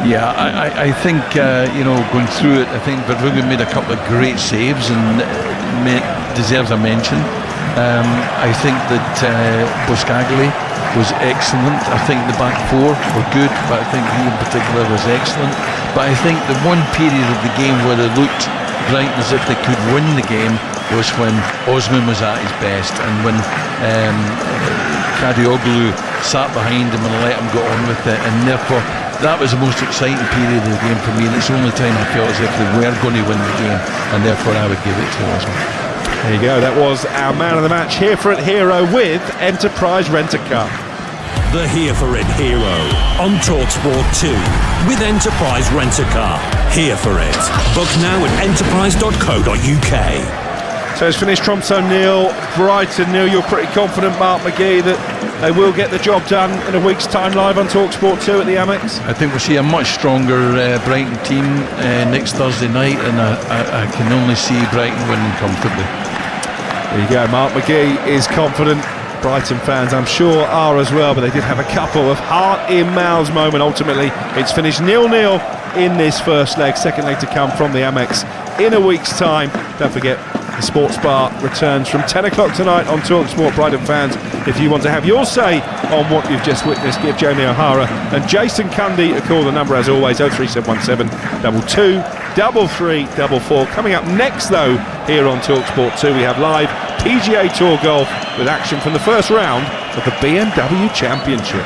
Yeah, I think, going through it, I think Verbruggen made a couple of great saves and deserves a mention. I think that Buscagli was excellent. I think the back four were good, but I think he in particular was excellent. But I think the one period of the game where they looked Brighton as if they could win the game was when Osman was at his best, and when Kadioglu sat behind him and let him go on with it, and therefore that was the most exciting period of the game for me, and it's the only time I felt as if they were going to win the game, and therefore I would give it to Osman. There you go, that was our man of the match, Here For It hero with Enterprise Rent-A-Car. The Here For It hero on TalkSport 2 with Enterprise Rent-A-Car. Here For It. Book now at enterprise.co.uk. So it's finished Tromsø 0, Brighton 0. You're pretty confident, Mark McGee, that they will get the job done in a week's time live on TalkSport 2 at the Amex? I think we'll see a much stronger Brighton team next Thursday night, and I can only see Brighton winning comfortably. There you go, Mark McGee is confident. Brighton fans, I'm sure, are as well, but they did have a couple of heart-in-mouths moment. Ultimately, it's finished 0-0 in this first leg. Second leg to come from the Amex in a week's time. Don't forget, the Sports Bar returns from 10 o'clock tonight on TalkSport. Brighton fans, if you want to have your say on what you've just witnessed, give Jamie O'Hara and Jason Cundy a call. The number, as always, 03717 22 3344. Coming up next, though, here on TalkSport 2, we have live PGA Tour golf with action from the first round of the BMW Championship.